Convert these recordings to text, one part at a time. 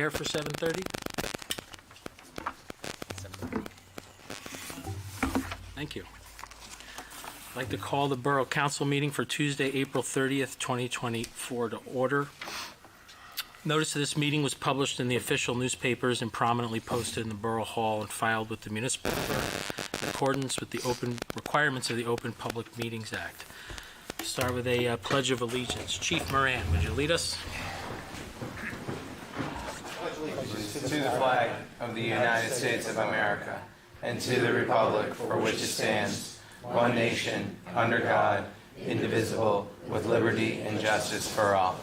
there for 7:30? Thank you. I'd like to call the Borough Council meeting for Tuesday, April 30th, 2024 to order. Notice of this meeting was published in the official newspapers and prominently posted in the Borough Hall and filed with the municipal clerk in accordance with the open requirements of the Open Public Meetings Act. Start with a Pledge of Allegiance. Chief Moran, would you lead us? To the flag of the United States of America and to the republic for which it stands, one nation, under God, indivisible, with liberty and justice for all.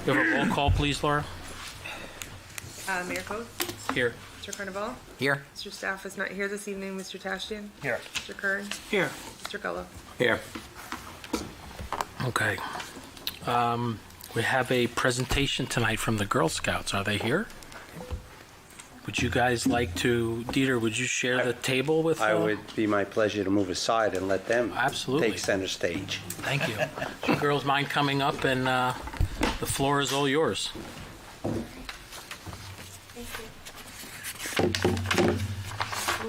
You have a roll call, please, Laura? Mayor Coth? Here. Mr. Carnival? Here. Mr. Staff is not here this evening. Mr. Tashian? Here. Mr. Kern? Here. Mr. Gullo? Here. Okay. We have a presentation tonight from the Girl Scouts. Are they here? Would you guys like to, Dieter, would you share the table with I would be my pleasure to move aside and let them Absolutely. take center stage. Thank you. Do you girls mind coming up, and the floor is all yours. I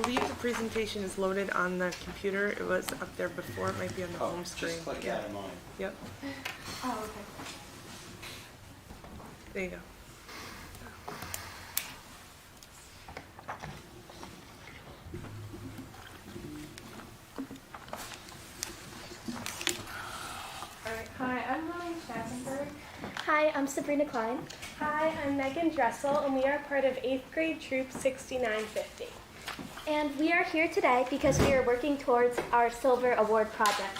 believe the presentation is loaded on the computer. It was up there before. It might be on the home screen. Just click Yeah. out of mine. Yep. Oh, okay. There you go. Hi, I'm Lily Schafenberg. Hi, I'm Sabrina Klein. Hi, I'm Megan Dressel, and we are part of 8th grade Troop 6950. And we are here today because we are working towards our Silver Award project.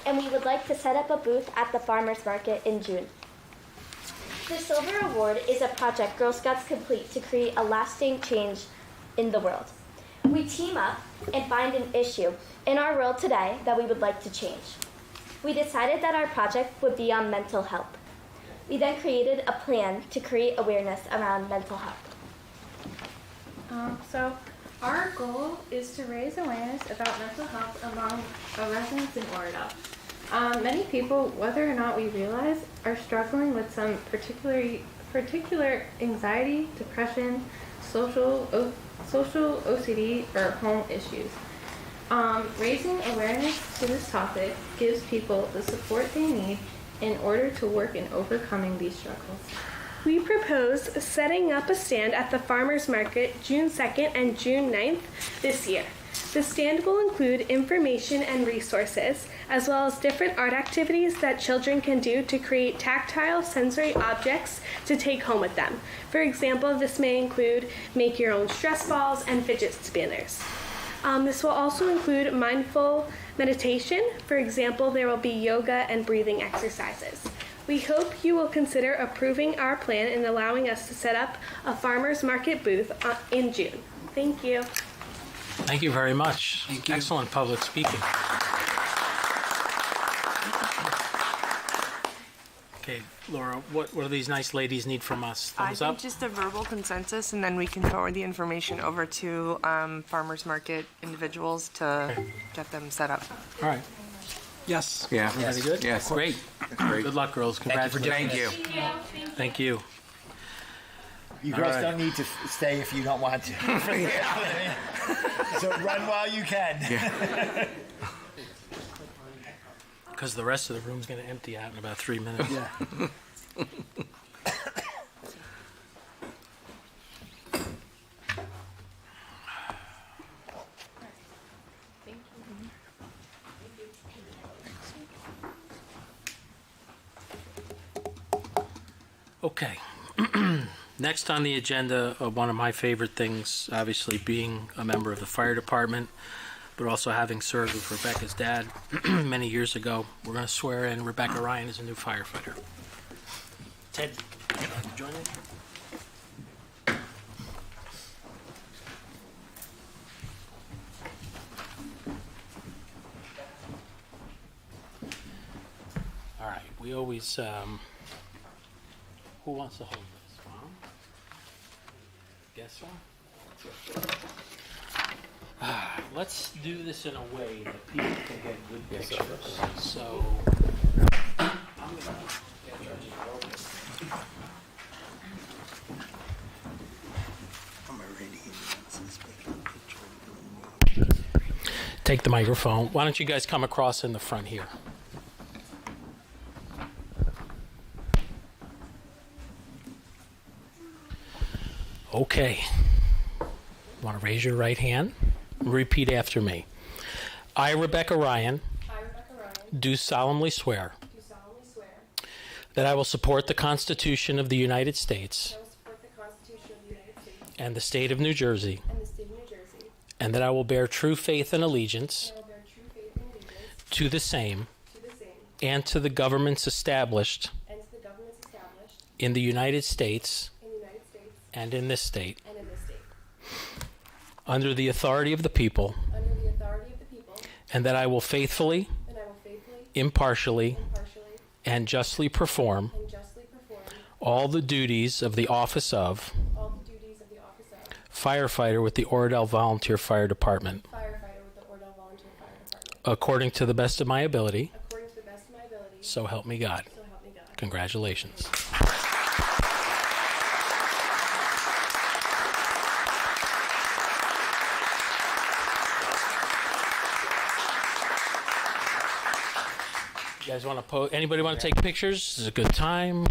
And we would like to set up a booth at the Farmers Market in June. The Silver Award is a project Girl Scouts complete to create a lasting change in the world. We team up and find an issue in our world today that we would like to change. We decided that our project would be on mental health. We then created a plan to create awareness around mental health. So our goal is to raise awareness about mental health among residents in Oradell. Many people, whether or not we realize, are struggling with some particular anxiety, depression, social OCD, or home issues. Raising awareness to this topic gives people the support they need in order to work in overcoming these struggles. We propose setting up a stand at the Farmers Market June 2nd and June 9th this year. The stand will include information and resources, as well as different art activities that children can do to create tactile sensory objects to take home with them. For example, this may include make your own stress balls and fidget spinners. This will also include mindful meditation. For example, there will be yoga and breathing exercises. We hope you will consider approving our plan and allowing us to set up a farmers market booth in June. Thank you. Thank you very much. Thank you. Excellent public speaking. Okay, Laura, what do these nice ladies need from us? Thumbs I up? think just a verbal consensus, and then we can forward the information over to farmers market individuals to get them set up. All right. Yes. Yeah. Everybody good? Yes. Great. Good luck, girls. Congratulations. Thank you. Thank you. You girls right. don't need to stay if you don't want to. So run while you can. Because the rest of the room's going to empty out in about 3 minutes. Yeah. Okay. Next on the agenda, one of my favorite things, obviously being a member of the fire department, but also having served with Rebecca's dad many years ago, we're going to swear in Rebecca Ryan as a new firefighter. Ted, would you like to join me? All right, we always, who wants to hold this? Mom? Guess so? Let's do this in a way that people can get good pictures. So, I'm going to get take the microphone. Why don't you guys come across in the front here? Okay. Want to raise your right hand? Repeat after me. I, Rebecca Ryan, do solemnly swear that I will support the Constitution of the United States and the state of New Jersey, and that I will bear true faith and allegiance to the same and to the governments established in the United States and in this state, under the authority of the people, and that I will faithfully, impartially, and justly perform all the duties of the office of firefighter with the Oradell Volunteer Fire Department, according to the best of my ability, so help me God. Congratulations. You guys want to pose? Anybody want to take pictures? This is a good time.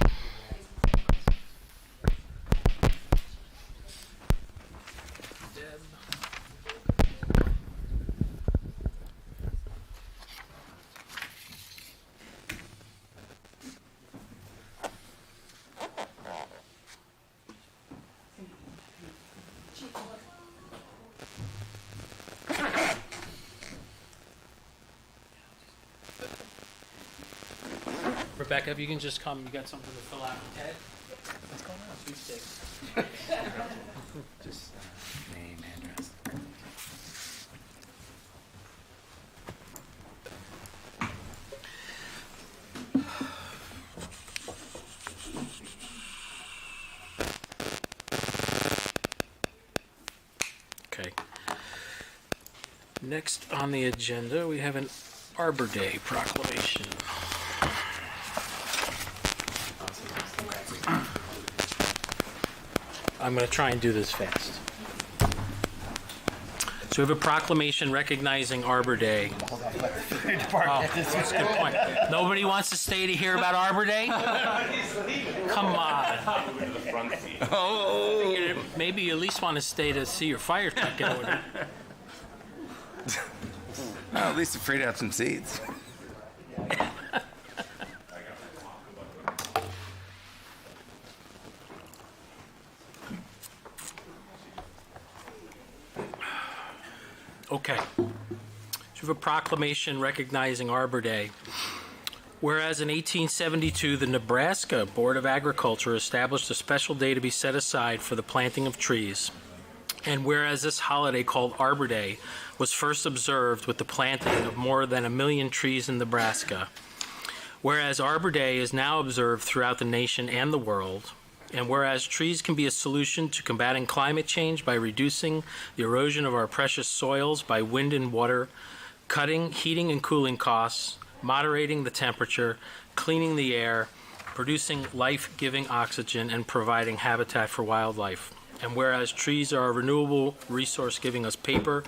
Rebecca, if you can just come, you got something to fill out. Ted? What's going on? Sweepstakes. Just name, address. Okay. Next on the agenda, we have an Arbor Day proclamation. I'm going to try and do this fast. So we have a proclamation recognizing Arbor Day. Oh, that's a good point. Nobody wants to stay to hear about Arbor Day? Come on. Oh. Maybe you at least want to stay to see your fire truck get ordered. Well, at least afraid to have some seeds. Okay. So we have a proclamation recognizing Arbor Day. Whereas in 1872, the Nebraska Board of Agriculture established a special day to be set aside for the planting of trees. And whereas this holiday called Arbor Day was first observed with the planting of more than 1 million trees in Nebraska. Whereas Arbor Day is now observed throughout the nation and the world. And whereas trees can be a solution to combating climate change by reducing the erosion of our precious soils by wind and water, cutting heating and cooling costs, moderating the temperature, cleaning the air, producing life-giving oxygen, and providing habitat for wildlife. And whereas trees are a renewable resource giving us paper,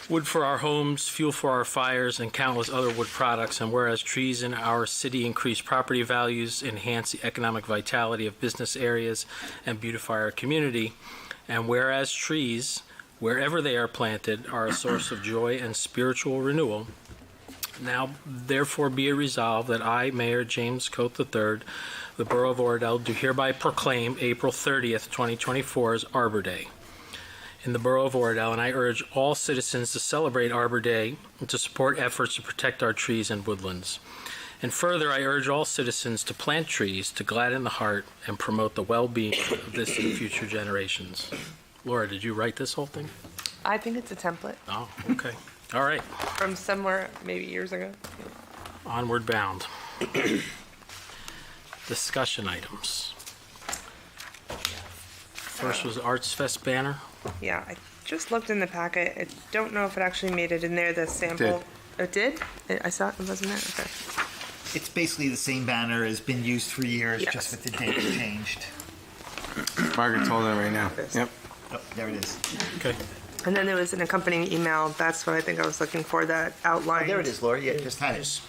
wood for our homes, fuel for our fires, and countless other wood products, and whereas trees in our city increase property values, enhance the economic vitality of business areas, and beautify our community, and whereas trees, wherever they are planted, are a source of joy and spiritual renewal, now therefore be it resolved that I, Mayor James Coate III, the Borough of Oradell, do hereby proclaim April 30th, 2024 as Arbor Day in the Borough of Oradell, and I urge all citizens to celebrate Arbor Day and to support efforts to protect our trees and woodlands. And further, I urge all citizens to plant trees to gladden the heart and promote the well-being of this and future generations. Laura, did you write this whole thing? I think it's a template Oh, okay. All right. from somewhere maybe years ago. Onward bound. Discussion items. First was Arts Fest banner. Yeah, I just looked in the packet. I don't know if it actually made it in there, the sample. It did? I saw it wasn't there? Okay. It's basically the same banner as been used for years, Yes. just with the date changed. Margaret's holding it right now. This. Yep. Oh, there it is. Okay. And then there was an accompanying email, that's what I think I was looking for, that outlined. There it is, Laura. Yeah, just had it.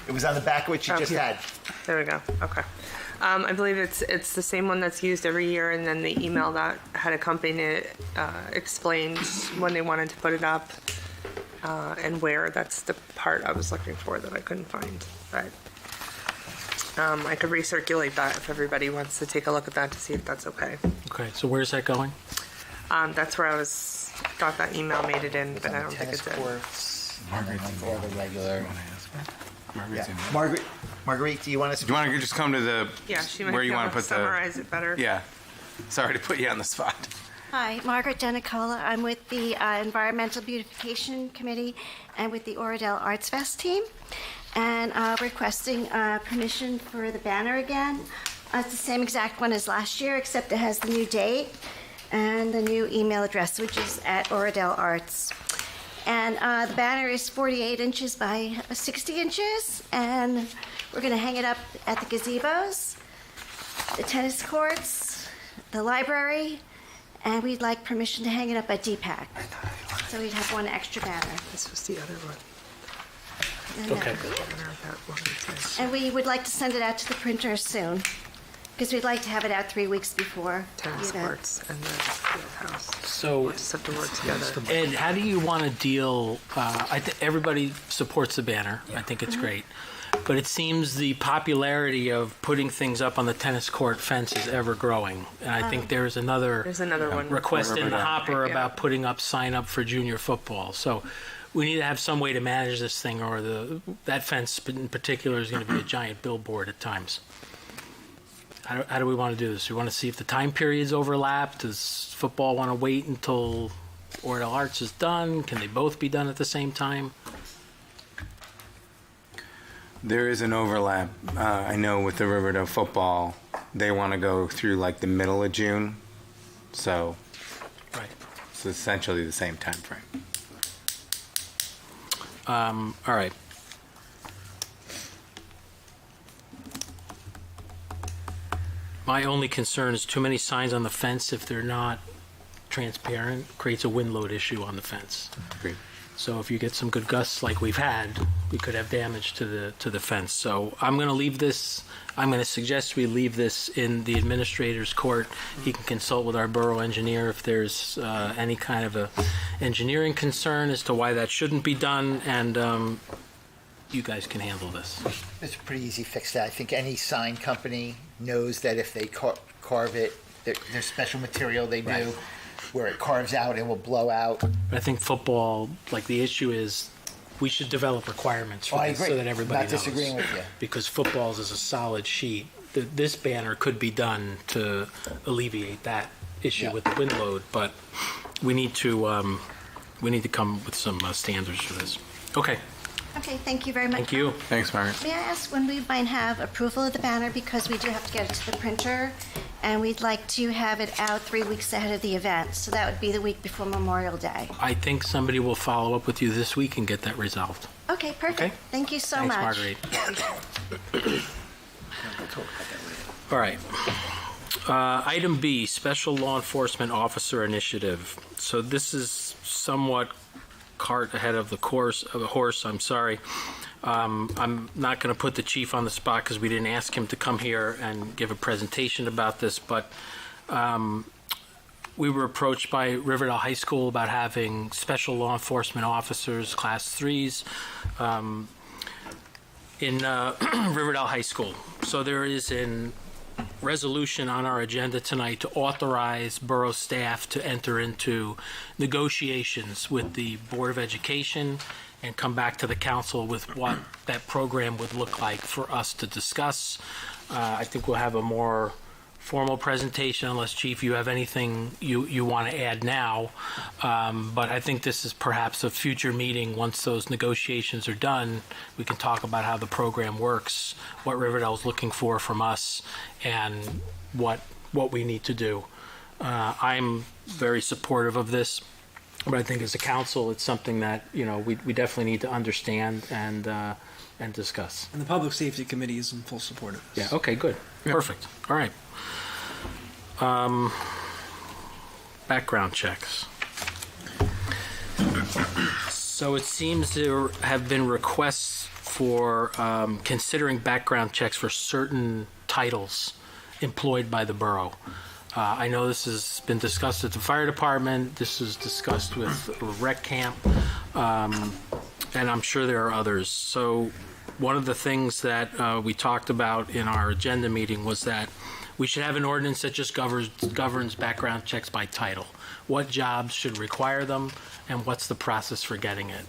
It was on the back of what you just had. There we go, okay. I believe it's the same one that's used every year, and then the email that had accompanied it explained when they wanted to put it up and where. That's the part I was looking for that I couldn't find. But I could recirculate that if everybody wants to take a look at that to see if that's okay. Okay, so where's that going? That's where thought that email made it in, but I don't think it's in. Courts, all the regular. Yeah. Marguerite, do you want to? Do you want to just come to the Yeah, she might where be you able want to to put the? summarize it better. Yeah. Sorry to put you on the spot. Hi, Margaret Denicola. I'm with the Environmental Beautification Committee and with the Oradell Arts Fest team, and requesting permission for the banner again. It's the same exact one as last year, except it has the new date and the new email address, which is at Oradell Arts. And the banner is 48 inches by 60 inches, and we're going to hang it up at the gazebos, the tennis courts, the library, and we'd like permission to hang it up at DPAC. So we'd have one extra banner. This was the other one. And Okay. That one. And we would like to send it out to the printer soon, because we'd like to have it out 3 weeks before the Tennis event. courts and the field house. So, We just have to work together. Ed, how do you want to deal, I think everybody supports the banner. I think it's great. But it seems the popularity of putting things up on the tennis court fence is ever growing. And I think there's another There's another one. request in the hopper Yeah. about putting up sign up for junior football. So we need to have some way to manage this thing, or that fence in particular is going to be a giant billboard at times. How do we want to do this? We want to see if the time periods overlap. Does football want to wait until Oradell Arts is done? Can they both be done at the same time? There is an overlap. I know with the Riverdale football, they want to go through like the middle of June, so Right. it's essentially the same time frame. All right. My only concern is too many signs on the fence. If they're not transparent, creates a wind load issue on the fence. Agreed. So if you get some good gusts like we've had, we could have damage to the fence. So I'm going to leave this. I'm going to suggest we leave this in the administrator's court. He can consult with our borough engineer if there's any kind of a engineering concern as to why that shouldn't be done, and you guys can handle this. It's a pretty easy fix. That I think any sign company knows that if they carve it, there's special material they do Right. where it carves out, it will blow out. But I think football, like the issue is, we should develop requirements for Oh, I this agree. so that everybody Not knows. disagreeing with you. Because football's is a solid sheet. This banner could be done to alleviate that issue Yeah. with the wind load, but we need to come with some standards for this. Okay, Okay, thank you very much. thank you. Thanks, Margaret. May I ask when we might have approval of the banner, because we do have to get it to the printer, and we'd like to have it out 3 weeks ahead of the event, so that would be the week before Memorial Day. I think somebody will follow up with you this week and get that resolved. Okay, perfect. Okay. Thank you so Thanks, much. Marguerite. All right. Item B, Special Law Enforcement Officer Initiative. So this is somewhat cart ahead of the horse, I'm sorry. I'm not going to put the chief on the spot because we didn't ask him to come here and give a presentation about this, but we were approached by Riverdale High School about having special law enforcement officers, Class 3s, in Riverdale High School. So there is a resolution on our agenda tonight to authorize borough staff to enter into negotiations with the Board of Education and come back to the council with what that program would look like for us to discuss. I think we'll have a more formal presentation, unless, Chief, you have anything you want to add now. But I think this is perhaps a future meeting. Once those negotiations are done, we can talk about how the program works, what Riverdale's looking for from us, and what we need to do. I'm very supportive of this, but I think as a council, it's something that, we definitely need to understand and discuss. And the Public Safety Committee is in full support of this. Yeah, okay, good. Perfect. All right. Background checks. So it seems there have been requests for considering background checks for certain titles employed by the borough. I know this has been discussed at the fire department, this is discussed with rec camp, and I'm sure there are others. So one of the things that we talked about in our agenda meeting was that we should have an ordinance that just governs background checks by title. What jobs should require them, and what's the process for getting it?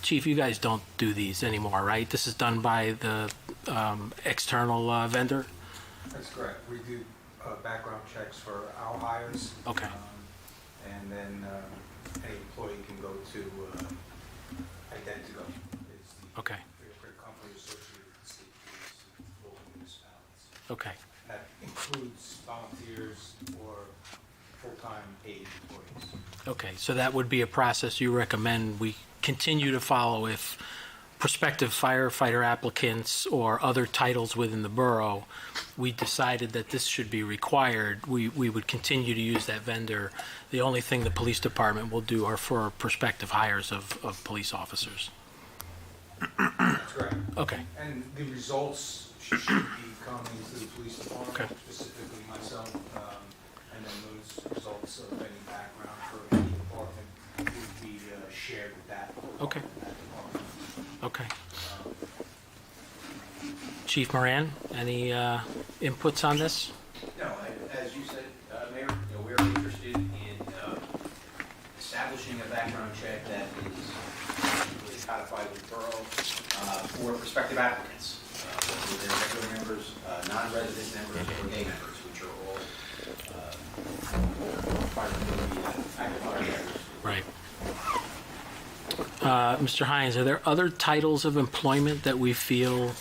Chief, you guys don't do these anymore, right? This is done by the external vendor? That's correct. We do background checks for our hires. Okay. And then any employee can go to Identigo. It's the Okay. company associated with the state police and local municipalities. Okay. That includes volunteers or full-time paid employees. Okay, so that would be a process you recommend we continue to follow if prospective firefighter applicants or other titles within the borough, we decided that this should be required, we would continue to use that vendor. The only thing the police department will do are for prospective hires of police officers. That's correct. Okay, And the results should be coming to the police department, Okay. specifically myself, and then those results of any background for any department would be shared with that. Okay. That department. okay. Chief Moran, any inputs on this? No, as you said, Mayor, we're interested in establishing a background check that is really codified with the borough for prospective applicants, whether they're regular members, non-resident members, or day members, which are all part of the active firefighters. Right. Mr. Hines, are there other titles of employment that we feel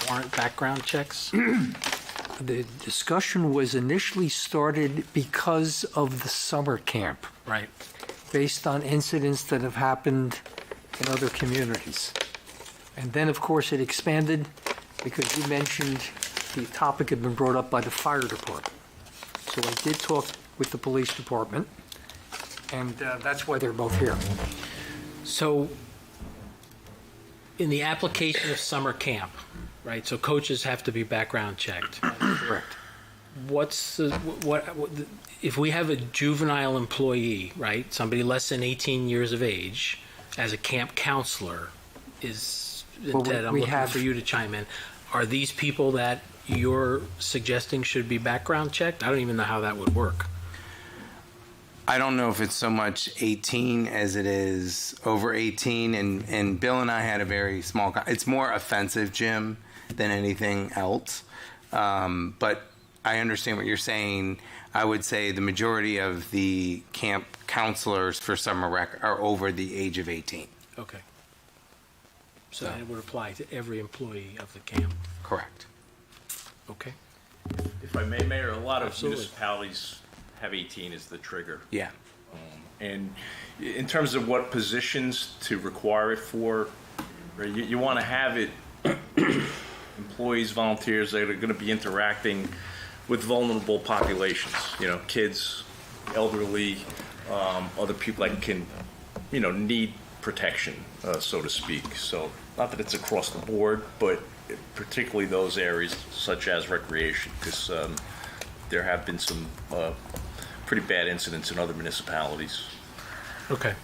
warrant background checks? The discussion was initially started because of the summer camp, Right. based on incidents that have happened in other communities. And then, of course, it expanded because you mentioned the topic had been brought up by the fire department. So I did talk with the police department, and that's why they're both here. So, in the application of summer camp, right, so coaches have to be background checked. Correct. What's the, what, if we have a juvenile employee, right, somebody less than 18 years of age, as a camp counselor, is, Well, Ted, I'm we looking have- for you to chime in. Are these people that you're suggesting should be background checked? I don't even know how that would work. I don't know if it's so much 18 as it is over 18, and Bill and I had a very small, it's more offensive, Jim, than anything else. But I understand what you're saying. I would say the majority of the camp counselors for summer rec are over the age of 18. Okay. So that would apply to every employee of the camp. Correct. Okay. If I may, Mayor, a lot of Absolutely. municipalities have 18 as the trigger. Yeah. And in terms of what positions to require it for, right, you want to have it employees, volunteers that are going to be interacting with vulnerable populations, kids, elderly, other people that can, need protection, so to speak. So not that it's across the board, but particularly those areas such as recreation, because there have been some pretty bad incidents in other municipalities. Okay.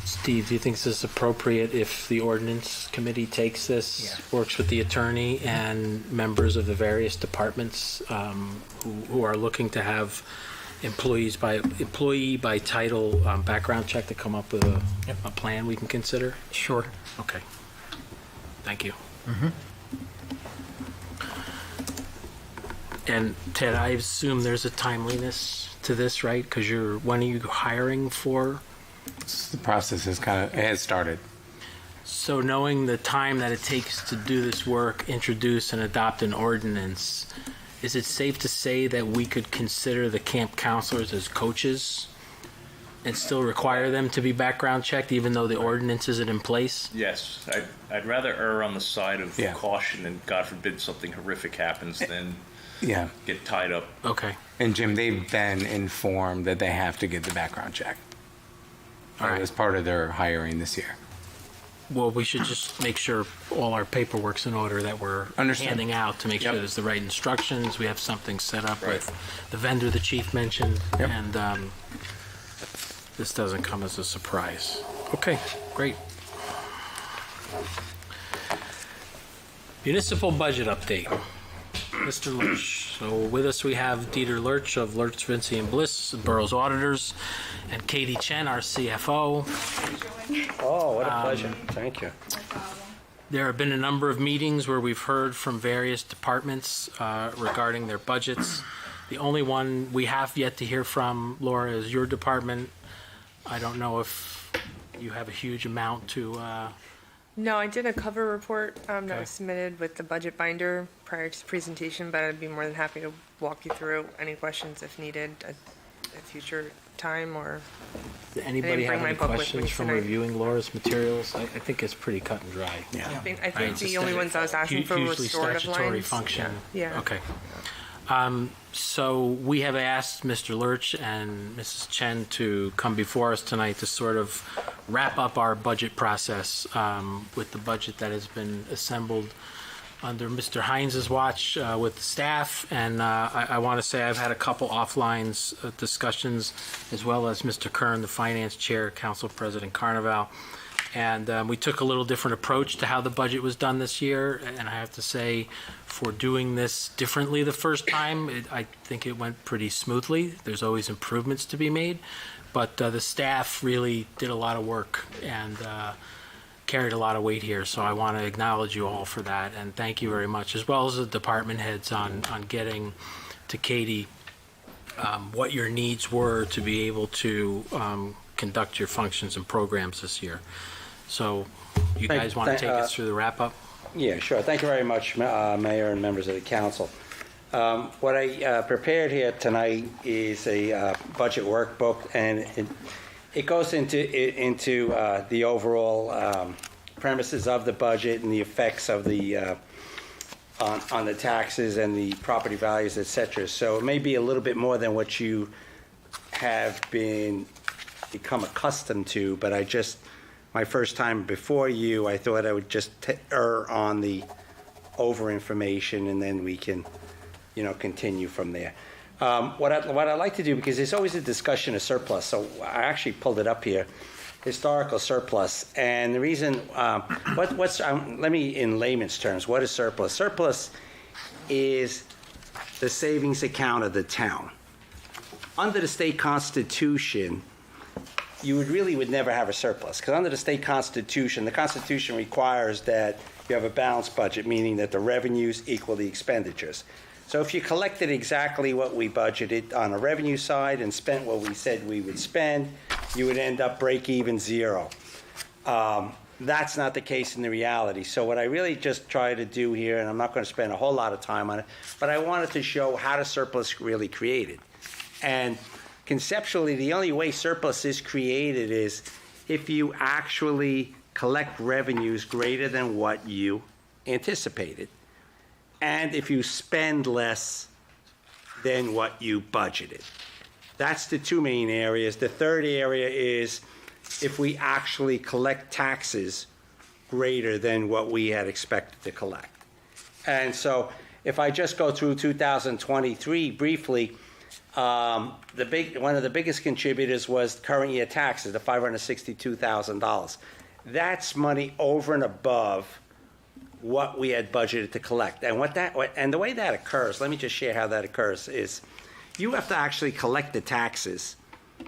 Steve, do you think this is appropriate if the ordinance committee takes this, works with the attorney and members of the various departments who are looking to have employee by title background check to come up with a plan we can consider? Sure. Okay. Thank you. And Ted, I assume there's a timeliness to this, right? Because when are you hiring for? The process has started. So knowing the time that it takes to do this work, introduce and adopt an ordinance, is it safe to say that we could consider the camp counselors as coaches and still require them to be background checked even though the ordinance isn't in place? Yes, I'd rather err on the side of Yeah. caution and God forbid something horrific happens than Yeah. get tied up. Okay. And Jim, they've been informed that they have to get the background check. All right. as part of their hiring this year. Well, we should just make sure all our paperwork's in order that we're Understood. handing out to make sure Yep. there's the right instructions. We have something set up Right. with the vendor the chief mentioned, Yep. and this doesn't come as a surprise. Okay, great. Municipal budget update. Mr. Lurch. So with us, we have Dieter Lurch of Lurch, Vinci and Bliss, the borough's auditors, and Katie Chen, our CFO. Oh, what a pleasure. Thank you. There have been a number of meetings where we've heard from various departments regarding their budgets. The only one we have yet to hear from, Laura, is your department. I don't know if you have a huge amount to, No, I did a cover report that Okay. was submitted with the budget binder prior to the presentation, but I'd be more than happy to walk you through any questions if needed at a future time or. does anybody bring have my any book with questions me from tonight. reviewing Laura's materials? I think it's pretty cut and dry. I think Right. the only ones I was asking for were Hugely restorative statutory lines. function. Yeah. Okay. So we have asked Mr. Lurch and Mrs. Chen to come before us tonight to sort of wrap up our budget process with the budget that has been assembled under Mr. Hines' watch with the staff. And I want to say I've had a couple offline discussions, as well as Mr. Kern, the finance chair, council president Carnival. And we took a little different approach to how the budget was done this year. And I have to say, for doing this differently the first time, I think it went pretty smoothly. There's always improvements to be made. But the staff really did a lot of work and carried a lot of weight here. So I want to acknowledge you all for that. And thank you very much, as well as the department heads on getting to Katie what your needs were to be able to conduct your functions and programs this year. So you guys want to take us through the wrap-up? Yeah, sure. Thank you very much, Mayor and members of the council. What I prepared here tonight is a budget workbook, and it goes into the overall premises of the budget and the effects of the on the taxes and the property values, et cetera. So it may be a little bit more than what you have become accustomed to, but my first time before you, I thought I would just err on the over information, and then we can, continue from there. What I'd like to do, because there's always a discussion of surplus, so I actually pulled it up here, historical surplus, and the reason, let me in layman's terms, what is surplus? Surplus is the savings account of the town. Under the state constitution, you would never have a surplus, because under the state constitution, the constitution requires that you have a balanced budget, meaning that the revenues equal the expenditures. So if you collected exactly what we budgeted on the revenue side and spent what we said we would spend, you would end up break even zero. That's not the case in the reality. So what I really just try to do here, and I'm not going to spend a whole lot of time on it, but I wanted to show how the surplus really created. And conceptually, the only way surplus is created is if you actually collect revenues greater than what you anticipated, and if you spend less than what you budgeted. That's the two main areas. The third area is if we actually collect taxes greater than what we had expected to collect. And so if I just go through 2023 briefly, one of the biggest contributors was current year taxes, the $562,000. That's money over and above what we had budgeted to collect. And the way that occurs, let me just share how that occurs, is you have to actually collect the taxes.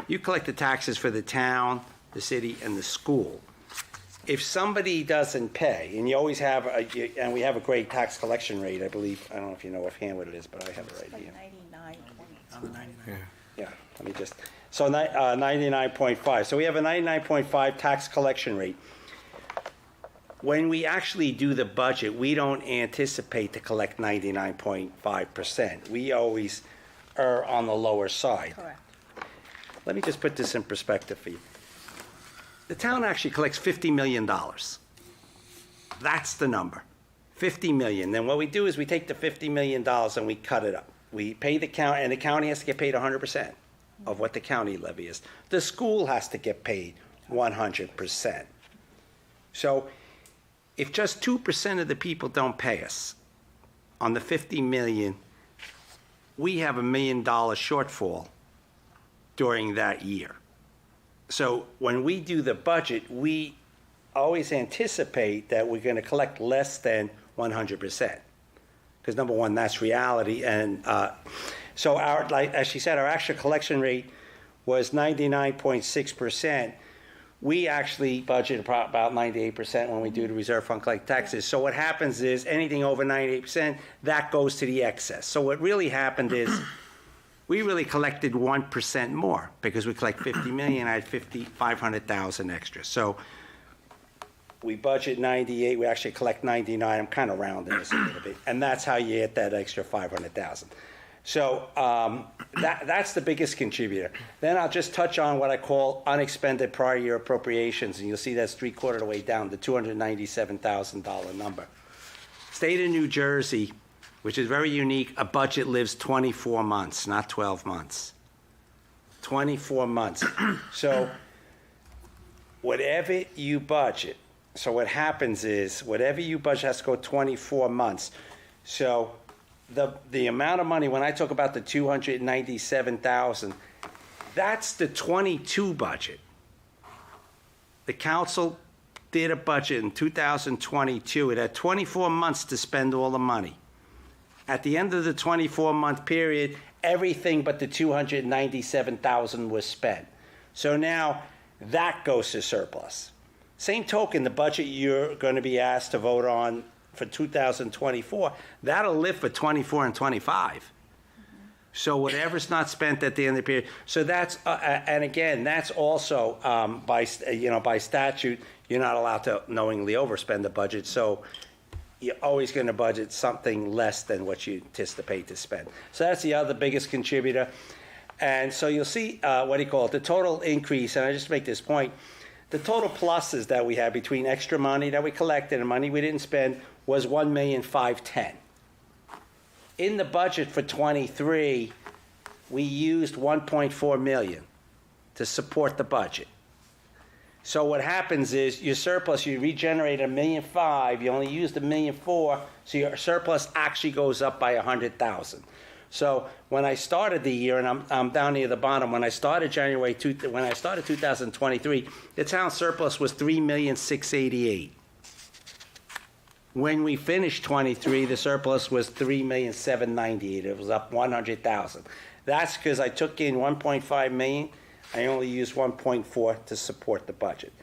You collect the taxes for the town, the city, and the school. If somebody doesn't pay, and you always have, and we have a great tax collection rate, I believe, I don't know if you know offhand what it is, but I have it right here. Yeah, let me just, so 99.5. So we have a 99.5 tax collection rate. When we actually do the budget, we don't anticipate to collect 99.5%. We always are on the lower side. Correct. Let me just put this in perspective for you. The town actually collects $50 million. That's the number, $50 million. Then what we do is we take the $50 million and we cut it up. We pay the county, and the county has to get paid 100% of what the county levy is. The school has to get paid 100%. So if just 2% of the people don't pay us on the 50 million, we have $1 million shortfall during that year. So when we do the budget, we always anticipate that we're going to collect less than 100%. Because number one, that's reality. And so like as she said, our actual collection rate was 99.6%. We actually budget about 98% when we do the reserve fund collect taxes. So what happens is anything over 98%, that goes to the excess. So what really happened is we really collected 1% more because we collect 50 million, I had 500,000 extra. So we budget 98, we actually collect 99. I'm kind of rounding this a little bit. And that's how you get that extra 500,000. So that's the biggest contributor. Then I'll just touch on what I call unexpended prior year appropriations, and you'll see that's 3/4 of the way down, the $297,000 number. State of New Jersey, which is very unique, a budget lives 24 months, not 12 months. 24 months. So whatever you budget, so what happens is whatever you budget has to go 24 months. So the amount of money, when I talk about the 297,000, that's the 22 budget. The council did a budget in 2022. It had 24 months to spend all the money. At the end of the 24-month period, everything but the 297,000 was spent. So now that goes to surplus. Same token, the budget you're going to be asked to vote on for 2024, that'll live for 24 and 25. So whatever's not spent at the end of the period. So that's and again, that's also by statute, you're not allowed to knowingly overspend the budget. So you're always going to budget something less than what you anticipate to spend. So that's the other biggest contributor. And so you'll see the total increase. And I just make this point. The total pluses that we had between extra money that we collected and money we didn't spend was $1,510,000. In the budget for 23, we used $1.4 million to support the budget. So what happens is your surplus, you regenerate $1.5 million, you only used $1.4 million, so your surplus actually goes up by $100,000. So when I started the year, and I'm down near the bottom, when I started 2023, the town surplus was $3,688,000. When we finished 23, the surplus was $3,798,000. It was up $100,000. That's because I took in $1.5 million. I only used $1.4 to support the budget.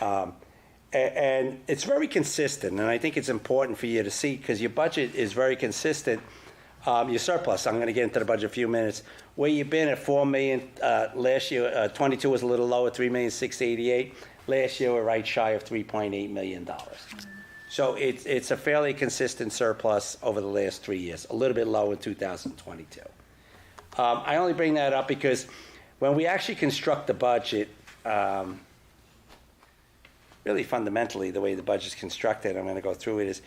And it's very consistent, and I think it's important for you to see because your budget is very consistent. Your surplus, I'm going to get into the budget in a few minutes, where you've been at $4 million last year. 22 was a little lower, $3,688,000. Last year, we're right shy of $3.8 million. So it's a fairly consistent surplus over the last 3 years, a little bit low in 2022. I only bring that up because when we actually construct the budget, really fundamentally, the way the budget's constructed, I'm going to go through it, is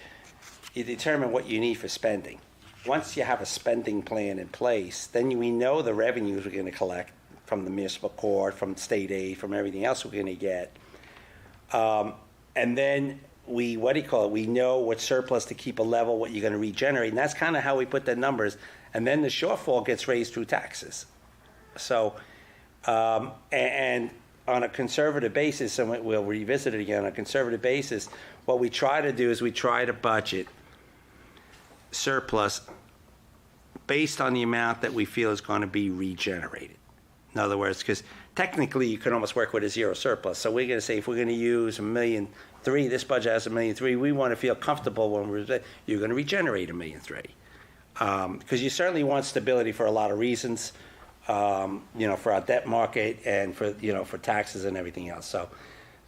you determine what you need for spending. Once you have a spending plan in place, then we know the revenues we're going to collect from the municipal court, from state aid, from everything else we're going to get. And then we know what surplus to keep a level, what you're going to regenerate. And that's kind of how we put the numbers. And then the shortfall gets raised through taxes. So, and on a conservative basis, and we'll revisit it again, on a conservative basis, what we try to do is we try to budget surplus based on the amount that we feel is going to be regenerated. In other words, because technically you can almost work with a zero surplus. So we're going to say if we're going to use $1.3 million, this budget has $1.3 million, we want to feel comfortable when you're going to regenerate $1.3 million. Because you certainly want stability for a lot of reasons, for our debt market and for taxes and everything else. So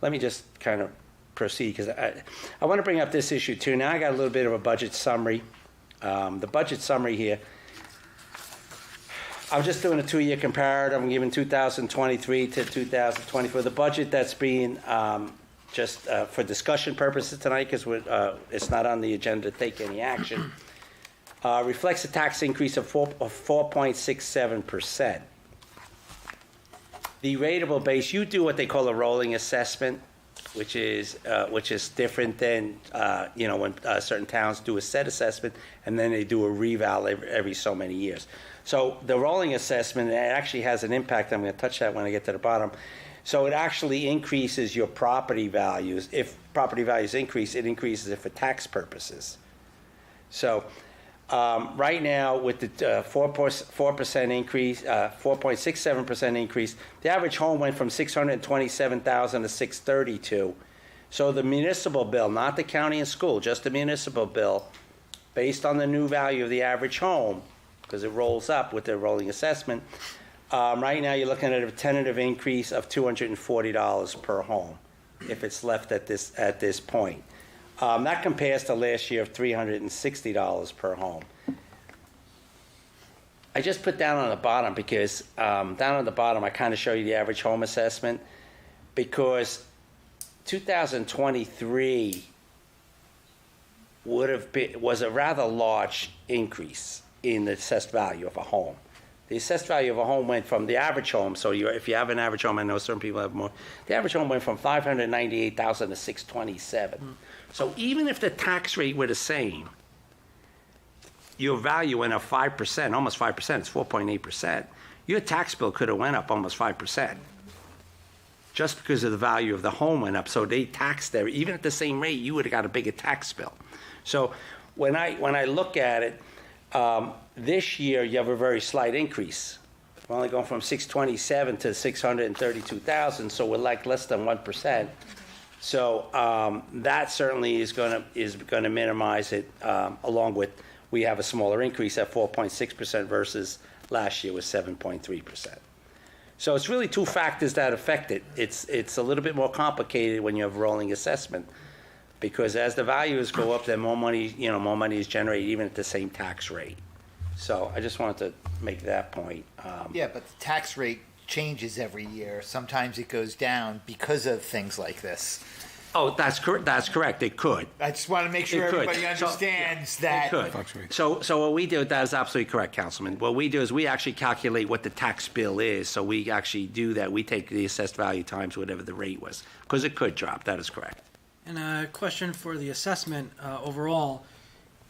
let me just kind of proceed because I want to bring up this issue too. Now I got a little bit of a budget summary. The budget summary here, I'm just doing a 2-year comparative. I'm giving 2023 to 2024. The budget that's being just for discussion purposes tonight, because it's not on the agenda to take any action, reflects a tax increase of 4.67%. The rateable base, you do what they call a rolling assessment, which is different than, when certain towns do a set assessment, and then they do a reval every so many years. So the rolling assessment, it actually has an impact. I'm going to touch that when I get to the bottom. So it actually increases your property values. If property values increase, it increases it for tax purposes. So right now, with the 4% increase, 4.67% increase, the average home went from $627,000 to $632,000. So the municipal bill, not the county and school, just the municipal bill, based on the new value of the average home, because it rolls up with the rolling assessment. Right now, you're looking at a tentative increase of $240 per home, if it's left at this point. That compares to last year of $360 per home. I just put down on the bottom because down on the bottom I kind of show you the average home assessment, because 2023 was a rather large increase in the assessed value of a home. The assessed value of a home went from the average home, so if you have an average home, I know some people have more, the average home went from $598,000 to $627,000. So even if the tax rate were the same, your value went up 5%, almost 5%, it's 4.8%. Your tax bill could have went up almost 5%, just because of the value of the home went up. So they taxed there, even at the same rate, you would have got a bigger tax bill. So when I look at it, this year you have a very slight increase. We're only going from 627 to 632,000, so we're like less than 1%. So that certainly is going to minimize it. Along with, we have a smaller increase at 4.6% versus last year was 7.3%. So it's really two factors that affect it. It's a little bit more complicated when you have rolling assessment, because as the values go up, then more money is generated even at the same tax rate. So I just wanted to make that point. Yeah, but the tax rate changes every year. Sometimes it goes down because of things like this. Oh, that's correct. It could. I just want to make sure everybody understands that. It could. So what we do, that is absolutely correct, Councilman. What we do is we actually calculate what the tax bill is. So we actually do that. We take the assessed value times whatever the rate was, because it could drop. That is correct. And a question for the assessment overall,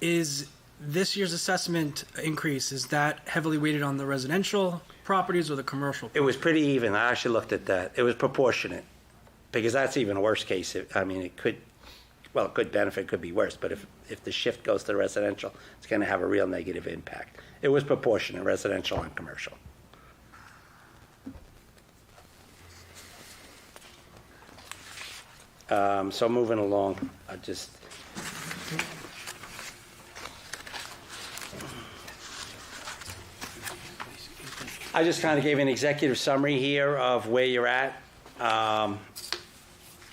is this year's assessment increase, is that heavily weighted on the residential properties or the commercial properties? It was pretty even. I actually looked at that. It was proportionate, because that's even a worse case. It could benefit, could be worse, but if the shift goes to residential, it's going to have a real negative impact. It was proportionate, residential and commercial. So moving along, I just kind of gave an executive summary here of where you're at.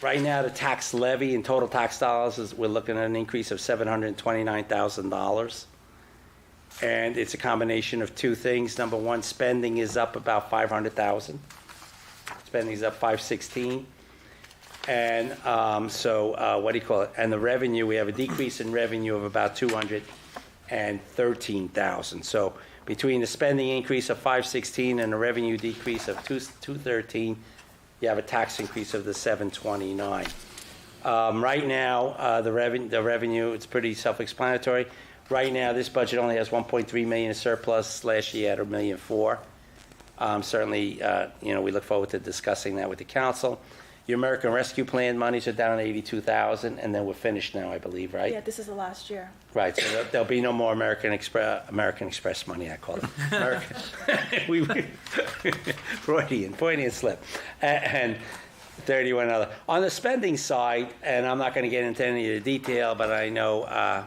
Right now, the tax levy in total tax dollars we're looking at an increase of $729,000. And it's a combination of two things. Number one, spending is up about $500,000. Spending is up $516,000. And and the revenue, we have a decrease in revenue of about $213,000. So between the spending increase of $516,000 and the revenue decrease of $213,000, you have a tax increase of the $729,000. Right now, the revenue, it's pretty self-explanatory. Right now, this budget only has $1.3 million in surplus. Last year, had $1.4 million. Certainly, we look forward to discussing that with the council. Your American Rescue Plan monies are down $82,000, and then we're finished now, I believe, right? Yeah, this is the last year. Right, so there'll be no more American Express money, I call it. Freudian slip. And 31 other. On the spending side, and I'm not going to get into any of the detail, but I know,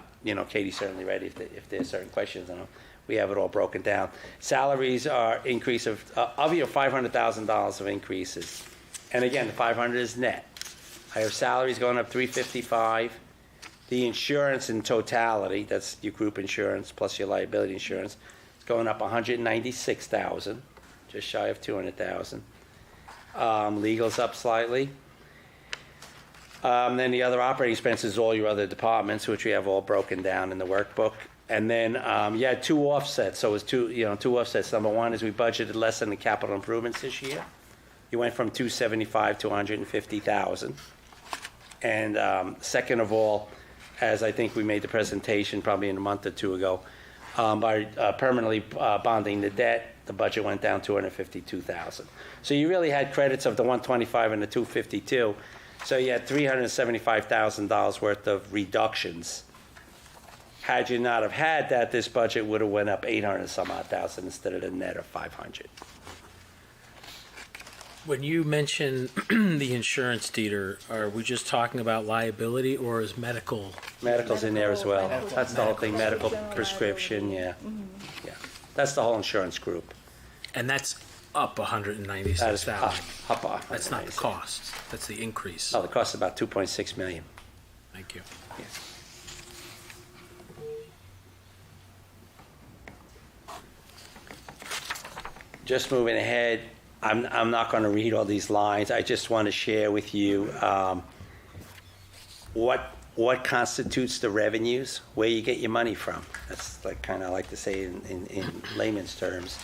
Katie's certainly ready if there's certain questions on them. We have it all broken down. Salaries are increase of your $500,000 of increases. And again, the 500 is net. I have salaries going up $355. The insurance in totality, that's your group insurance plus your liability insurance, it's going up $196,000, just shy of $200,000. Legal's up slightly. Then the other operating expenses, all your other departments, which we have all broken down in the workbook. And then you had two offsets. So it was two offsets. Number one is we budgeted less in the capital improvements this year. You went from 275 to 150,000. And second of all, as I think we made the presentation probably a month or two ago, by permanently bonding the debt, the budget went down 252,000. So you really had credits of the 125 and the 252. So you had $375,000 worth of reductions. Had you not have had that, this budget would have went up 800 some odd thousand instead of the net of 500. When you mention the insurance, Dieter, are we just talking about liability or is medical? Medical's in there as well. That's the whole thing, medical prescription, yeah. Yeah, that's the whole insurance group. And that's up That is 196,000. up. That's not the cost, that's the increase. No, the cost is about 2.6 million. Thank you. Just moving ahead, I'm not going to read all these lines. I just want to share with you what constitutes the revenues, where you get your money from. That's like kind of like to say in layman's terms.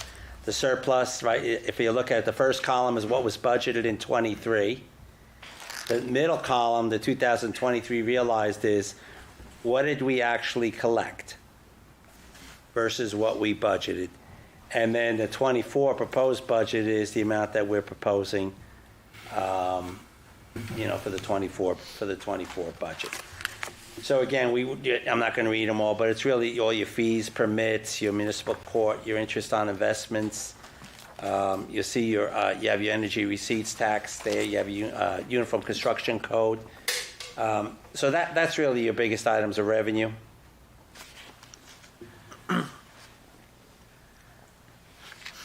The surplus, right? If you look at the first column is what was budgeted in 23. The middle column, the 2023 realized, is what did we actually collect versus what we budgeted. And then the 24 proposed budget is the amount that we're proposing, for the 24 budget. So again, I'm not going to read them all, but it's really all your fees, permits, your municipal court, your interest on investments. You'll see you have your energy receipts tax there. You have your uniform construction code. So that's really your biggest items of revenue.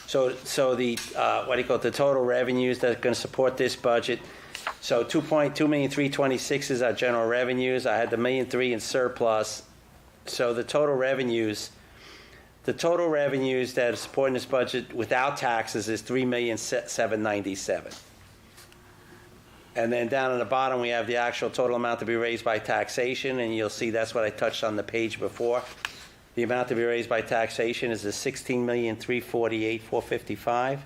So the the total revenues that are going to support this budget. So 2.2,326,000 is our general revenues. I had the $1.3 million in surplus. So the total revenues that are supporting this budget without taxes is $3,797,000. And then down on the bottom we have the actual total amount to be raised by taxation, and you'll see that's what I touched on the page before. The amount to be raised by taxation is the $16,348,455,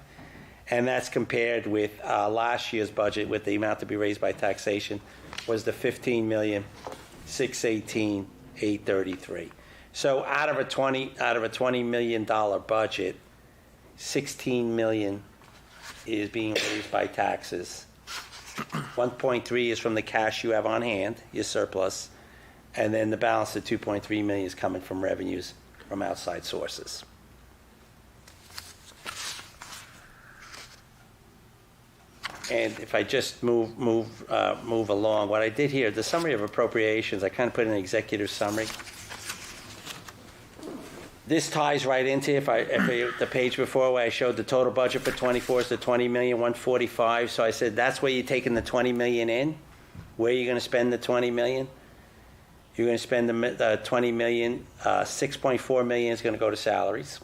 and that's compared with last year's budget, with the amount to be raised by taxation was the $15,618,833. So out of a $20 million budget, $16 million is being raised by taxes. 1.3 is from the cash you have on hand, your surplus. And then the balance of 2.3 million is coming from revenues from outside sources. And if I just move along, what I did here, the summary of appropriations, I kind of put in an executive summary. This ties right into the page before where I showed the total budget for 24 is the 20,145. So I said that's where you're taking the 20 million in. Where are you going to spend the 20 million? You're going to spend the 20 million. 6.4 million is going to go to salaries.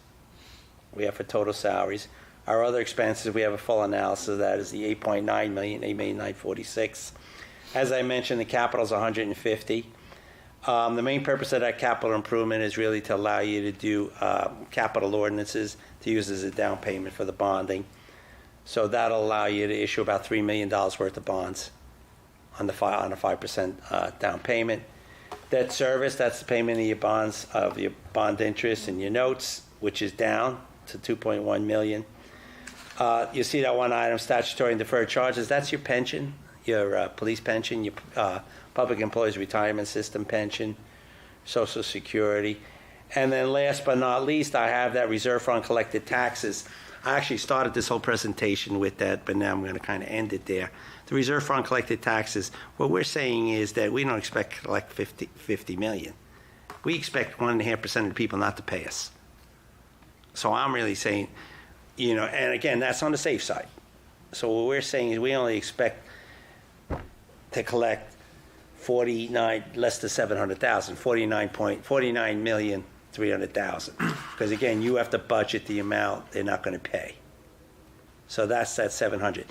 We have for total salaries. Our other expenses, we have a full analysis of that, is the 8.9 million, 8,946. As I mentioned, the capital is 150. The main purpose of that capital improvement is really to allow you to do capital ordinances to use as a down payment for the bonding. So that'll allow you to issue about $3 million worth of bonds on a 5% down payment. Debt service, that's the payment of your bonds, of your bond interest and your notes, which is down to 2.1 million. You see that one item, statutory and deferred charges, that's your pension, your police pension, your public employees retirement system pension, Social Security. And then last but not least, I have that reserve fund collected taxes. I actually started this whole presentation with that, but now I'm going to kind of end it there. The reserve fund collected taxes, what we're saying is that we don't expect to collect 50 million. We expect 1.5% of the people not to pay us. So I'm really saying, and again, that's on the safe side. So what we're saying is we only expect to collect less than 700,000, 49,300,000. Because again, you have to budget the amount they're not going to pay. So that's that 700.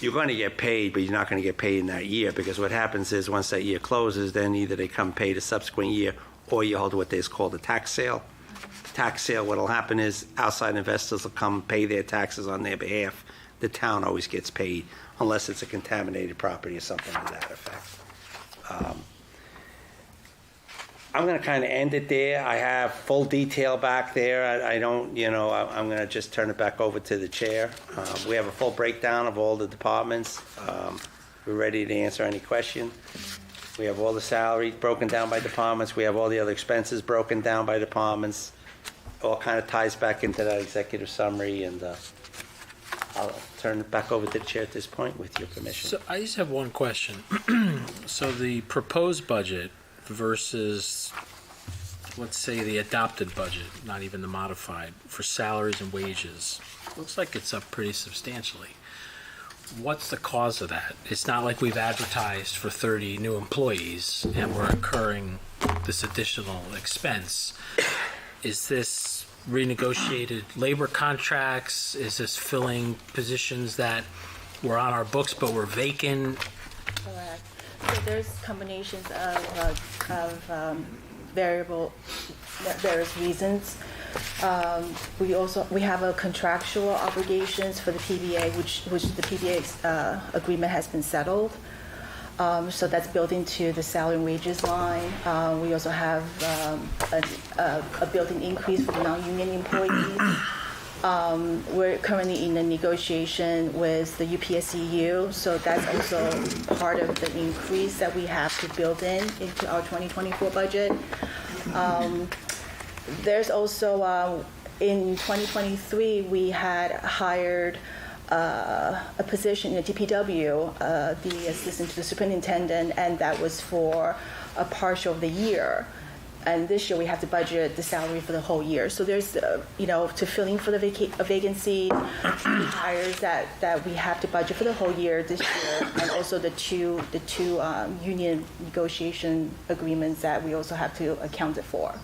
You're going to get paid, but you're not going to get paid in that year, because what happens is once that year closes, then either they come pay the subsequent year, or you hold what is called a tax sale. Tax sale, what will happen is outside investors will come pay their taxes on their behalf. the town always gets paid unless it's a contaminated property or something to that effect. I'm going to kind of end it there. I have full detail back there. I don't, I'm going to just turn it back over to the chair. We have a full breakdown of all the departments. We're ready to answer any question. We have all the salaries broken down by departments. We have all the other expenses broken down by departments. All kind of ties back into that executive summary, and I'll turn it back over to the chair at this point with your permission. So I just have one question. So the proposed budget versus, let's say, the adopted budget, not even the modified, for salaries and wages, looks like it's up pretty substantially. What's the cause of that? It's not like we've advertised for 30 new employees and we're incurring this additional expense. Is this renegotiated labor contracts? Is this filling positions that were on our books but were vacant? Correct. So there's combinations of various reasons. We have a contractual obligations for the PBA, which the PBA agreement has been settled. So that's built into the salary and wages line. We also have a built-in increase for the non-union employees. We're currently in a negotiation with the UPSEU, so that's also part of the increase that we have to build into our 2024 budget. There's also, in 2023, we had hired a position in the DPW, the assistant to the superintendent, and that was for a partial of the year. And this year we have to budget the salary for the whole year. So there's, to fill in for the vacancy, hires that we have to budget for the whole year this year, and also the two union negotiation agreements that we also have to account it for.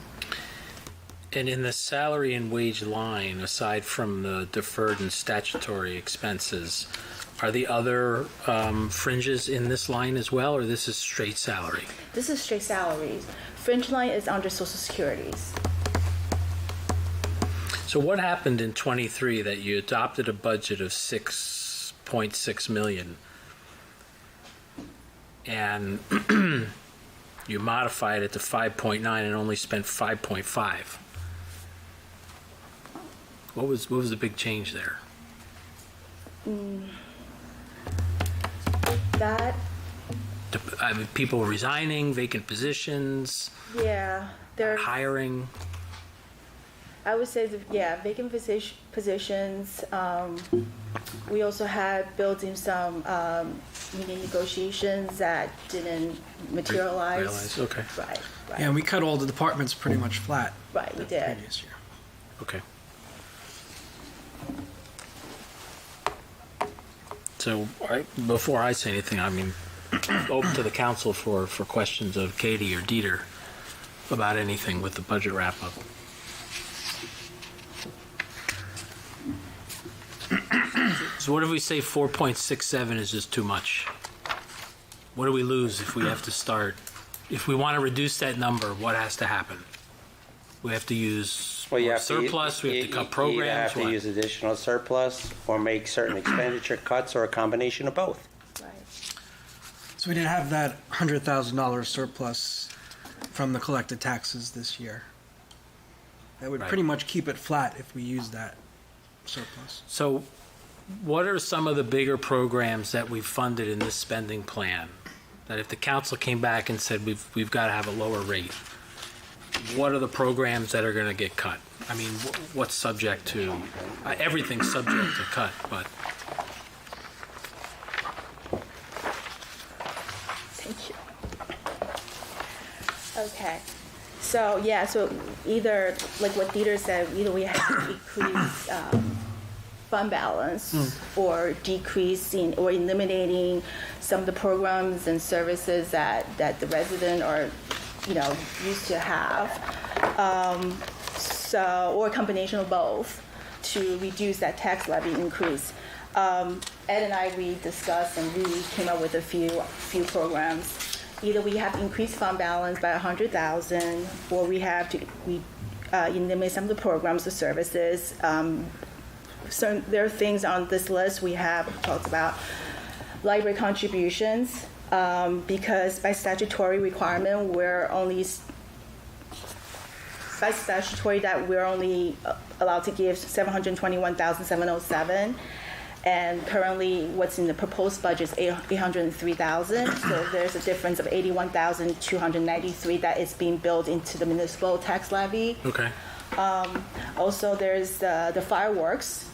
And in the salary and wage line, aside from the deferred and statutory expenses, are the other fringes in this line as well, or this is straight salary? This is straight salaries. Fringe line is under Social Securities. So what happened in 23 that you adopted a budget of 6.6 million and you modified it to 5.9 and only spent 5.5? What was the big change there? That, I mean, people resigning, vacant positions, yeah, there's hiring. I would say, vacant positions. We also had built in some union negotiations that didn't materialize. Okay. Right. Yeah, and we cut all the departments pretty much flat. Right, we the did. Previous year. Okay. So, before I say anything, I mean, open to the council for questions of Katie or Dieter about anything with the budget wrap-up. So what if we say 4.67 is just too much? What do we lose if we have to start? If we want to reduce that number, what has to happen? We have to use surplus, we have to cut programs? You have to what? use additional surplus or make certain expenditure cuts or a combination of both. Right. So we didn't have that $100,000 surplus from the collected taxes this year. That would Right. pretty much keep it flat if we use that surplus. So what are some of the bigger programs that we've funded in this spending plan? That if the council came back and said we've got to have a lower rate, what are the programs that are going to get cut? I mean, what's subject to, everything's subject to cut, but. Thank you. Okay. So, so either, like what Dieter said, either we have to increase fund balance or decreasing or eliminating some of the programs and services that the resident are, used to have. Or a combination of both to reduce that tax levy increase. Ed and I, we discussed and we came up with a few programs. Either we have increased fund balance by 100,000, or we eliminate some of the programs or services, so there are things on this list we have talked about library contributions, because by statutory requirement, by statutory that we're only allowed to give $721,707, and currently what's in the proposed budget is $803,000. So there's a difference of $81,293 that is being built into the municipal tax levy. Okay. Also, there's the fireworks,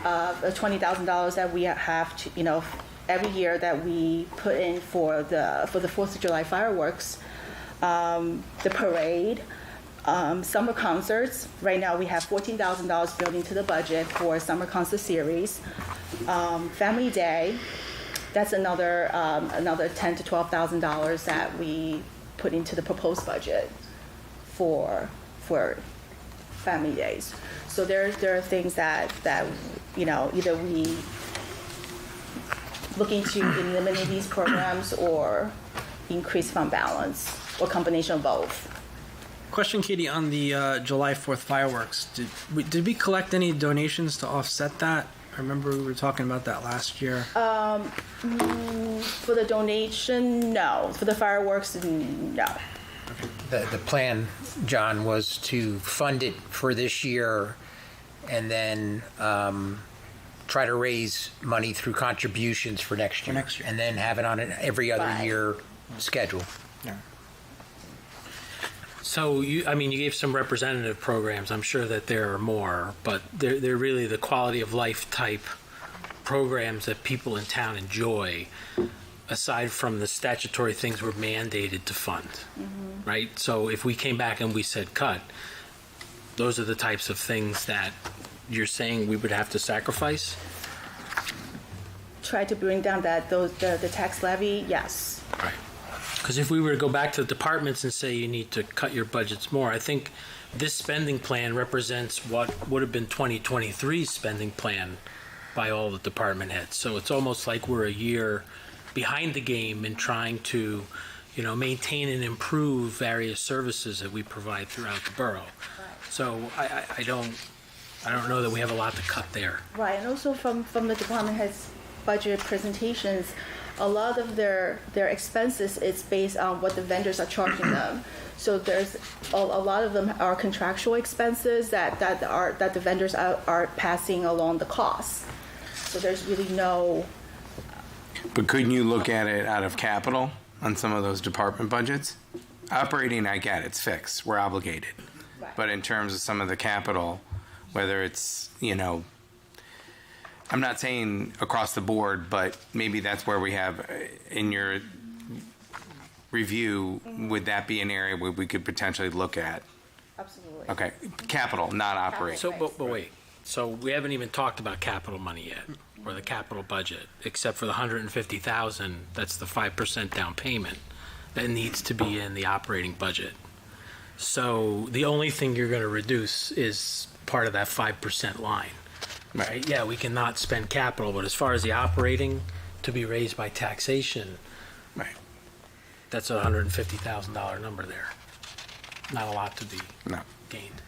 $20,000 that we have to, every year that we put in for the 4th of July fireworks, the parade, summer concerts. Right now, we have $14,000 built into the budget for summer concert series. Family Day, that's another $10,000 to $12,000 that we put into the proposed budget for family days. So there are things that either we looking to eliminate these programs or increase fund balance, or combination of both. Question, Katie, on the July 4th fireworks. Did we collect any donations to offset that? I remember we were talking about that last year. For the donation, no. For the fireworks, no. The plan, John, was to fund it for this year and then try to raise money through contributions for next year. And then have it on an every other year schedule. Yeah. So you gave some representative programs. I'm sure that there are more, but they're really the quality of life type programs that people in town enjoy, aside from the statutory things we're mandated to fund, right? So if we came back and we said cut, those are the types of things that you're saying we would have to sacrifice? Try to bring down the tax levy, yes. Right. Because if we were to go back to the departments and say you need to cut your budgets more, I think this spending plan represents what would have been 2023's spending plan by all the department heads. So it's almost like we're a year behind the game in trying to, maintain and improve various services that we provide throughout the borough. So I don't know that we have a lot to cut there. Right, and also from the department heads' budget presentations, a lot of their expenses is based on what the vendors are charging them. So there's a lot of them are contractual expenses that the vendors are passing along the costs. So there's really no. But couldn't you look at it out of capital on some of those department budgets? Operating, I get it's fixed, we're obligated. Right. But in terms of some of the capital, whether it's, I'm not saying across the board, but maybe that's where we have, in your review, would that be an area where we could potentially look at? Absolutely. Okay, capital, not operating. So, but wait. So we haven't even talked about capital money yet, or the capital budget, except for the $150,000. That's the 5% down payment that needs to be in the operating budget. So the only thing you're going to reduce is part of that 5% line, right? Yeah, we cannot spend capital, but as far as the operating to be raised by taxation, right? That's a $150,000 number there. Not a lot to be gained.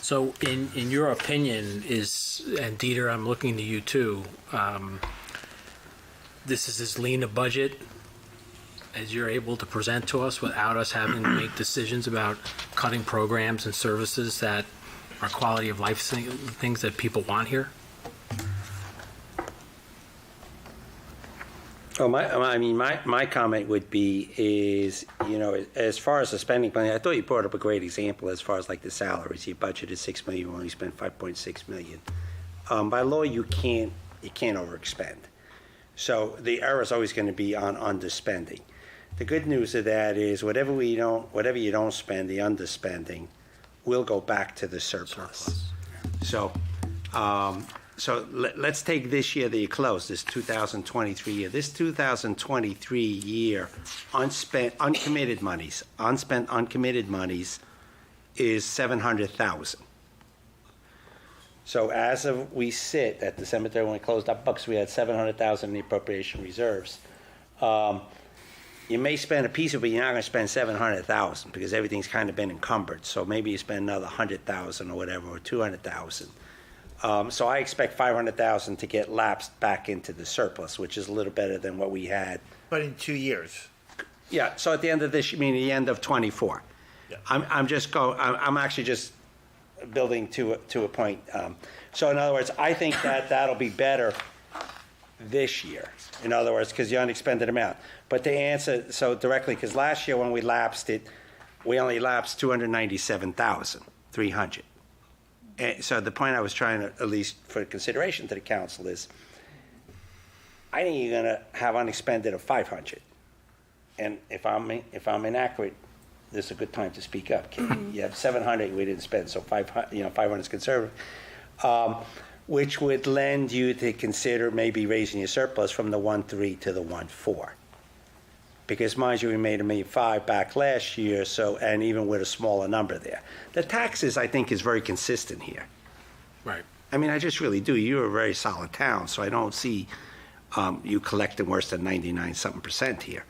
So in your opinion, and Dieter, I'm looking to you too, this is as lean a budget as you're able to present to us without us having to make decisions about cutting programs and services that are quality of life things that people want here? Oh, my comment would be is, as far as the spending plan, I thought you brought up a great example as far as like the salaries. Your budget is $6 million, you only spent $5.6 million. By law, you can't overexpend. So the error is always going to be on underspending. The good news of that is whatever you don't spend, the underspending will go back to the surplus. So. So let's take this year that you closed, this 2023 year. This 2023 year, unspent uncommitted monies is $700,000. So as of we sit at December 31, when we closed our books, we had $700,000 in the appropriation reserves. you may spend a piece of it, but you're not going to spend 700,000 because everything's kind of been encumbered. So maybe you spend another 100,000 or whatever, or 200,000. So I expect 500,000 to get lapsed back into the surplus, which is a little better than what we had. But in 2 years. Yeah. So at the end of this, you mean the end of 24? Yeah. I'm actually just building to a point. So in other words, I think that that'll be better this year. In other words, because the unexpended amount. But to answer so directly, because last year when we lapsed it, we only lapsed 297,300. And so the point I was trying to, at least for consideration to the council, is I think you're going to have unexpended of 500. And if I'm inaccurate, this is a good time to speak up. You have 700 we didn't spend, so 500 is conservative, which would lend you to consider maybe raising your surplus from the 1.3 to the 1.4. Because mind you, we made $1.5 million back last year, so and even with a smaller number there. The taxes, I think, is very consistent here. Right. I mean, I just really do. You're a very solid town, so I don't see you collecting worse than 99-something% here.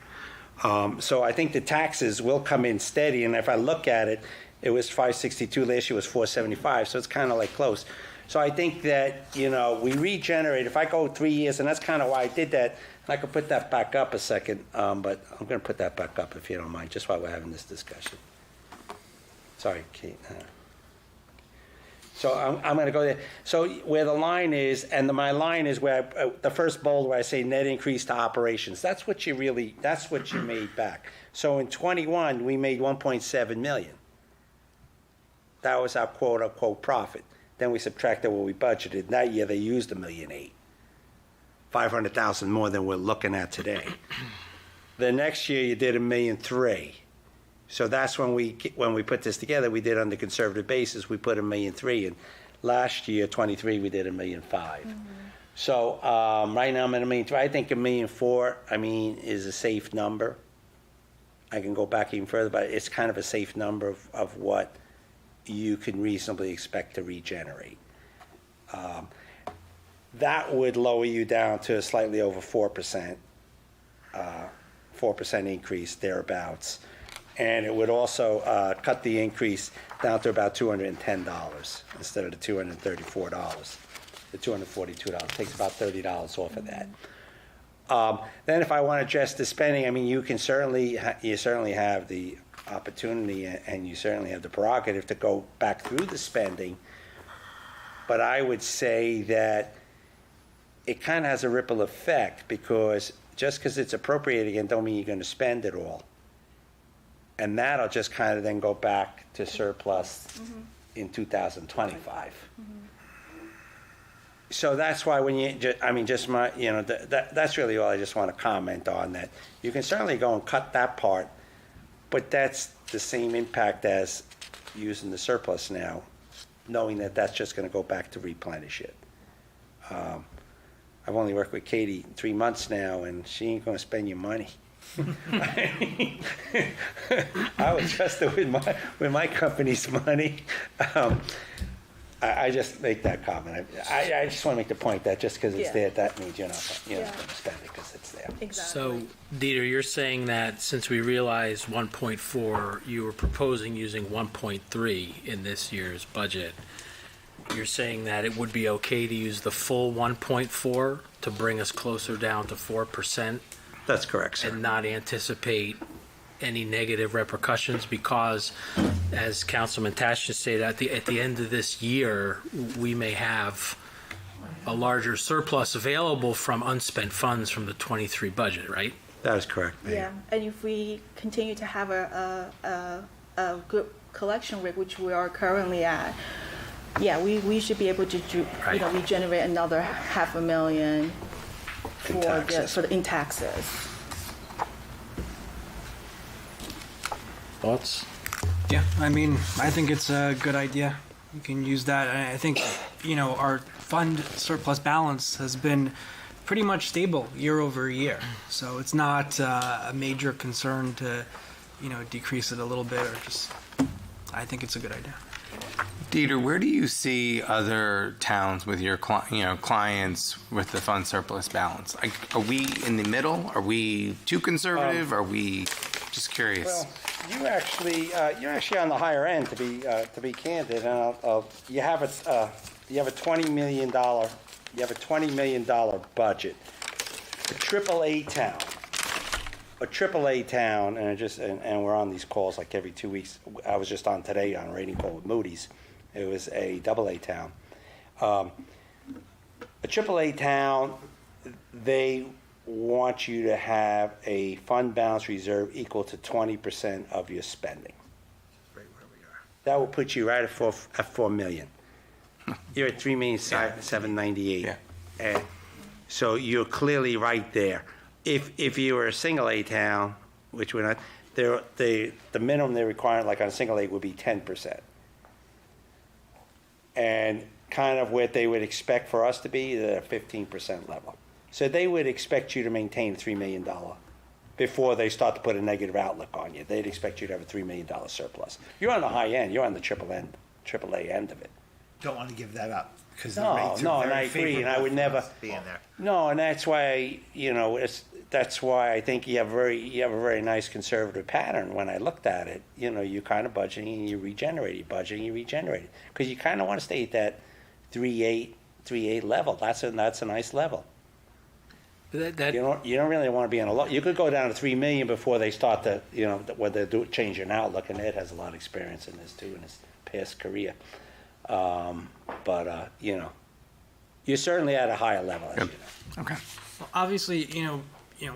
So I think the taxes will come in steady, and if I look at it, it was 562 last year, was 475, so it's kind of like close. So I think that, we regenerate. If I go 3 years, and that's kind of why I did that, and I could put that back up a second, but I'm going to put that back up if you don't mind, just while we're having this discussion. Sorry, Kate. So I'm going to go there. So where the line is, and my line is where the first bold where I say net increase to operations. That's what you made back. So in 21, we made 1.7 million. That was our quote unquote profit. Then we subtracted what we budgeted. That year they used $1.8 million, 500,000 more than we're looking at today. The next year you did $1.3 million. So that's when we put this together, we did on the conservative basis, we put $1.3 million, and last year, 23, we did $1.5 million. So right now I'm at $1.3 million. I think $1.4 million, is a safe number. I can go back even further, but it's kind of a safe number of what you can reasonably expect to regenerate. That would lower you down to slightly over 4%, 4% increase thereabouts. And it would also cut the increase down to about $210 instead of the $234, the $242. Takes about $30 off of that. Then if I want to address the spending, you can certainly have the opportunity and you certainly have the prerogative to go back through the spending. But I would say that it kind of has a ripple effect, because just because it's appropriated again don't mean you're going to spend it all. And that'll just kind of then go back to surplus in 2025. So that's why when that's really all I just want to comment on. That you can certainly go and cut that part, but that's the same impact as using the surplus now, knowing that that's just going to go back to replenish it. I've only worked with Katie 3 months now, and she ain't going to spend your money. I would trust it with my company's money. I just make that comment. I just want to make the point that just because it's there, that means you're not going to spend it because it's there. Exactly. So, Dieter, you're saying that since we realized 1.4, you were proposing using 1.3 in this year's budget. You're saying that it would be okay to use the full 1.4 to bring us closer down to 4%? That's correct, sir. And not anticipate any negative repercussions, because, as Councilman Tash just stated, at the end of this year, we may have a larger surplus available from unspent funds from the 23 budget, right? That is correct. Yeah, and if we continue to have a good collection rate, which we are currently at, we should be able to regenerate another $500,000 in taxes. Thoughts? Yeah, I think it's a good idea. You can use that. I think, our fund surplus balance has been pretty much stable year over year. So it's not a major concern to, decrease it a little bit, or just, I think it's a good idea. Dieter, where do you see other towns with your clients with the fund surplus balance? Like, are we in the middle? Are we too conservative? Are we just curious? Well, you're actually on the higher end, to be candid. And you have a $20 million budget. A AAA town, and we're on these calls like every 2 weeks. I was just on today on a rating call with Moody's. It was a AA town. A AAA town, they want you to have a fund balance reserve equal to 20% of your spending. Right where we are. That will put you right at $4 million. You're at $3,798,000. Yeah. And so you're clearly right there. If you were a single A town, which we're not, the minimum they require, like on a single A, would be 10%. And kind of what they would expect for us to be, the 15% level. So they would expect you to maintain $3 million before they start to put a negative outlook on you. They'd expect you to have a $3 million surplus. You're on the high end. You're on the AAA end of it. Don't want to give that up because No, and I agree, and I would never be in there. No, and that's why that's why I think you have a very nice conservative pattern. When I looked at it, you kind of budgeting and you regenerate, because you kind of want to stay at that 3.8 level. That's a nice level. You don't really want to be on a low. You could go down to 3 million before they start to when they do change an outlook, and Ed has a lot of experience in this too in his past career. But you're certainly at a higher level. As you know. Okay. Well, obviously,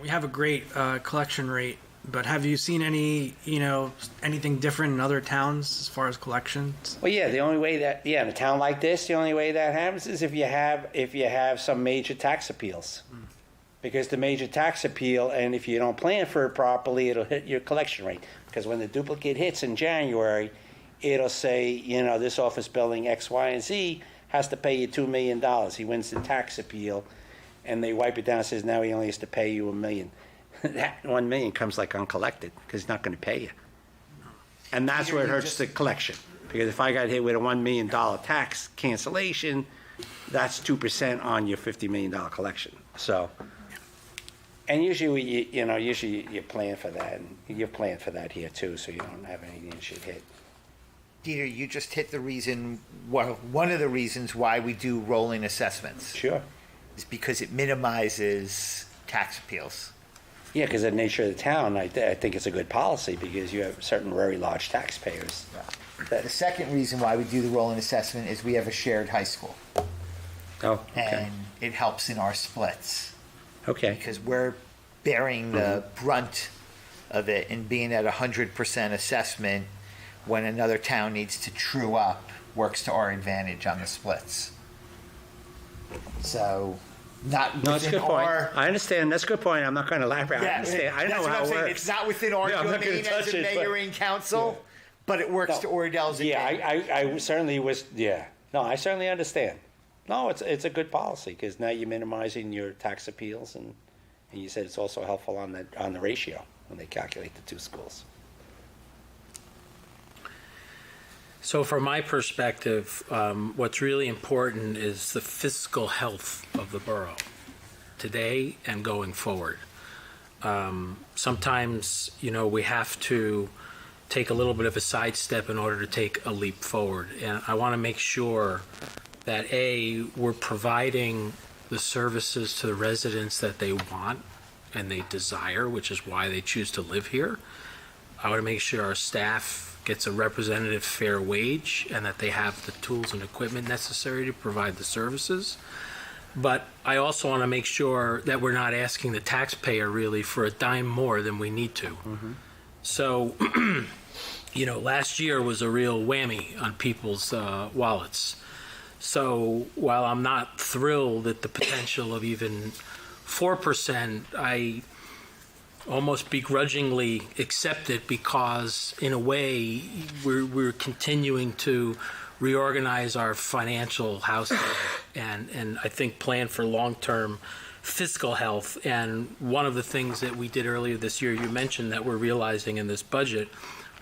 we have a great collection rate, but have you seen anything different in other towns as far as collections? Well, yeah. The only way that in a town like this, the only way that happens is if you have some major tax appeals, because the major tax appeal, and if you don't plan for it properly, it'll hit your collection rate. Because when the duplicate hits in January, it'll say, this office building X, Y, and Z has to pay you $2 million. He wins the tax appeal, and they wipe it down and says, now he only has to pay you $1 million. That $1 million comes like uncollected because he's not going to pay you. And that's where it hurts the collection. Because if I got hit with a $1 million tax cancellation, that's 2% on your $50 million collection. So, and usually, you plan for that. And you've planned for that here too, so you don't have anything that should hit. Dieter, you just hit the reason, one of the reasons why we do rolling assessments. Sure. Is because it minimizes tax appeals. Yeah, because of the nature of the town, I think it's a good policy because you have certain very large taxpayers. The second reason why we do the rolling assessment is we have a shared high school. Oh, okay. And it helps in our splits. Okay. Because we're bearing the brunt of it and being at 100% assessment when another town needs to true up works to our advantage on the splits. So, that's a good point. I understand. That's a good point. I'm not going to elaborate. I understand. I know how it works. It's not within our domain as a mayor and council, but it works to Oradell's advantage. Yeah, I certainly was. Yeah. No, I certainly understand. No, it's a good policy because now you're minimizing your tax appeals, and you said it's also helpful on the ratio when they calculate the two schools. So from my perspective, what's really important is the fiscal health of the borough today and going forward. Sometimes, we have to take a little bit of a sidestep in order to take a leap forward. And I want to make sure that, A, we're providing the services to the residents that they want and they desire, which is why they choose to live here. I want to make sure our staff gets a representative fair wage and that they have the tools and equipment necessary to provide the services. But I also want to make sure that we're not asking the taxpayer really for a dime more than we need to. Mm-hmm. So, last year was a real whammy on people's wallets. So while I'm not thrilled at the potential of even 4%, I almost begrudgingly accept it because, in a way, we're continuing to reorganize our financial house and I think plan for long-term fiscal health. And one of the things that we did earlier this year, you mentioned that we're realizing in this budget,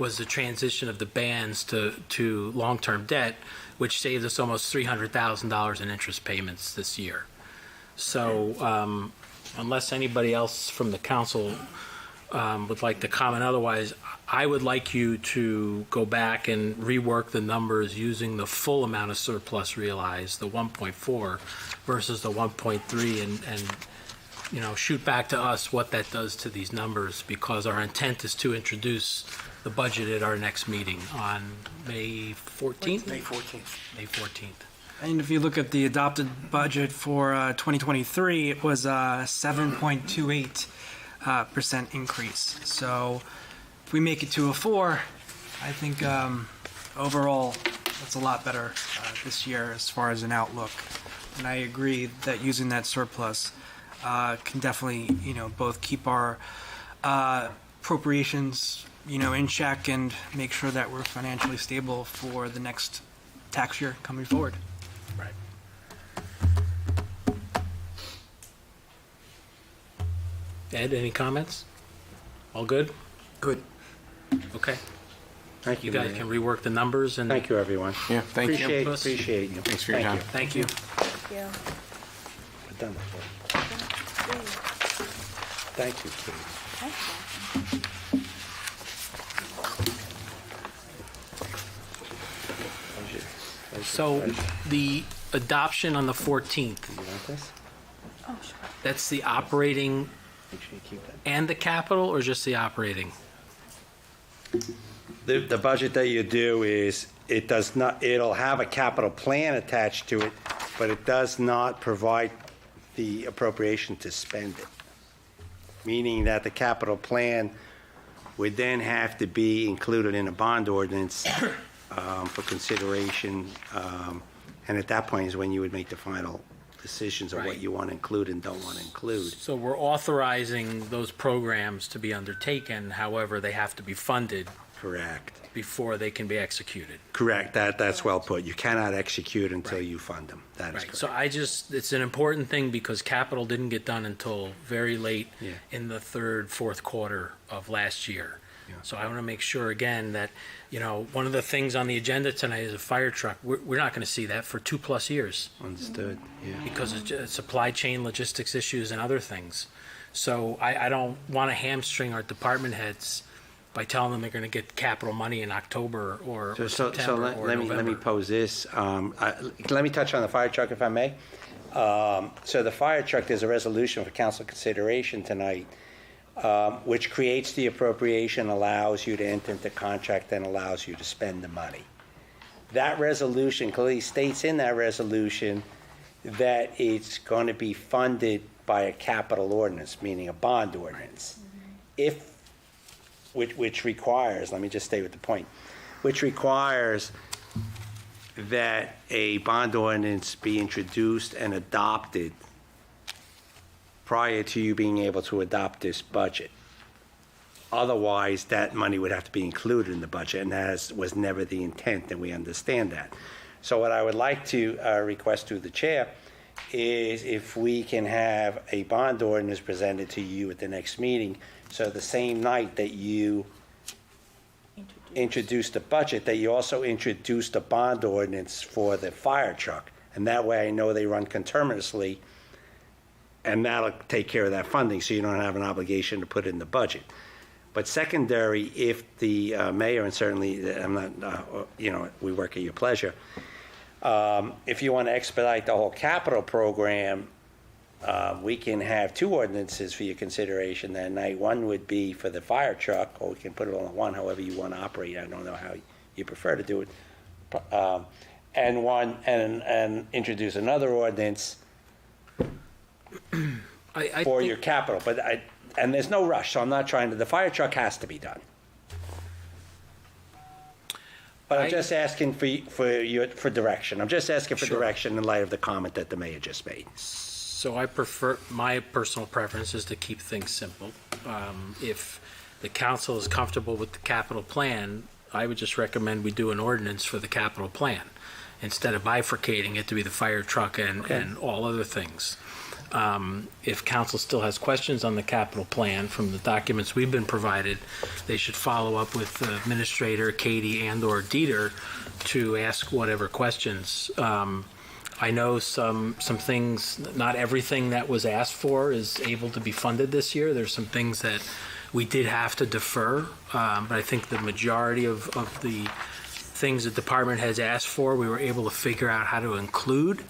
was the transition of the bands to long-term debt, which saved us almost $300,000 in interest payments this year. So unless anybody else from the council would like to comment otherwise, I would like you to go back and rework the numbers using the full amount of surplus realized, the 1.4 versus the 1.3, and shoot back to us what that does to these numbers, because our intent is to introduce the budget at our next meeting on May 14th? May 14th. May 14th. And if you look at the adopted budget for 2023, it was a 7.28% increase. So if we make it to a 4, I think overall that's a lot better this year as far as an outlook. And I agree that using that surplus can definitely, both keep our appropriations, in check and make sure that we're financially stable for the next tax year coming forward. Right. Ed, any comments? All good? Good. Okay. Thank you. You guys Mayor. can rework the numbers and. Thank you, everyone. Yeah, thank you. Appreciate you. Thanks for your time. Thank you. Yeah. We're done before. Thank you, Katie. So the adoption on the 14th, You want this? Oh, sure. that's the operating Make sure you keep that. and the capital, or just the operating? The budget that you do is, it'll have a capital plan attached to it, but it does not provide the appropriation to spend it. Meaning that the capital plan would then have to be included in a bond ordinance for consideration. And at that point is when you would make the final decisions of what Right. you want to include and don't want to include. So we're authorizing those programs to be undertaken, however, they have to be funded Correct. before they can be executed. Correct. That's well put. You cannot execute until you fund them. That is Right, so correct. it's an important thing because capital didn't get done until very late Yeah. in the fourth quarter of last year. So I want to make sure again that, one of the things on the agenda tonight is a fire truck. We're not going to see that for 2+ years Understood, yeah. because of supply chain logistics issues and other things. So I don't want to hamstring our department heads by telling them they're going to get capital money in October or September or let me November. pose this. Let me touch on the fire truck if I may. So the fire truck, there's a resolution for council consideration tonight, which creates the appropriation, allows you to enter into contract, and allows you to spend the money. That resolution clearly states in that resolution that it's going to be funded by a capital ordinance, meaning a bond ordinance. Which requires, let me just stay with the point, which requires that a bond ordinance be introduced and adopted prior to you being able to adopt this budget. Otherwise, that money would have to be included in the budget, and that was never the intent, and we understand that. So what I would like to request through the chair is if we can have a bond ordinance presented to you at the next meeting, so the same night that you introduce the budget, that you also introduce the bond ordinance for the fire truck. And that way I know they run conterminously, and that'll take care of that funding, so you don't have an obligation to put it in the budget. But secondary, if the mayor, and certainly, I'm not, we work at your pleasure, if you want to expedite the whole capital program, we can have 2 ordinances for your consideration that night. One would be for the fire truck, or we can put it all in one, however you want to operate. I don't know how you prefer to do it. And introduce another ordinance for your capital. And there's no rush, so I'm not trying to, the fire truck has to be done. But I'm just asking for direction. I'm just asking for direction in light of the comment that the mayor just made. So my personal preference is to keep things simple. If the council is comfortable with the capital plan, I would just recommend we do an ordinance for the capital plan instead of bifurcating it to be the fire truck and all other things. If council still has questions on the capital plan from the documents we've been provided, they should follow up with Administrator Katie and/or Dieter to ask whatever questions. I know some things, not everything that was asked for is able to be funded this year. There's some things that we did have to defer, but I think the majority of the things the department has asked for, we were able to figure out how to include.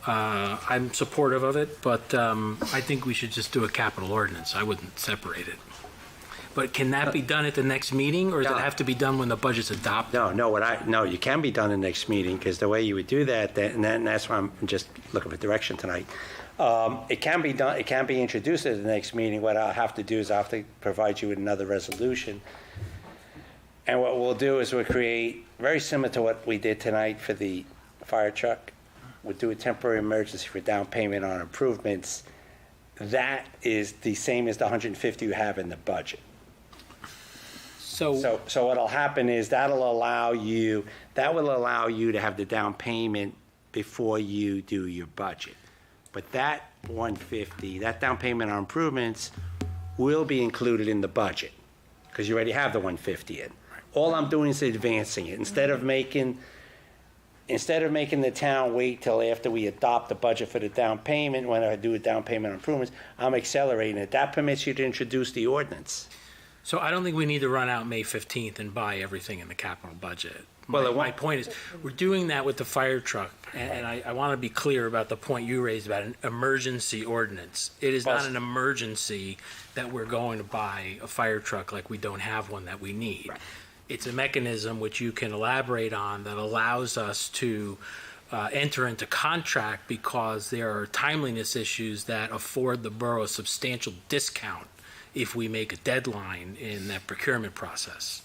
I'm supportive of it, but I think we should just do a capital ordinance. I wouldn't separate it. But can that be done at the next meeting, or does it have to be done when the budget's adopted? No, you can be done in the next meeting, because the way you would do that, and that's why I'm just looking for direction tonight. It can be done, it can be introduced at the next meeting. What I'll have to do is I'll have to provide you with another resolution. And what we'll do is we'll create, very similar to what we did tonight for the fire truck, we'll do a temporary emergency for down payment on improvements. That is the same as the 150 you have in the budget. So what'll happen is that will allow you to have the down payment before you do your budget. But that 150, that down payment on improvements will be included in the budget, because you already have the 150 in. All I'm doing is advancing it. Instead of making the town wait till after we adopt the budget for the down payment, when I do a down payment on improvements, I'm accelerating it. That permits you to introduce the ordinance. So I don't think we need to run out May 15th and buy everything in the capital budget. Well, My point is, we're doing that with the fire truck, and I want to be clear about the point you raised about an emergency ordinance. It is not an emergency that we're going to buy a fire truck like we don't have one that we need. Right. It's a mechanism which you can elaborate on that allows us to enter into contract, because there are timeliness issues that afford the borough a substantial discount if we make a deadline in that procurement process.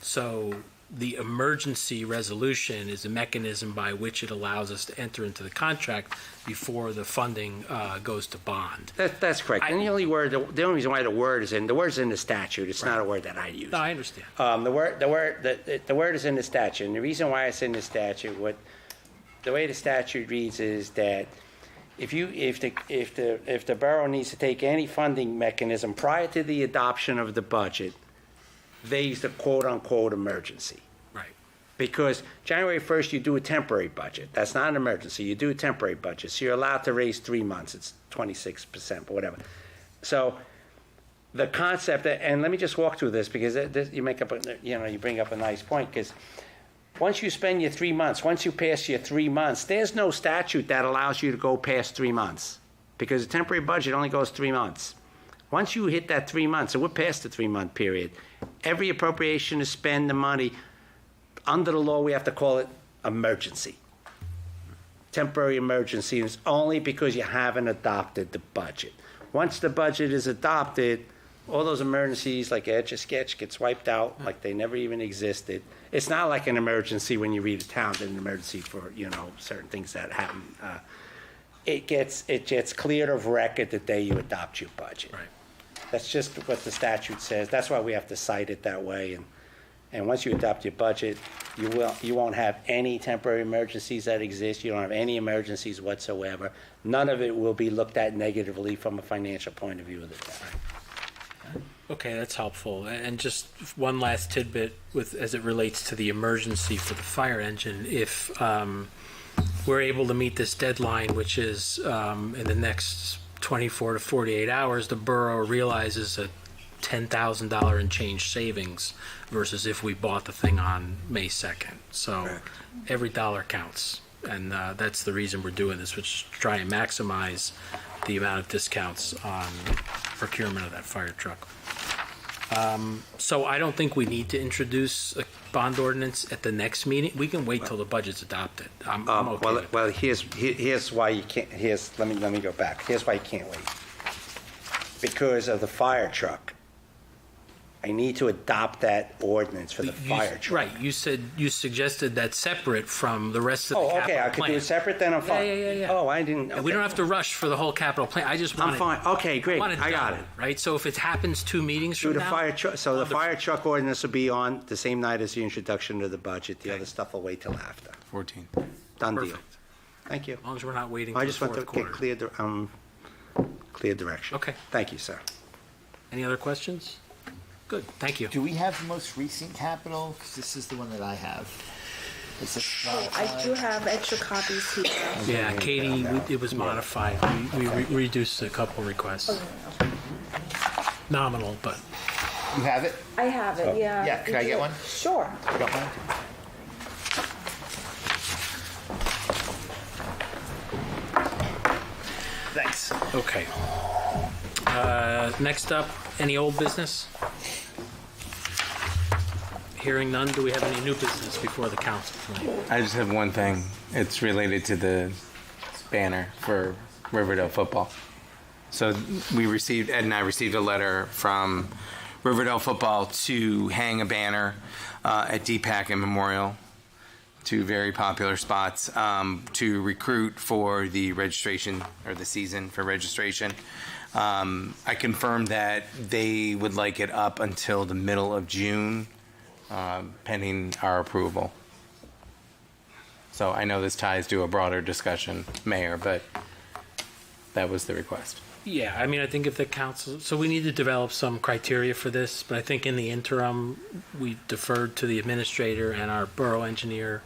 So the emergency resolution is a mechanism by which it allows us to enter into the contract before the funding goes to bond. That's correct. And the only reason why the word's in the statute. It's not a word that I use. No, I understand. The word is in the statute, and the reason why it's in the statute, the way the statute reads is that if the borough needs to take any funding mechanism prior to the adoption of the budget, they use the quote-unquote emergency. Right. Because January 1st, you do a temporary budget. That's not an emergency. You do a temporary budget. So you're allowed to raise 3 months. It's 26%, but whatever. So the concept, and let me just walk through this, because you bring up a nice point, because once you spend your 3 months, once you pass your 3 months, there's no statute that allows you to go past 3 months, because a temporary budget only goes 3 months. Once you hit that 3 months, and we're past the 3-month period, every appropriation to spend the money, under the law, we have to call it emergency. Temporary emergency, and it's only because you haven't adopted the budget. Once the budget is adopted, all those emergencies, like Etch-a-Sketch, gets wiped out like they never even existed. It's not like an emergency when you read a town, an emergency for, certain things that happen. It gets cleared of record the day you adopt your budget. Right. That's just what the statute says. That's why we have to cite it that way. And once you adopt your budget, you won't have any temporary emergencies that exist. You don't have any emergencies whatsoever. None of it will be looked at negatively from a financial point of view of the town. Okay, that's helpful. And just one last tidbit as it relates to the emergency for the fire engine. If we're able to meet this deadline, which is in the next 24 to 48 hours, the borough realizes a $10,000 and change savings versus if we bought the thing on May 2nd. So every dollar counts. And that's the reason we're doing this, which is to try and maximize the amount of discounts on procurement of that fire truck. So I don't think we need to introduce a bond ordinance at the next meeting. We can wait till the budget's adopted. I'm okay with well, here's why you can't. Let me go back. Here's why you can't wait. Because of the fire truck. I need to adopt that ordinance for the fire truck. Right. You suggested that separate from the rest of the capital plan. Oh, okay. I could do it separate, then I'm fine. Yeah. Oh, I didn't. Okay. We don't have to rush for the whole capital plan. I just want I'm fine. Okay, great. I got it. Right. So if it happens 2 meetings from now. Fire truck. So the fire truck ordinance will be on the same night as the introduction to the budget. The other stuff will wait till after. 14. Done Perfect. deal. Thank you. As long as we're not waiting. I just want to quarter. get cleared. clear direction. Okay. Thank you, sir. Any other questions? Good, thank you. Do we have the most recent capital? Because this is the one that I have. Is it I do have extra copies here. Yeah, Katie, it was modified. We reduced a couple requests. Nominal, but. You have it? I have it, yeah. Yeah, can I get one? Sure. You got one? Thanks. Okay. Next up, any old business? Hearing none, do we have any new business before the council tonight? I just have one thing. It's related to the banner for Riverdale football. So Ed and I received a letter from Riverdale football to hang a banner at DPAC and Memorial, two very popular spots, to recruit for the registration or the season for registration. I confirmed that they would like it up until the middle of June, pending our approval. So I know this ties to a broader discussion, Mayor, but that was the request. Yeah, I mean, I think if the council, so we need to develop some criteria for this, but I think in the interim, we deferred to the administrator and our borough engineer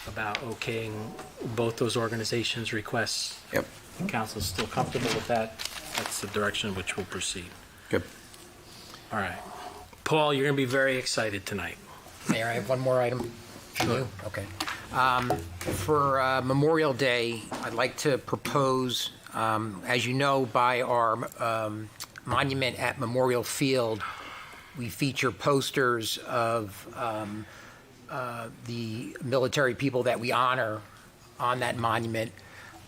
about okaying both those organizations' requests. Yep. The council's still comfortable with that. That's the direction in which we'll proceed. Good. All right. Paul, you're going to be very excited tonight. Mayor, I have one more item. Sure. Okay. For Memorial Day, I'd like to propose, as you know, by our monument at Memorial Field, we feature posters of the military people that we honor on that monument.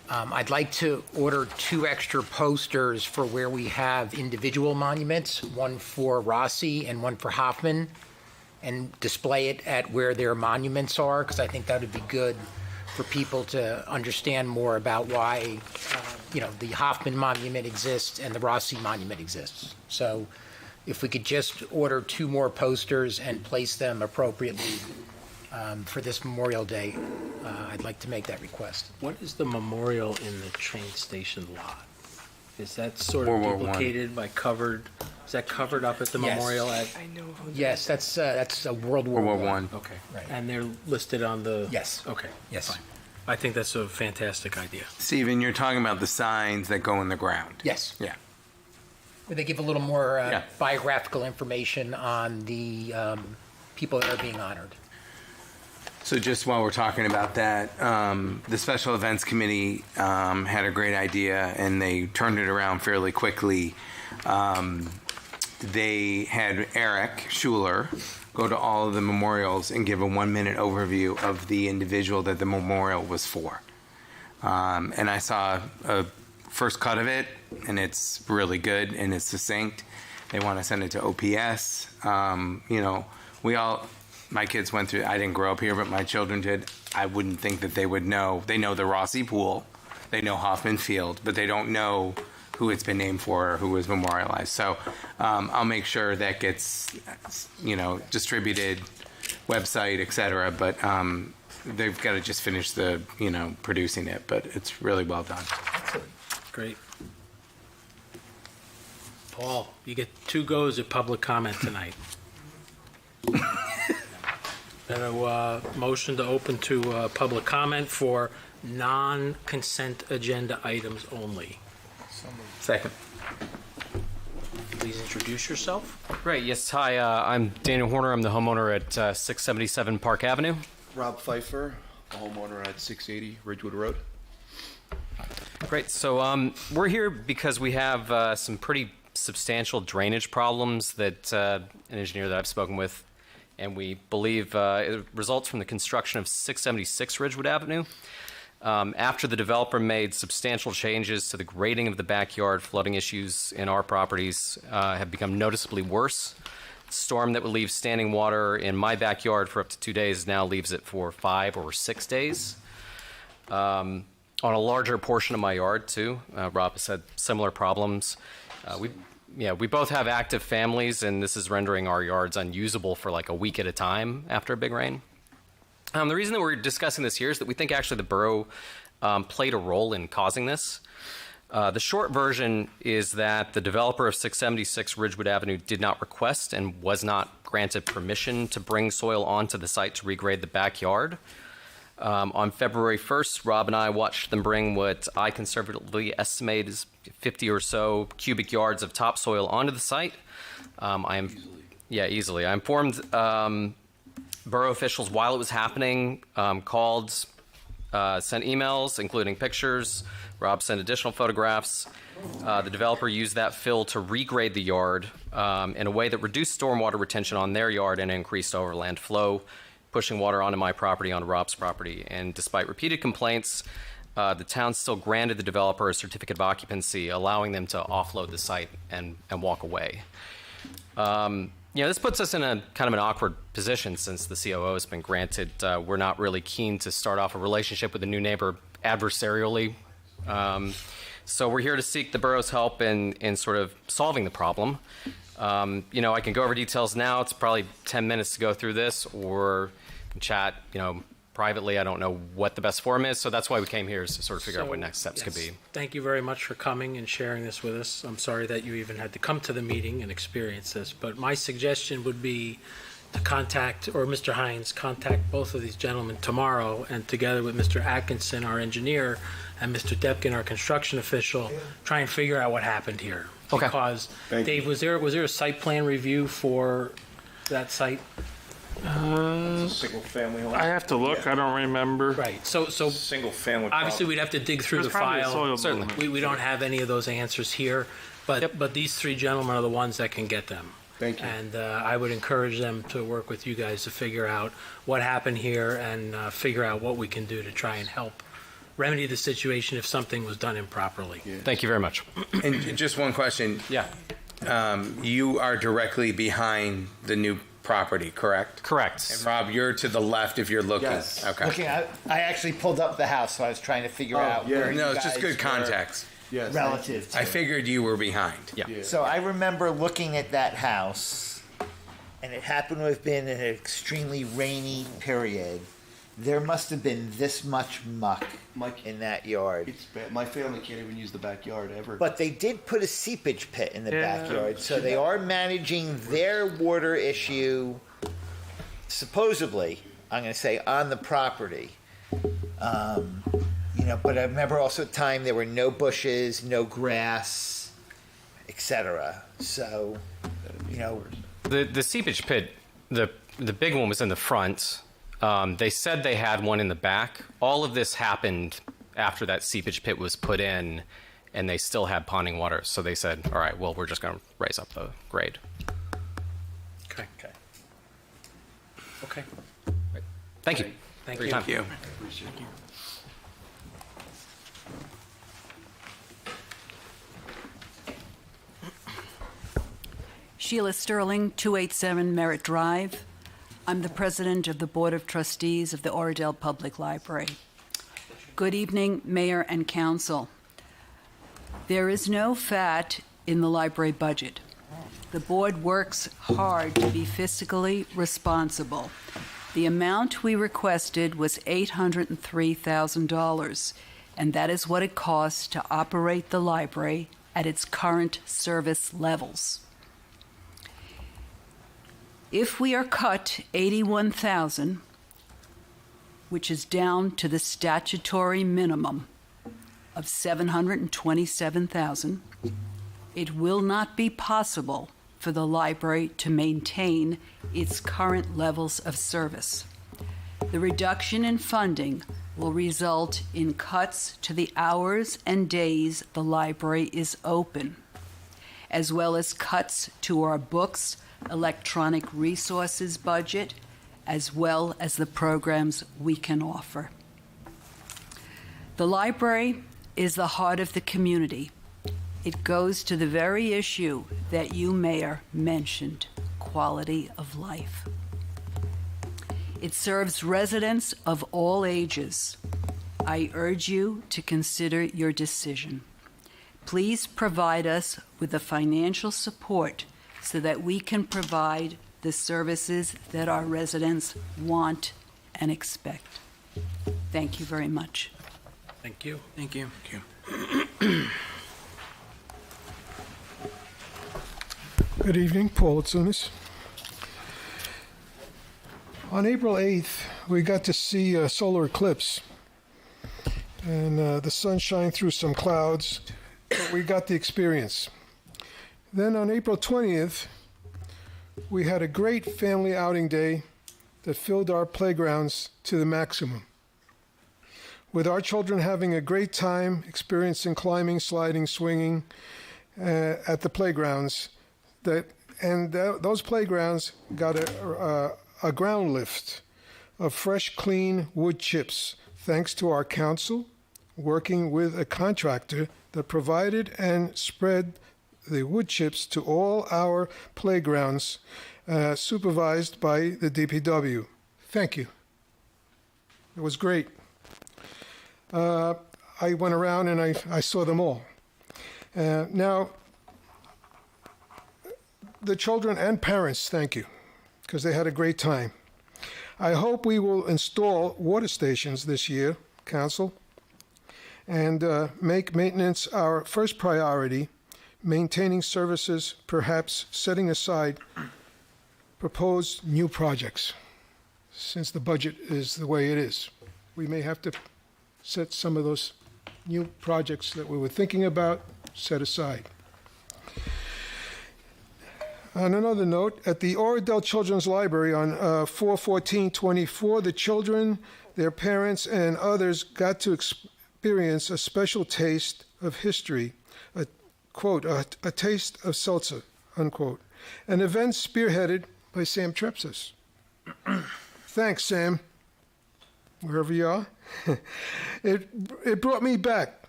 I'd like to order 2 extra posters for where we have individual monuments, one for Rossi and one for Hoffman, and display it at where their monuments are, because I think that would be good for people to understand more about why, the Hoffman Monument exists and the Rossi Monument exists. So if we could just order 2 more posters and place them appropriately for this Memorial Day, I'd like to make that request. What is the memorial in the train station lot? Is that sort of World War I. duplicated by covered? Is that covered up at the Yes. memorial at? Yes, that's a World War War I. I. Okay. Right. And they're listed on the? Yes. Okay. Yes. Fine. I think that's a fantastic idea. Steven, you're talking about the signs that go in the ground. Yes. Yeah. Where they give a little more Yeah. biographical information on the people that are being honored. So just while we're talking about that, the Special Events Committee had a great idea, and they turned it around fairly quickly. They had Eric Schuler go to all of the memorials and give a 1-minute overview of the individual that the memorial was for. And I saw a first cut of it, and it's really good, and it's succinct. They want to send it to OPS. My kids went through, I didn't grow up here, but my children did. I wouldn't think that they would know. They know the Rossi Pool, they know Hoffman Field, but they don't know who it's been named for or who was memorialized. So I'll make sure that gets, distributed, website, et cetera. But they've got to just finish the, producing it. But it's really well done. Great. Paul, you get 2 goes at public comment tonight. And a motion to open to public comment for non-consent agenda items only. Second. Please introduce yourself. Great. Yes. Hi. I'm Daniel Horner. I'm the homeowner at 677 Park Avenue. Rob Pfeiffer, a homeowner at 680 Ridgewood Road. Great. So we're here because we have some pretty substantial drainage problems that an engineer that I've spoken with, and we believe it results from the construction of 676 Ridgewood Avenue. After the developer made substantial changes to the grading of the backyard, flooding issues in our properties have become noticeably worse. The storm that would leave standing water in my backyard for up to 2 days now leaves it for 5 or 6 days. On a larger portion of my yard, too, Rob has had similar problems. We both have active families, and this is rendering our yards unusable for like a week at a time after a big rain. The reason that we're discussing this here is that we think actually the borough played a role in causing this. The short version is that the developer of 676 Ridgewood Avenue did not request and was not granted permission to bring soil onto the site to regrade the backyard. On February 1st, Rob and I watched them bring what I conservatively estimate is 50 or so cubic yards of topsoil onto the site. Easily. I informed borough officials while it was happening, called, sent emails, including pictures. Rob sent additional photographs. The developer used that fill to regrade the yard in a way that reduced stormwater retention on their yard and increased overland flow, pushing water onto my property, onto Rob's property. And despite repeated complaints, the town still granted the developer a certificate of occupancy, allowing them to offload the site and walk away. This puts us in a kind of an awkward position since the COO has been granted. We're not really keen to start off a relationship with a new neighbor adversarially. So we're here to seek the borough's help in sort of solving the problem. I can go over details now. It's probably 10 minutes to go through this, or chat, privately. I don't know what the best form is, so that's why we came here, is to sort of figure out what next steps could be. Thank you very much for coming and sharing this with us. I'm sorry that you even had to come to the meeting and experience this, but my suggestion would be to contact, or Mr. Hines, contact both of these gentlemen tomorrow, and together with Mr. Atkinson, our engineer, and Mr. Depkin, our construction official, try and figure out what happened here. Okay. Because, Dave, was there a site plan review for that site? Single family home. I have to look. I don't remember. Right. So single family. obviously we'd have to dig through the file. Certainly. We don't have any of those answers here, but these three gentlemen are the ones that can get them. Thank you. And I would encourage them to work with you guys to figure out what happened here and figure out what we can do to try and help remedy the situation if something was done improperly. Yeah. Thank you very much. And just one question. Yeah. You are directly behind the new property, correct? Correct. And Rob, you're to the left if you're looking. Yes. Okay. Looking, I actually pulled up the house, so I was trying to figure out where No, you it's just guys good context. Yes. relative to. I figured you were behind. Yeah. So I remember looking at that house, and it happened to have been an extremely rainy period. There must have been this much muck in that yard. It's bad. My family can't even use the backyard ever. But they did put a seepage pit in the backyard, so they are managing their water issue, supposedly, I'm going to say, on the property. But I remember also at the time there were no bushes, no grass, etc. So, The seepage pit, the big one was in the front. They said they had one in the back. All of this happened after that seepage pit was put in, and they still had ponding water. So they said, all right, well, we're just going to raise up the grade. Okay. Thank you. Thank for you. your time. Thank you. Appreciate it. Sheila Sterling, 287 Merritt Drive. I'm the president of the Board of Trustees of the Oradell Public Library. Good evening, Mayor and Council. There is no fat in the library budget. The board works hard to be fiscally responsible. The amount we requested was $803,000, and that is what it costs to operate the library at its current service levels. If we are cut $81,000, which is down to the statutory minimum of $727,000, it will not be possible for the library to maintain its current levels of service. The reduction in funding will result in cuts to the hours and days the library is open, as well as cuts to our books, electronic resources budget, as well as the programs we can offer. The library is the heart of the community. It goes to the very issue that you, Mayor, mentioned, quality of life. It serves residents of all ages. I urge you to consider your decision. Please provide us with the financial support so that we can provide the services that our residents want and expect. Thank you very much. Thank you. Thank you. Thank you. Good evening, Paul Atsunis. On April 8th, we got to see a solar eclipse, and the sun shined through some clouds, but we got the experience. Then on April 20th, we had a great family outing day that filled our playgrounds to the maximum, with our children having a great time experiencing climbing, sliding, swinging at the playgrounds. Those playgrounds got a ground lift of fresh, clean wood chips, thanks to our council working with a contractor that provided and spread the wood chips to all our playgrounds, supervised by the DPW. Thank you. It was great. I went around and I saw them all. Now, the children and parents, thank you, because they had a great time. I hope we will install water stations this year, Council, and make maintenance our first priority, maintaining services, perhaps setting aside proposed new projects. Since the budget is the way it is, we may have to set some of those new projects that we were thinking about set aside. On another note, at the Oradell Children's Library on 4/14/24, the children, their parents, and others got to experience a special taste of history, a taste of seltzer, unquote, an event spearheaded by Sam Trepsis. Thanks, Sam, wherever you are. It brought me back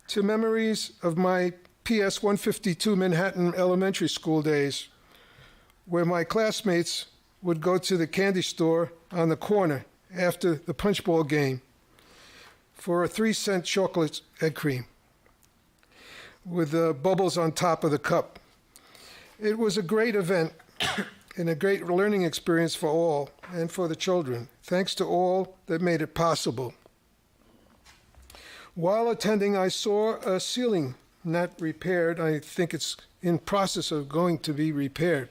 to memories of my PS 152 Manhattan elementary school days, where my classmates would go to the candy store on the corner after the punchball game for a 3-cent chocolate egg cream with bubbles on top of the cup. It was a great event and a great learning experience for all and for the children. Thanks to all that made it possible. While attending, I saw a ceiling not repaired. I think it's in process of going to be repaired.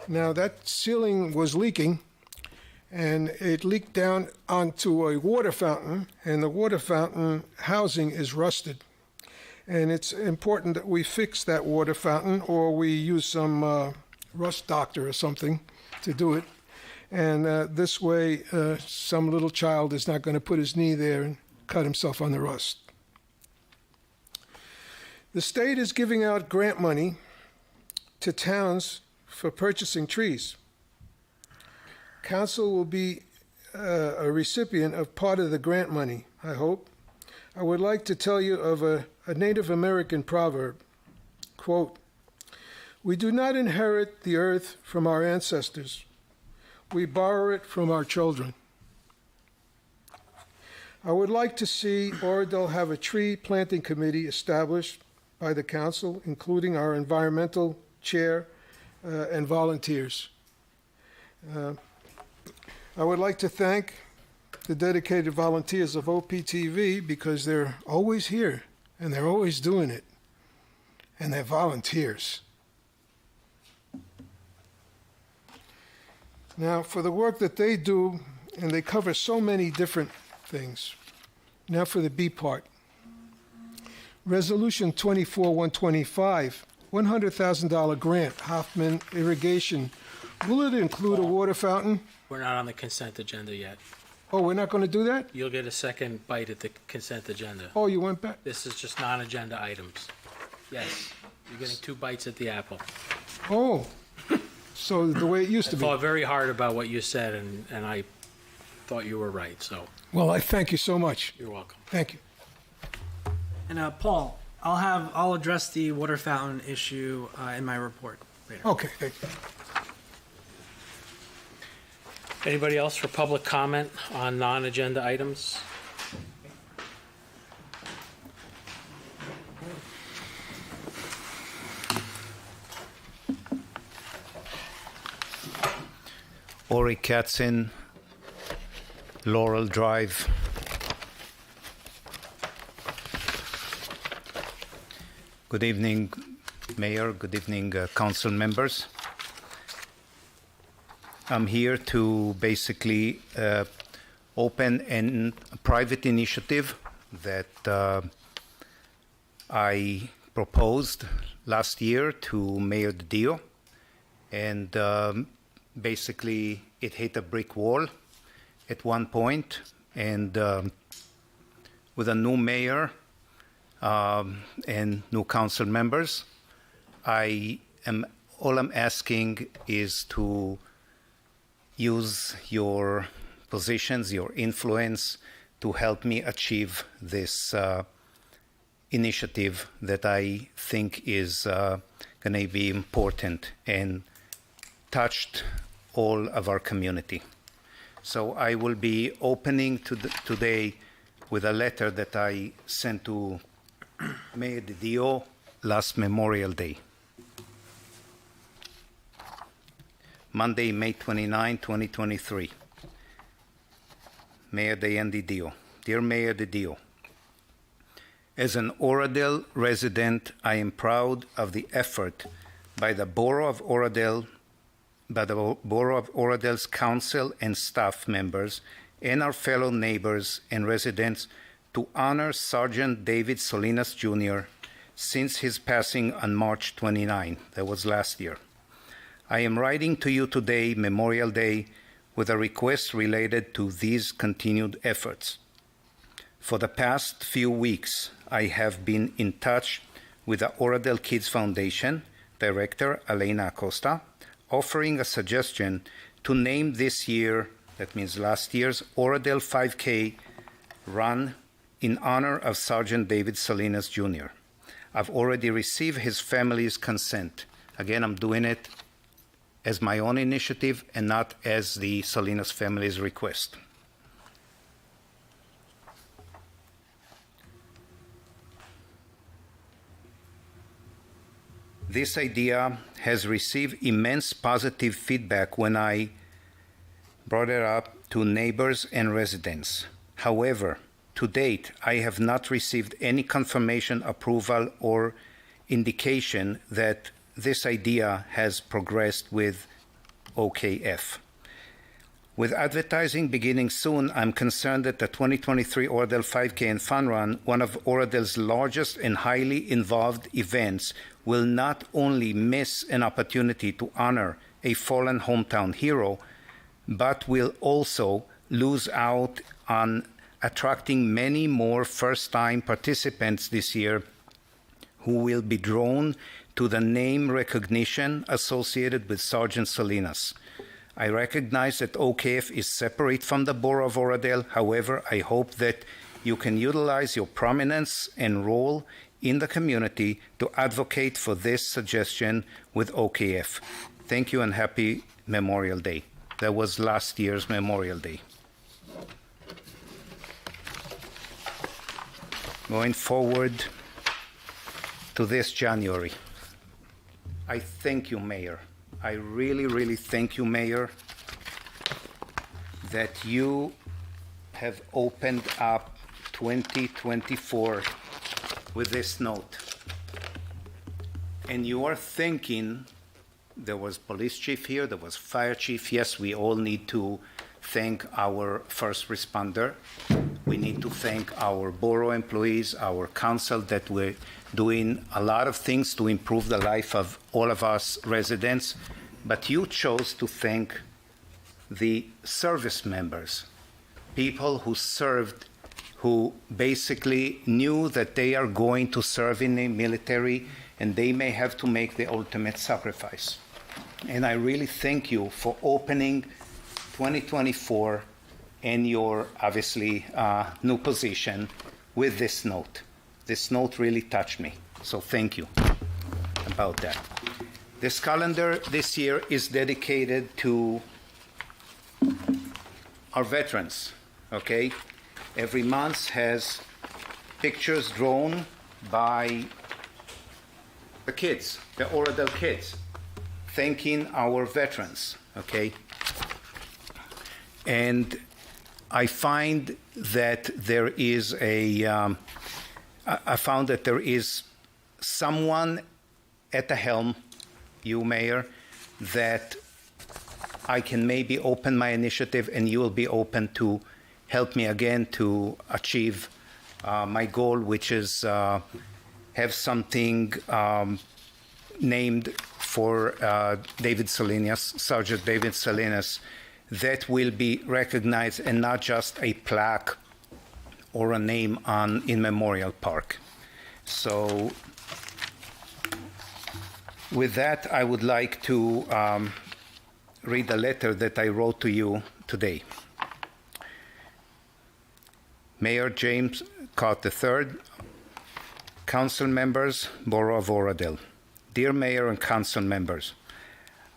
Now, that ceiling was leaking, and it leaked down onto a water fountain, and the water fountain housing is rusted. And it's important that we fix that water fountain, or we use some rust doctor or something to do it. And this way, some little child is not going to put his knee there and cut himself on the rust. The state is giving out grant money to towns for purchasing trees. Council will be a recipient of part of the grant money, I hope. I would like to tell you of a Native American proverb, quote, "We do not inherit the earth from our ancestors. We borrow it from our children." I would like to see Oradell have a tree planting committee established by the council, including our environmental chair and volunteers. I would like to thank the dedicated volunteers of OPTV because they're always here and they're always doing it, and they're volunteers. Now, for the work that they do, and they cover so many different things. Now for the B part. Resolution 24-125, $100,000 grant, Hoffman Irrigation. Will it include a water fountain? We're not on the consent agenda yet. Oh, we're not going to do that? You'll get a second bite at the consent agenda. Oh, you went back? This is just non-agenda items. Yes, you're getting 2 bites at the apple. Oh, so the way it used to I be. thought very hard about what you said, and I thought you were right, so Well, I thank you so much. you're welcome. Thank you. And Paul, I'll address the water fountain issue in my report later. Okay, thank you. Anybody else for public comment on non-agenda items? Ori Katzin, Laurel Drive. Good evening, Mayor. Good evening, council members. I'm here to basically open a private initiative that I proposed last year to Mayor DiDio, and basically it hit a brick wall at one point, and with a new mayor and new council members, all I'm asking is to use your positions, your influence to help me achieve this initiative that I think is going to be important and touched all of our community. So I will be opening today with a letter that I sent to Mayor DiDio last Memorial Day. Monday, May 29, 2023. Mayor Diane DiDio. Dear Mayor DiDio, as an Oradell resident, I am proud of the effort by the Borough of Oradell, by the Borough of Oradell's council and staff members, and our fellow neighbors and residents to honor Sergeant David Salinas Jr. since his passing on March 29. That was last year. I am writing to you today, Memorial Day, with a request related to these continued efforts. For the past few weeks, I have been in touch with the Oradell Kids Foundation Director, Elena Acosta, offering a suggestion to name this year, that means last year's, Oradell 5K run in honor of Sergeant David Salinas Jr. I've already received his family's consent. Again, I'm doing it as my own initiative and not as the Salinas family's request. This idea has received immense positive feedback when I brought it up to neighbors and residents. However, to date, I have not received any confirmation, approval, or indication that this idea has progressed with OKF. With advertising beginning soon, I'm concerned that the 2023 Oradell 5K and Fun Run, one of Oradell's largest and highly involved events, will not only miss an opportunity to honor a fallen hometown hero, but will also lose out on attracting many more first-time participants this year who will be drawn to the name recognition associated with Sergeant Salinas. I recognize that OKF is separate from the Borough of Oradell. However, I hope that you can utilize your prominence and role in the community to advocate for this suggestion with OKF. Thank you and happy Memorial Day. That was last year's Memorial Day. Going forward to this January, I thank you, Mayor. I really, really thank you, Mayor, that you have opened up 2024 with this note. And you are thinking, there was police chief here, there was fire chief. Yes, we all need to thank our first responder. We need to thank our borough employees, our council, that we're doing a lot of things to improve the life of all of us residents. But you chose to thank the service members, people who served, who basically knew that they are going to serve in the military and they may have to make the ultimate sacrifice. And I really thank you for opening 2024 and your, obviously, new position with this note. This note really touched me, so thank you about that. This calendar this year is dedicated to our veterans, okay? Every month has pictures drawn by the kids, the Oradell kids, thanking our veterans, okay? And I find that there is I found that there is someone at the helm, you, Mayor, that I can maybe open my initiative and you will be open to help me again to achieve my goal, which is have something named for David Salinas, Sergeant David Salinas, that will be recognized and not just a plaque or a name in Memorial Park. So with that, I would like to read the letter that I wrote to you today. Mayor James Cott III, Council members, Borough of Oradell. Dear Mayor and Council members,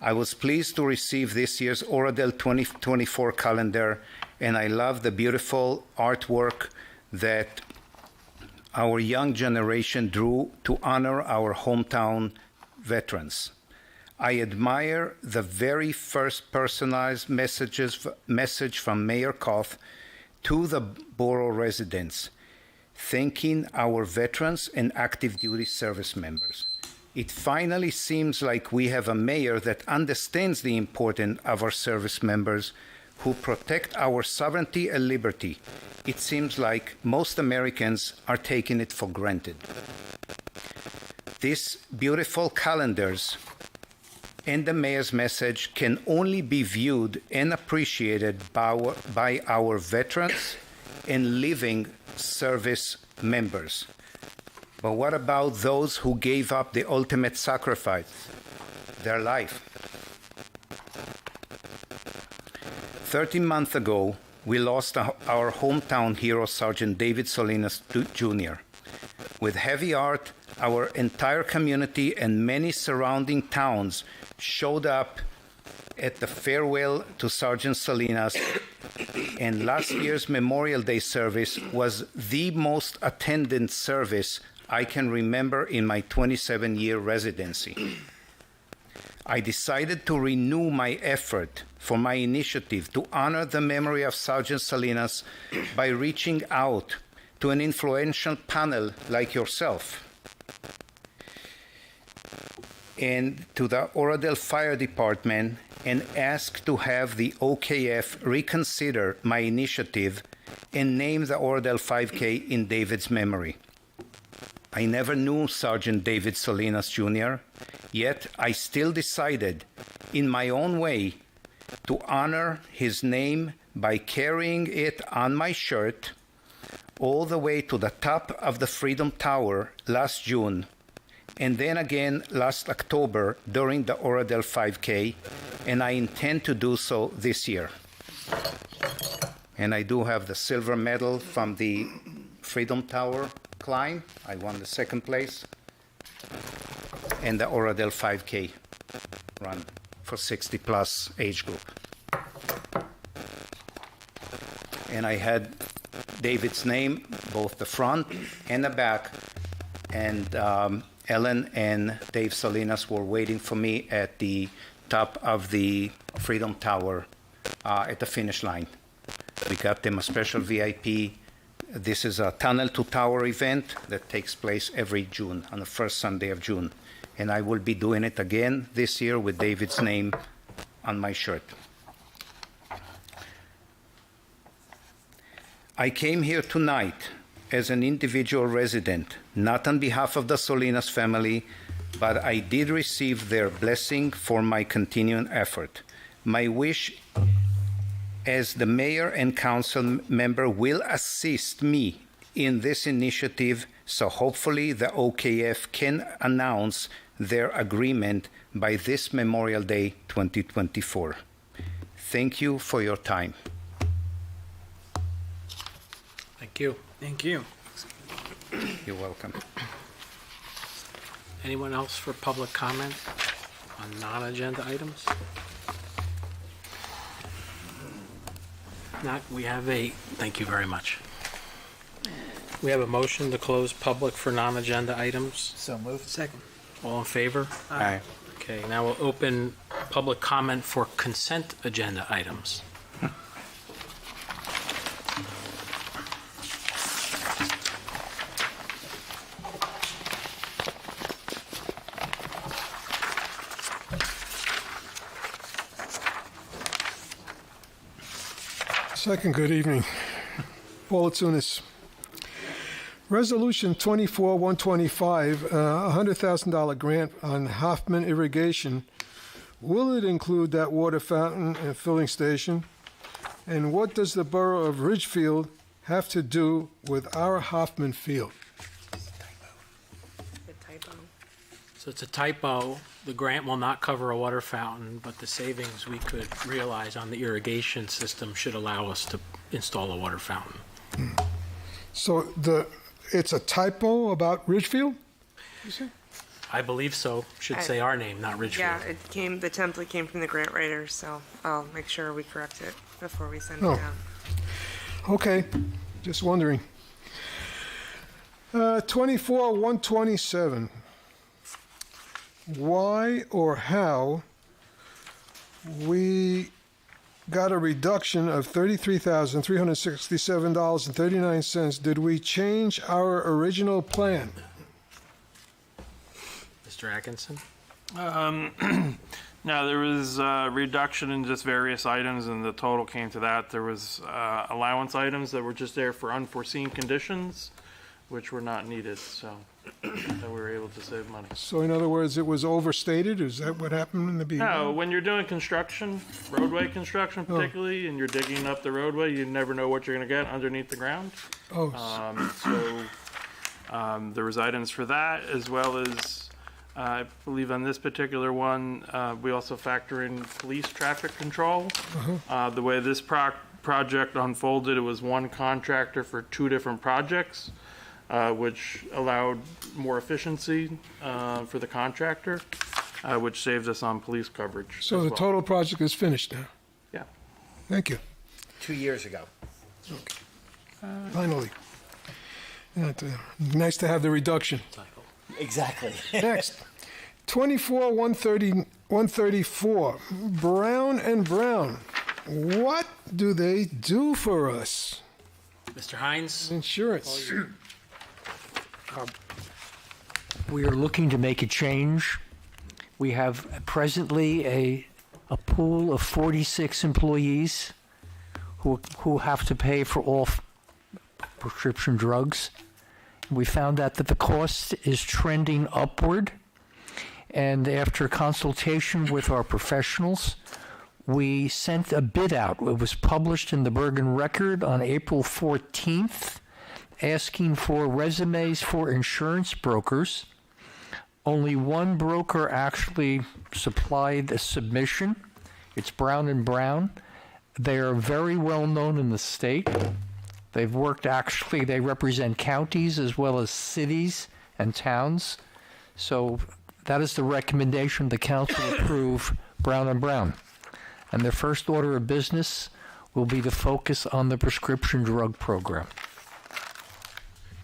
I was pleased to receive this year's Oradell 2024 calendar, and I love the beautiful artwork that our young generation drew to honor our hometown veterans. I admire the very first personalized message from Mayor Koth to the borough residents, thanking our veterans and active duty service members. It finally seems like we have a mayor that understands the importance of our service members who protect our sovereignty and liberty. It seems like most Americans are taking it for granted. These beautiful calendars and the mayor's message can only be viewed and appreciated by our veterans and living service members. But what about those who gave up the ultimate sacrifice, their life? 13 months ago, we lost our hometown hero, Sergeant David Salinas Jr. With heavy heart, our entire community and many surrounding towns showed up at the farewell to Sergeant Salinas, and last year's Memorial Day service was the most attended service I can remember in my 27-year residency. I decided to renew my effort for my initiative to honor the memory of Sergeant Salinas by reaching out to an influential panel like yourself and to the Oradell Fire Department and ask to have the OKF reconsider my initiative and name the Oradell 5K in David's memory. I never knew Sergeant David Salinas Jr., yet I still decided, in my own way, to honor his name by carrying it on my shirt all the way to the top of the Freedom Tower last June, and then again last October during the Oradell 5K, and I intend to do so this year. And I do have the silver medal from the Freedom Tower climb. I won the second place, and the Oradell 5K run for 60-plus age group. And I had David's name, both the front and the back, and Ellen and Dave Salinas were waiting for me at the top of the Freedom Tower at the finish line. We got them a special VIP. This is a Tunnel to Tower event that takes place every June, on the first Sunday of June. And I will be doing it again this year with David's name on my shirt. I came here tonight as an individual resident, not on behalf of the Salinas family, but I did receive their blessing for my continuing effort. My wish as the mayor and council member will assist me in this initiative, so hopefully the OKF can announce their agreement by this Memorial Day 2024. Thank you for your time. Thank you. Thank you. You're welcome. Anyone else for public comment on non-agenda items? Not, we have thank you very much. We have a motion to close public for non-agenda items. So moved. Second. All in favor? Aye. Okay, now we'll open public comment for consent agenda items. Second, good evening. Paul Atsunis. Resolution 24-125, $100,000 grant on Hoffman Irrigation. Will it include that water fountain and filling station? And what does the borough of Ridgefield have to do with our Hoffman Field? So it's a typo. The grant will not cover a water fountain, but the savings we could realize on the irrigation system should allow us to install a water fountain. So it's a typo about Ridgefield, you say? I believe so. Should say our name, not Ridgefield. Yeah, the template came from the grant writer, so I'll make sure we correct it before we send it Oh. out. Okay, just wondering. 24-127. Why or how we got a reduction of $33,367.39? Did we change our original plan? Mr. Atkinson? No, there was a reduction in just various items, and the total came to that. There was allowance items that were just there for unforeseen conditions, which were not needed, so that we were able to save money. So in other words, it was overstated? Is that what happened in the beginning? No, when you're doing construction, roadway construction particularly, and you're digging up the roadway, you never know what you're going to get underneath the ground. Oh. There was items for that, as well as I believe on this particular one, we also factor in police traffic control. The way this project unfolded, it was one contractor for two different projects, which allowed more efficiency for the contractor, which saved us on police coverage. So the total project is finished now? Yeah. Thank you. 2 years ago. Finally. Nice to have the reduction. Exactly. Next, 24-134, Brown and Brown. What do they do for us? Mr. Hines? Insurance. We are looking to make a change. We have presently a pool of 46 employees who have to pay for all prescription drugs. We found out that the cost is trending upward, and after consultation with our professionals, we sent a bid out. It was published in the Bergen Record on April 14th, asking for resumes for insurance brokers. Only one broker actually supplied a submission. It's Brown and Brown. They are very well known in the state. They've worked they represent counties as well as cities and towns. So that is the recommendation. The council approve Brown and Brown. And their first order of business will be to focus on the prescription drug program.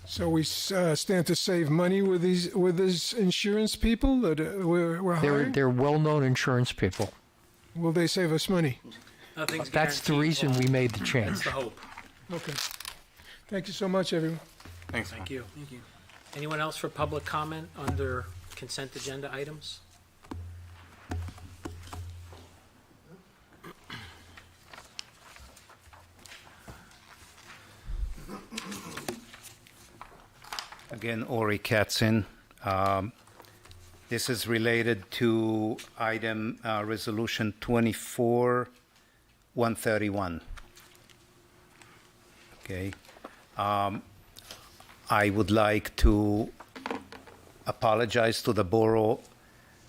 So we stand to save money with these insurance people that we're hiring? They're well-known insurance people. Will they save us money? That's the reason we made the change. That's the hope. Okay. Thank you so much, everyone. Thanks. Thank you. Thank you. Anyone else for public comment under consent agenda items? Again, Ori Katzin. This is related to item resolution 24-131. Okay. I would like to apologize to the borough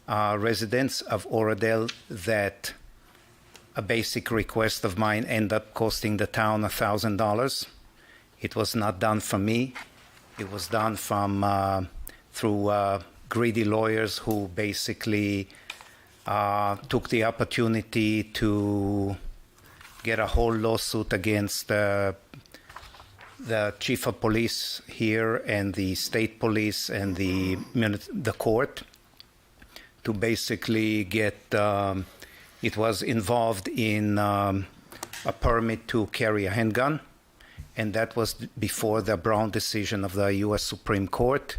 residents of Oradell that a basic request of mine ended up costing the town $1,000. It was not done for me. It was done through greedy lawyers who basically took the opportunity to get a whole lawsuit against the chief of police here and the state police and the court to basically get. It was involved in a permit to carry a handgun. And that was before the Brown decision of the U.S. Supreme Court.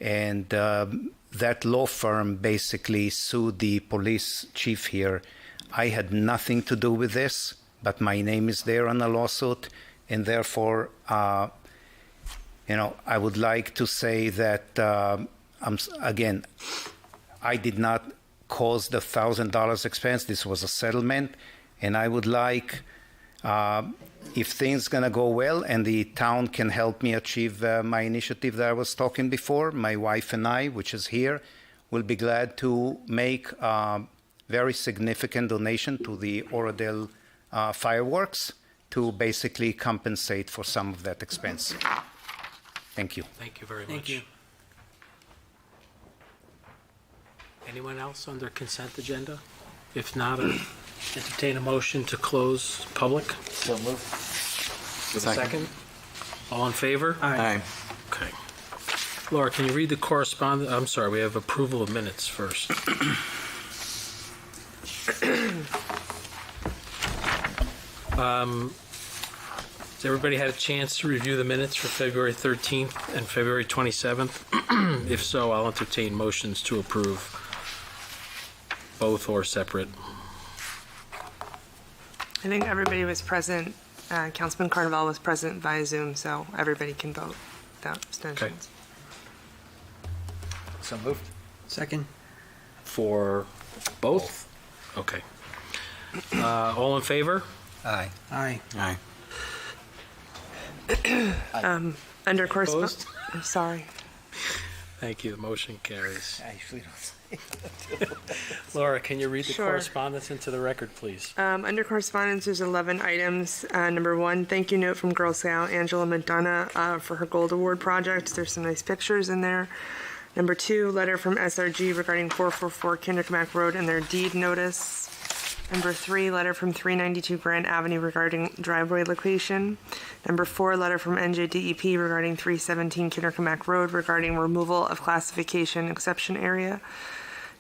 And that law firm basically sued the police chief here. I had nothing to do with this. but my name is there on the lawsuit, and therefore, I would like to say that, again, I did not cause the $1,000 expense. This was a settlement, and I would like, if things gonna go well and the town can help me achieve my initiative that I was talking before, my wife and I, which is here, will be glad to make a very significant donation to the Oradell fireworks to basically compensate for some of that expense. Thank you. Thank you very much. Thank you. Anyone else under consent agenda? If not, I'll entertain a motion to close public. So moved. Second. All in favor? Aye. Okay. Laura, can you read the correspondence? I'm sorry, we have approval of minutes first. Has everybody had a chance to review the minutes for February 13th and February 27th? If so, I'll entertain motions to approve both or separate. I think everybody was present. Councilman Carnival was present via Zoom, so everybody can vote without abstentions. So moved. Second. For both? Okay. All in favor? Aye. Aye. Aye. Under correspondence. I'm sorry. Thank you. The motion carries. I usually don't say Laura, can you read the Sure. correspondence into the record, please? Under correspondence, there's 11 items. Number 1, thank you note from Girl Scout Angela McDonough for her Gold Award project. There's some nice pictures in there. Number 2, letter from SRG regarding 444 Kinderkamack Road and their deed notice. Number 3, letter from 392 Grant Avenue regarding driveway location. Number 4, letter from NJDEP regarding 317 Kinderkamack Road regarding removal of classification exception area.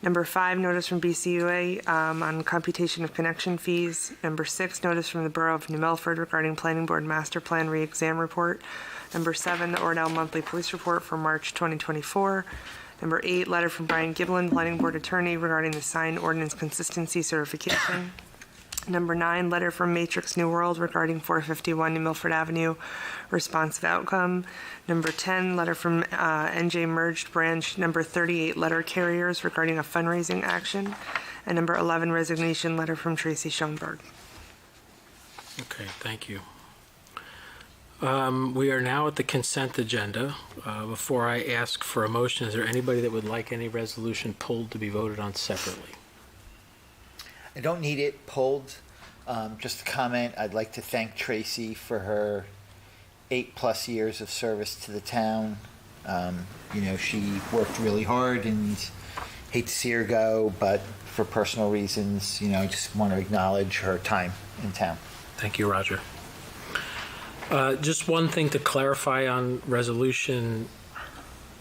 Number 5, notice from BCUA on computation of connection fees. Number 6, notice from the Borough of New Milford regarding Planning Board Master Plan Re-Exam Report. Number 7, the Oradell Monthly Police Report for March 2024. Number 8, letter from Brian Giblin, Planning Board Attorney regarding the sign ordinance consistency certification. Number 9, letter from Matrix New World regarding 451 New Milford Avenue, responsive outcome. Number 10, letter from NJ Merged Branch. Number 38, letter carriers regarding a fundraising action. And number 11, resignation letter from Tracy Schoenberg. Okay, thank you. We are now at the consent agenda. Before I ask for a motion, is there anybody that would like any resolution pulled to be voted on separately? I don't need it pulled. Just a comment, I'd like to thank Tracy for her 8+ years of service to the town. She worked really hard and hate to see her go, but for personal reasons, I just want to acknowledge her time in town. Thank you, Roger. Just one thing to clarify on Resolution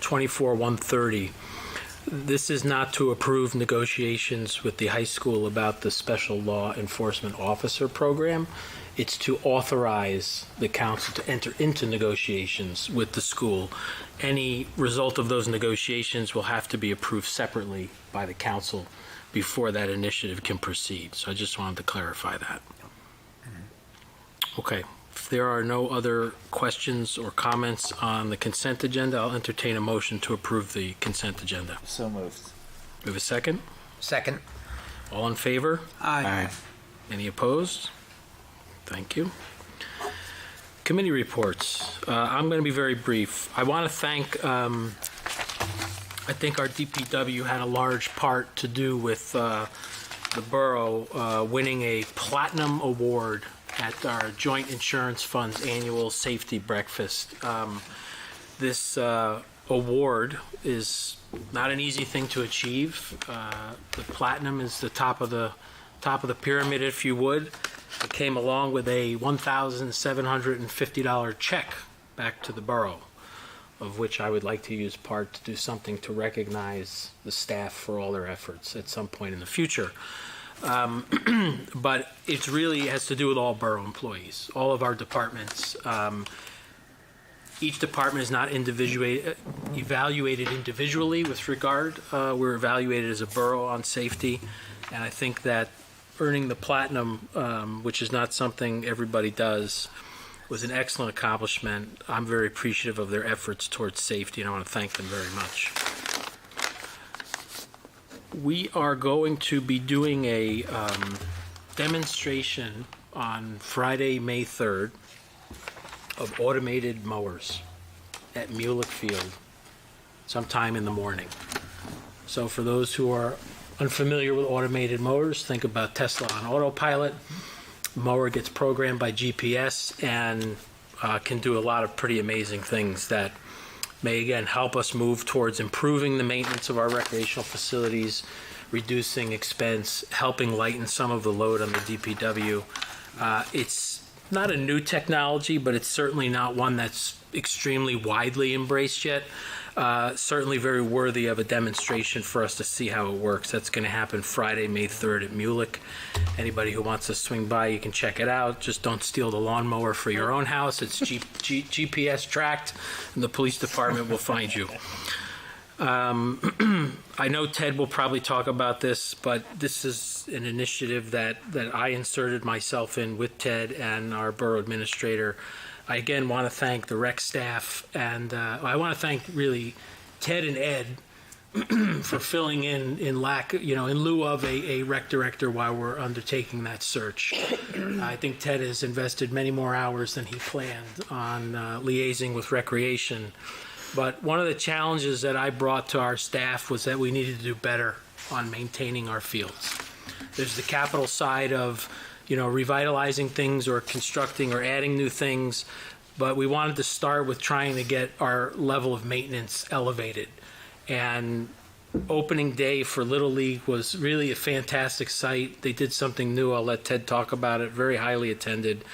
24-130. This is not to approve negotiations with the high school about the Special Law Enforcement Officer Program. It's to authorize the council to enter into negotiations with the school. Any result of those negotiations will have to be approved separately by the council before that initiative can proceed. So I just wanted to clarify that. Okay. If there are no other questions or comments on the consent agenda, I'll entertain a motion to approve the consent agenda. So moved. We have a second? Second. All in favor? Aye. Any opposed? Thank you. Committee reports. I'm going to be very brief. I want to thank, I think our DPW had a large part to do with the borough winning a platinum award at our Joint Insurance Fund's annual safety breakfast. This award is not an easy thing to achieve. The platinum is the top of the pyramid, if you would. It came along with a $1,750 check back to the borough, of which I would like to use part to do something to recognize the staff for all their efforts at some point in the future. But it really has to do with all borough employees, all of our departments. Each department is not evaluated individually with regard. We're evaluated as a borough on safety, and I think that earning the platinum, which is not something everybody does, was an excellent accomplishment. I'm very appreciative of their efforts towards safety, and I want to thank them very much. We are going to be doing a demonstration on Friday, May 3rd, of automated mowers at Mulick Field sometime in the morning. So for those who are unfamiliar with automated mowers, think about Tesla on autopilot. Mower gets programmed by GPS and can do a lot of pretty amazing things that may again help us move towards improving the maintenance of our recreational facilities, reducing expense, helping lighten some of the load on the DPW. It's not a new technology, but it's certainly not one that's extremely widely embraced yet. Certainly very worthy of a demonstration for us to see how it works. That's going to happen Friday, May 3rd at Mulick. Anybody who wants to swing by, you can check it out. Just don't steal the lawnmower for your own house. It's GPS tracked, and the police department will find you. I know Ted will probably talk about this, but this is an initiative that I inserted myself in with Ted and our borough administrator. I again want to thank the rec staff, and I want to thank really Ted and Ed for filling in in lieu of a rec director while we're undertaking that search. I think Ted has invested many more hours than he planned on liaising with recreation. But one of the challenges that I brought to our staff was that we needed to do better on maintaining our fields. There's the capital side of revitalizing things or constructing or adding new things, but we wanted to start with trying to get our level of maintenance elevated. And opening day for Little League was really a fantastic site. They did something new. I'll let Ted talk about it. Very highly attended.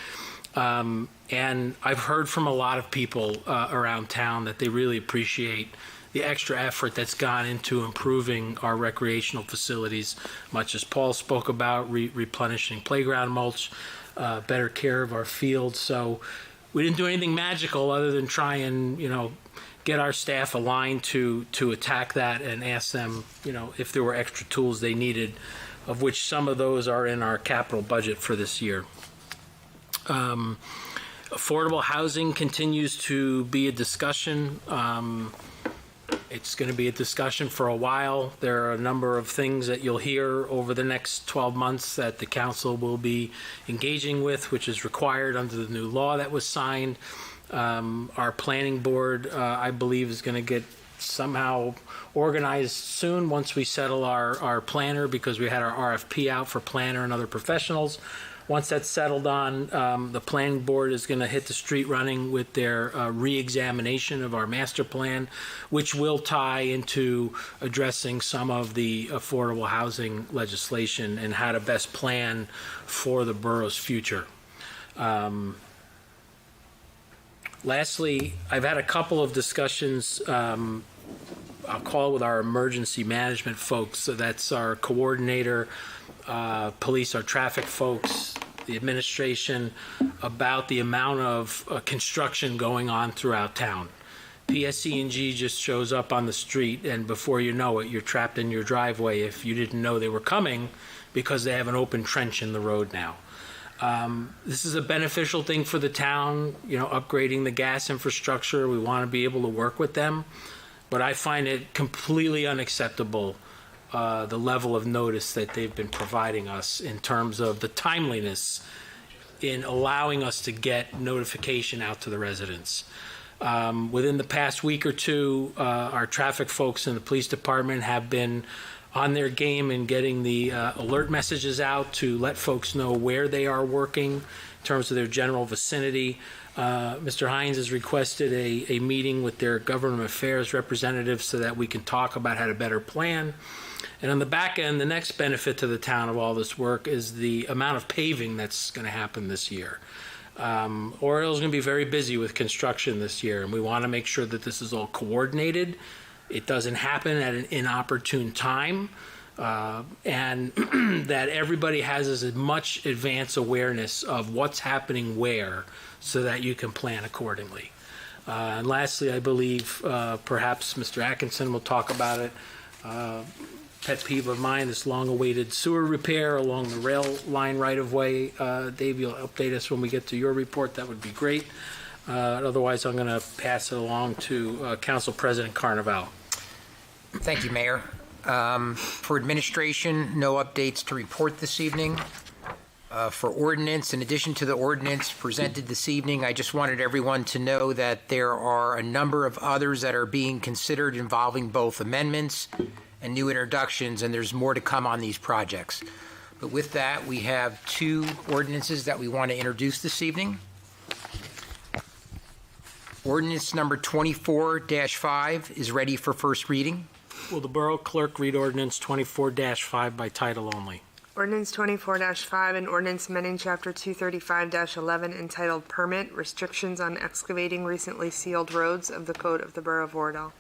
And I've heard from a lot of people around town that they really appreciate the extra effort that's gone into improving our recreational facilities, much as Paul spoke about, replenishing playground mulch, better care of our fields. So we didn't do anything magical other than try and, get our staff aligned to attack that and ask them, if there were extra tools they needed, of which some of those are in our capital budget for this year. Affordable housing continues to be a discussion. It's going to be a discussion for a while. There are a number of things that you'll hear over the next 12 months that the council will be engaging with, which is required under the new law that was signed. Our planning board, I believe, is going to get somehow organized soon once we settle our planner, because we had our RFP out for planner and other professionals. Once that's settled on, the planning board is going to hit the street running with their re-examination of our master plan, which will tie into addressing some of the affordable housing legislation and how to best plan for the borough's future. Lastly, I've had a couple of discussions, I'll call it with our emergency management folks. So that's our coordinator, police, our traffic folks, the administration, about the amount of construction going on throughout town. PSC&G just shows up on the street, and before you know it, you're trapped in your driveway if you didn't know they were coming, because they have an open trench in the road now. This is a beneficial thing for the town, upgrading the gas infrastructure. We want to be able to work with them, but I find it completely unacceptable the level of notice that they've been providing us in terms of the timeliness in allowing us to get notification out to the residents. Within the past week or two, our traffic folks in the police department have been on their game in getting the alert messages out to let folks know where they are working in terms of their general vicinity. Mr. Hines has requested a meeting with their government affairs representatives so that we can talk about how to better plan. And on the back end, the next benefit to the town of all this work is the amount of paving that's going to happen this year. Oradell is going to be very busy with construction this year, and we want to make sure that this is all coordinated. It doesn't happen at an inopportune time, and that everybody has as much advance awareness of what's happening where so that you can plan accordingly. And lastly, I believe perhaps Mr. Atkinson will talk about it. pet peeve of mine, this long-awaited sewer repair along the rail line right-of-way. Dave, you'll update us when we get to your report. That would be great. Otherwise, I'm going to pass it along to Council President Carnaval. Thank you, Mayor. For administration, no updates to report this evening. For ordinance, in addition to the ordinance presented this evening, I just wanted everyone to know that there are a number of others that are being considered involving both amendments and new introductions, and there's more to come on these projects. But with that, we have two ordinances that we want to introduce this evening. Ordinance number 24-5 is ready for first reading. Will the Borough Clerk read Ordinance 24-5 by title only? Ordinance 24-5, an ordinance amending Chapter 235-11 entitled Permit Restrictions on Excavating Recently Sealed Roads of the Code of the Borough of Oradell.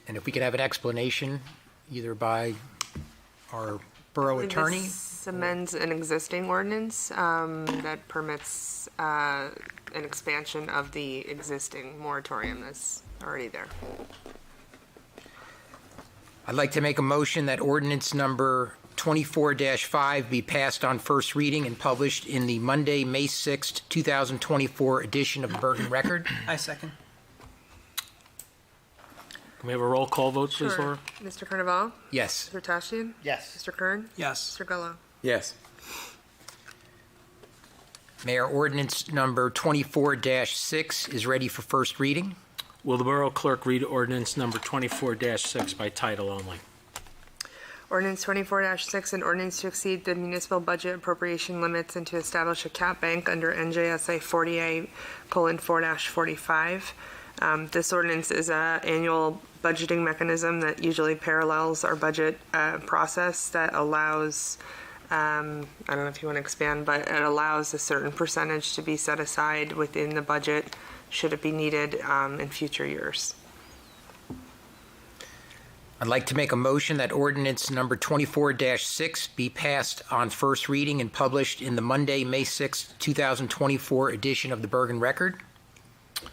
And if we could have an explanation, either by our borough attorney. This amends an existing ordinance that permits an expansion of the existing moratorium that's already there. I'd like to make a motion that ordinance number 24-5 be passed on first reading and published in the Monday, May 6th, 2024 edition of the Bergen Record. I second. Can we have a roll call vote, please, Laura? Mr. Carnaval? Yes. Mr. Tashian? Yes. Mr. Kern? Yes. Mr. Gullo? Yes. Mayor, ordinance number 24-6 is ready for first reading. Will the Borough Clerk read Ordinance number 24-6 by title only? Ordinance 24-6, an ordinance to exceed the municipal budget appropriation limits and to establish a cap bank under NJSA 48:4-45. This ordinance is an annual budgeting mechanism that usually parallels our budget process that allows, I don't know if you want to expand, but it allows a certain percentage to be set aside within the budget should it be needed in future years. I'd like to make a motion that ordinance number 24-6 be passed on first reading and published in the Monday, May 6th, 2024 edition of the Bergen Record. Do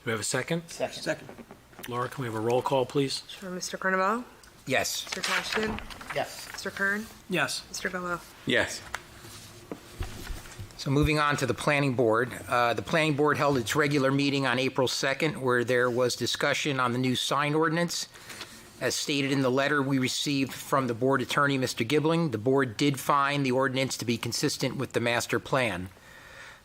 we have a second? Second. Laura, can we have a roll call, please? Sure. Mr. Carnaval? Yes. Mr. Tashian? Yes. Mr. Kern? Yes. Mr. Gullo? Yes. So moving on to the Planning Board. The Planning Board held its regular meeting on April 2nd, where there was discussion on the new sign ordinance. As stated in the letter we received from the board attorney, Mr. Gibling, the board did find the ordinance to be consistent with the master plan.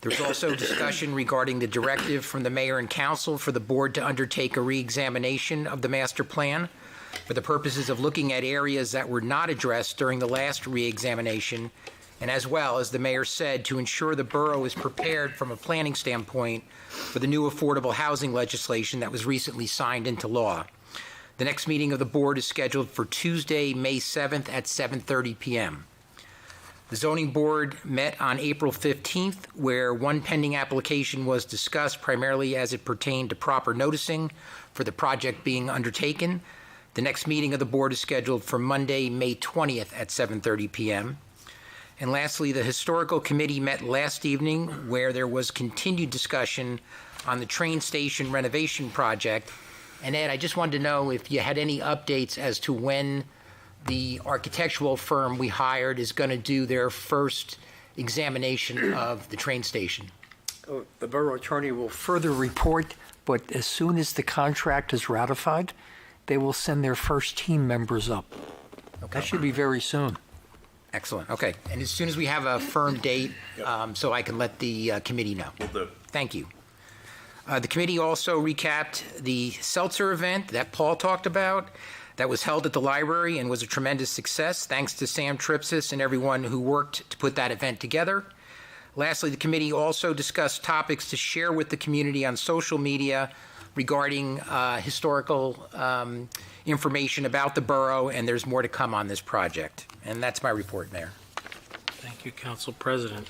There was also discussion regarding the directive from the mayor and council for the board to undertake a re-examination of the master plan for the purposes of looking at areas that were not addressed during the last re-examination, and as well, as the mayor said, to ensure the borough is prepared from a planning standpoint for the new affordable housing legislation that was recently signed into law. The next meeting of the board is scheduled for Tuesday, May 7th at 7:30 p.m. The zoning board met on April 15th, where one pending application was discussed primarily as it pertained to proper noticing for the project being undertaken. The next meeting of the board is scheduled for Monday, May 20th at 7:30 p.m. And lastly, the Historical Committee met last evening, where there was continued discussion on the train station renovation project. And Ed, I just wanted to know if you had any updates as to when the architectural firm we hired is going to do their first examination of the train station. The borough attorney will further report, but as soon as the contract is ratified, they will send their first team members up. Okay. That should be very soon. Excellent. Okay. And as soon as we have a firm date, so I can let the committee know. Will do. Thank you. The committee also recapped the Seltzer event that Paul talked about that was held at the library and was a tremendous success, thanks to Sam Tripsis and everyone who worked to put that event together. Lastly, the committee also discussed topics to share with the community on social media regarding historical information about the borough, and there's more to come on this project. And that's my report, Mayor. Thank you, Council President.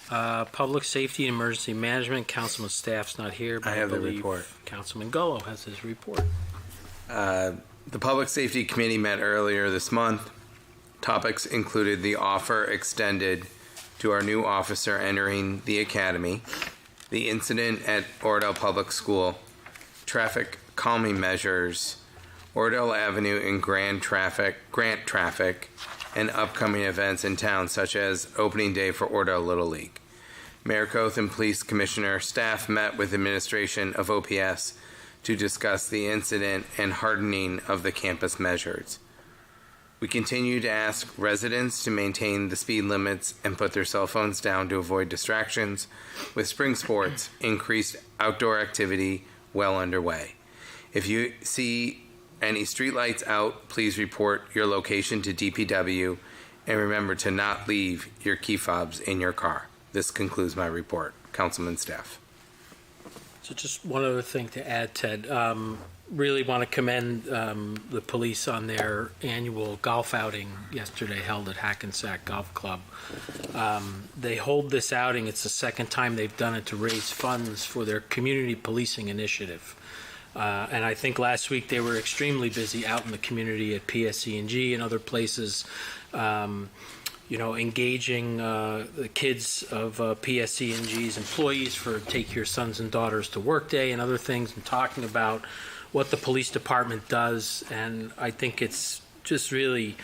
Public Safety and Emergency Management, Councilman Staff's not here, but I have the believe report. Councilman Gullo has his report. The Public Safety Committee met earlier this month. Topics included the offer extended to our new officer entering the academy, the incident at Oradell Public School, traffic calming measures, Oradell Avenue and Grant traffic, and upcoming events in town such as opening day for Oradell Little League. Mayor Koth and Police Commissioner staff met with administration of OPS to discuss the incident and hardening of the campus measures. We continue to ask residents to maintain the speed limits and put their cell phones down to avoid distractions, with spring sports, increased outdoor activity well underway. If you see any streetlights out, please report your location to DPW and remember to not leave your key fobs in your car. This concludes my report. Councilman staff. So just one other thing to add, Ted. Really want to commend the police on their annual golf outing yesterday held at Hackensack Golf Club. They hold this outing. It's the second time they've done it to raise funds for their community policing initiative. And I think last week they were extremely busy out in the community at PSC&G and other places, engaging the kids of PSC&G's employees for Take Your Sons and Daughters to Work Day and other things, and talking about what the police department does. And I think it's just really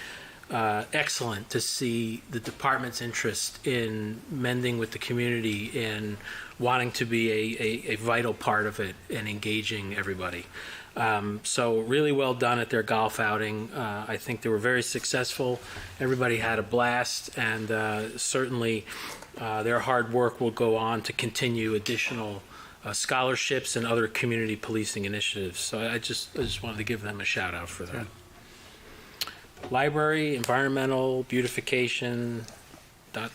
excellent to see the department's interest in mending with the community and wanting to be a vital part of it and engaging everybody. So really well done at their golf outing. I think they were very successful. Everybody had a blast, and certainly their hard work will go on to continue additional scholarships and other community policing initiatives. So I just wanted to give them a shout out for that. Library, environmental, beautification, ... Make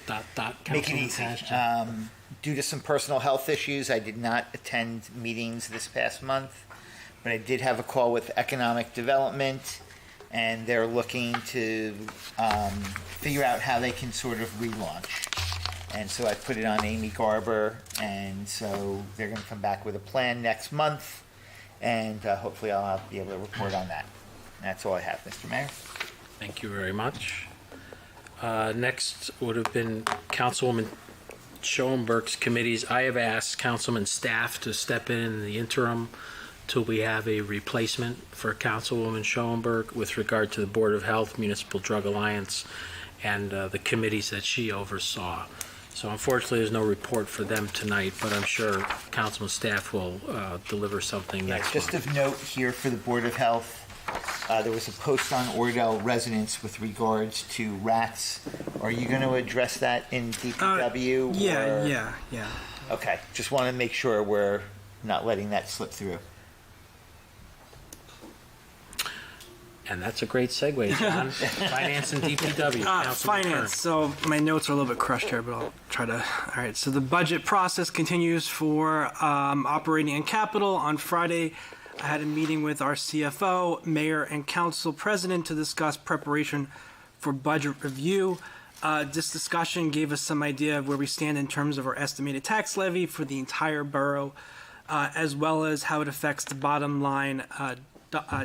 it easy. Due to some personal health issues, I did not attend meetings this past month, but I did have a call with Economic Development, and they're looking to figure out how they can sort of relaunch. And so I put it on Amy Garber, and so they're going to come back with a plan next month, and hopefully I'll be able to report on that. And that's all I have, Mr. Mayor. Thank you very much. Next would have been Councilwoman Schoenberg's committees. I have asked Councilman staff to step in the interim till we have a replacement for Councilwoman Schoenberg with regard to the Board of Health, Municipal Drug Alliance, and the committees that she oversaw. So unfortunately, there's no report for them tonight, but I'm sure Councilman staff will deliver something next Just month. of note here for the Board of Health, there was a post on Oradell residents with regards to rats. Are you going to address that in DPW? Yeah. Okay, just want to make sure we're not letting that slip through. And that's a great segue, John. Finance and DPW. Councilman Finance. So my notes are a little bit crushed here, but I'll try to. All right. So the budget process continues for operating and capital. On Friday, I had a meeting with our CFO, mayor, and council president to discuss preparation for budget review. This discussion gave us some idea of where we stand in terms of our estimated tax levy for the entire borough, as well as how it affects the bottom line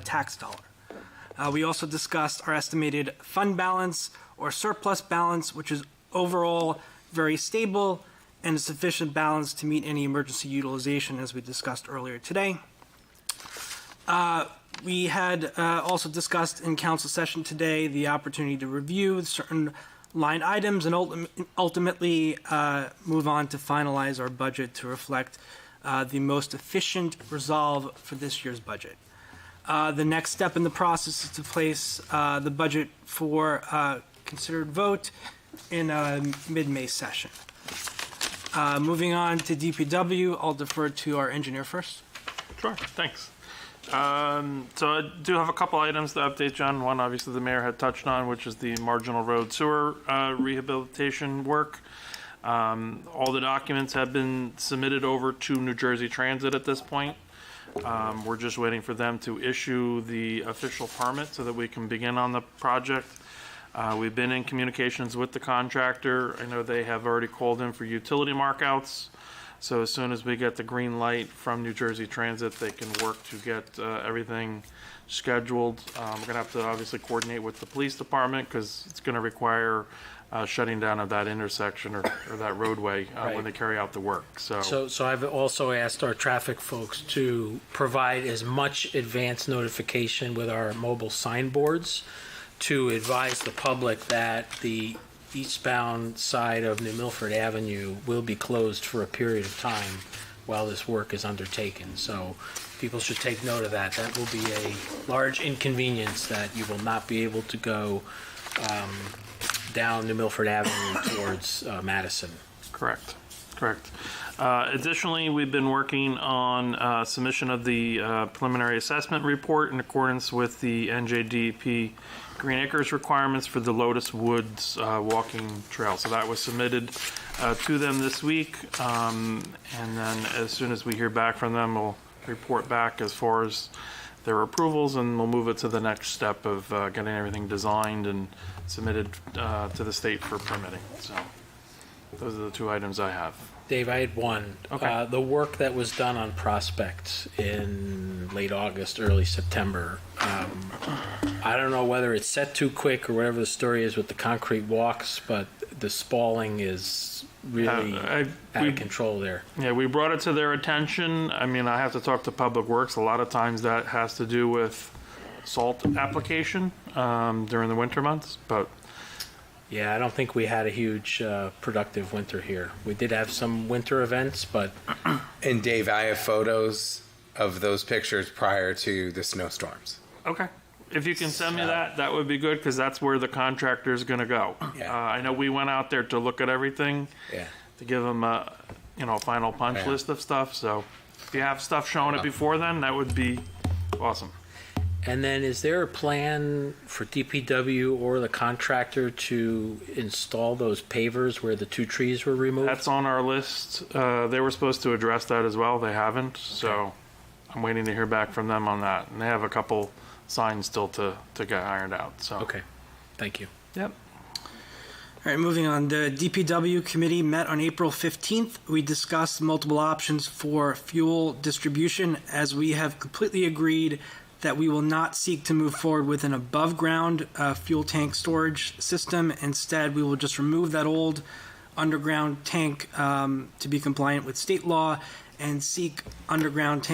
tax dollar. We also discussed our estimated fund balance or surplus balance, which is overall very stable and a sufficient balance to meet any emergency utilization, as we discussed earlier today. We had also discussed in council session today the opportunity to review certain line items and ultimately move on to finalize our budget to reflect the most efficient resolve for this year's budget. The next step in the process is to place the budget for considered vote in a mid-May session. Moving on to DPW, I'll defer to our engineer first. Sure, thanks. So I do have a couple items to update, John. One, obviously, the mayor had touched on, which is the marginal road sewer rehabilitation work. All the documents have been submitted over to New Jersey Transit at this point. We're just waiting for them to issue the official permit so that we can begin on the project. We've been in communications with the contractor. I know they have already called in for utility markouts. So as soon as we get the green light from New Jersey Transit, they can work to get everything scheduled. We're going to have to obviously coordinate with the police department because it's going to require shutting down of that intersection or that roadway Right. when they carry out the work. So I've also asked our traffic folks to provide as much advance notification with our mobile signboards to advise the public that the eastbound side of New Milford Avenue will be closed for a period of time while this work is undertaken. So people should take note of that. That will be a large inconvenience that you will not be able to go down New Milford Avenue towards Madison. Correct. Additionally, we've been working on submission of the preliminary assessment report in accordance with the NJDP Green Acres requirements for the Lotus Woods walking trail. So that was submitted to them this week, and then as soon as we hear back from them, we'll report back as far as their approvals, and we'll move it to the next step of getting everything designed and submitted to the state for permitting. So those are the two items I have. Dave, I had one. Okay. The work that was done on Prospect in late August, early September, I don't know whether it's set too quick or whatever the story is with the concrete walks, but the spalling is really out of control there. Yeah, we brought it to their attention. I mean, I have to talk to Public Works. A lot of times that has to do with salt application during the winter months, but Yeah, I don't think we had a huge productive winter here. We did have some winter events, but... And Dave, I have photos of those pictures prior to the snowstorms. okay. If you can send me that would be good, because that's where the contractor is going to go. Yeah. I know we went out there to look at everything, Yeah. to give them a final punch Yeah. list of stuff. So if you have stuff showing it before then, that would be awesome. And then is there a plan for DPW or the contractor to install those pavers where the two trees were removed? That's on our list. They were supposed to address that as well. They haven't. So I'm waiting to hear back from them on that. And they have a couple signs still to get ironed out. So Okay, thank you. Yep. All right, moving on. The DPW committee met on April 15th. We discussed multiple options for fuel distribution, as we have completely agreed that we will not seek to move forward with an above-ground fuel tank storage system. Instead, we will just remove that old underground tank to be compliant with state law and seek underground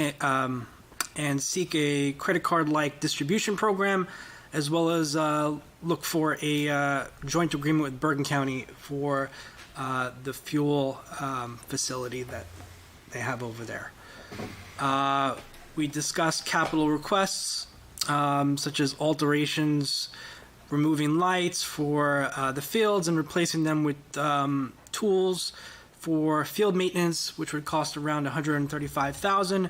and seek a credit card-like distribution program, as well as look for a joint agreement with Bergen County for the fuel facility that they have over there. We discussed capital requests, such as alterations, removing lights for the fields and replacing them with tools for field maintenance, which would cost around $135,000.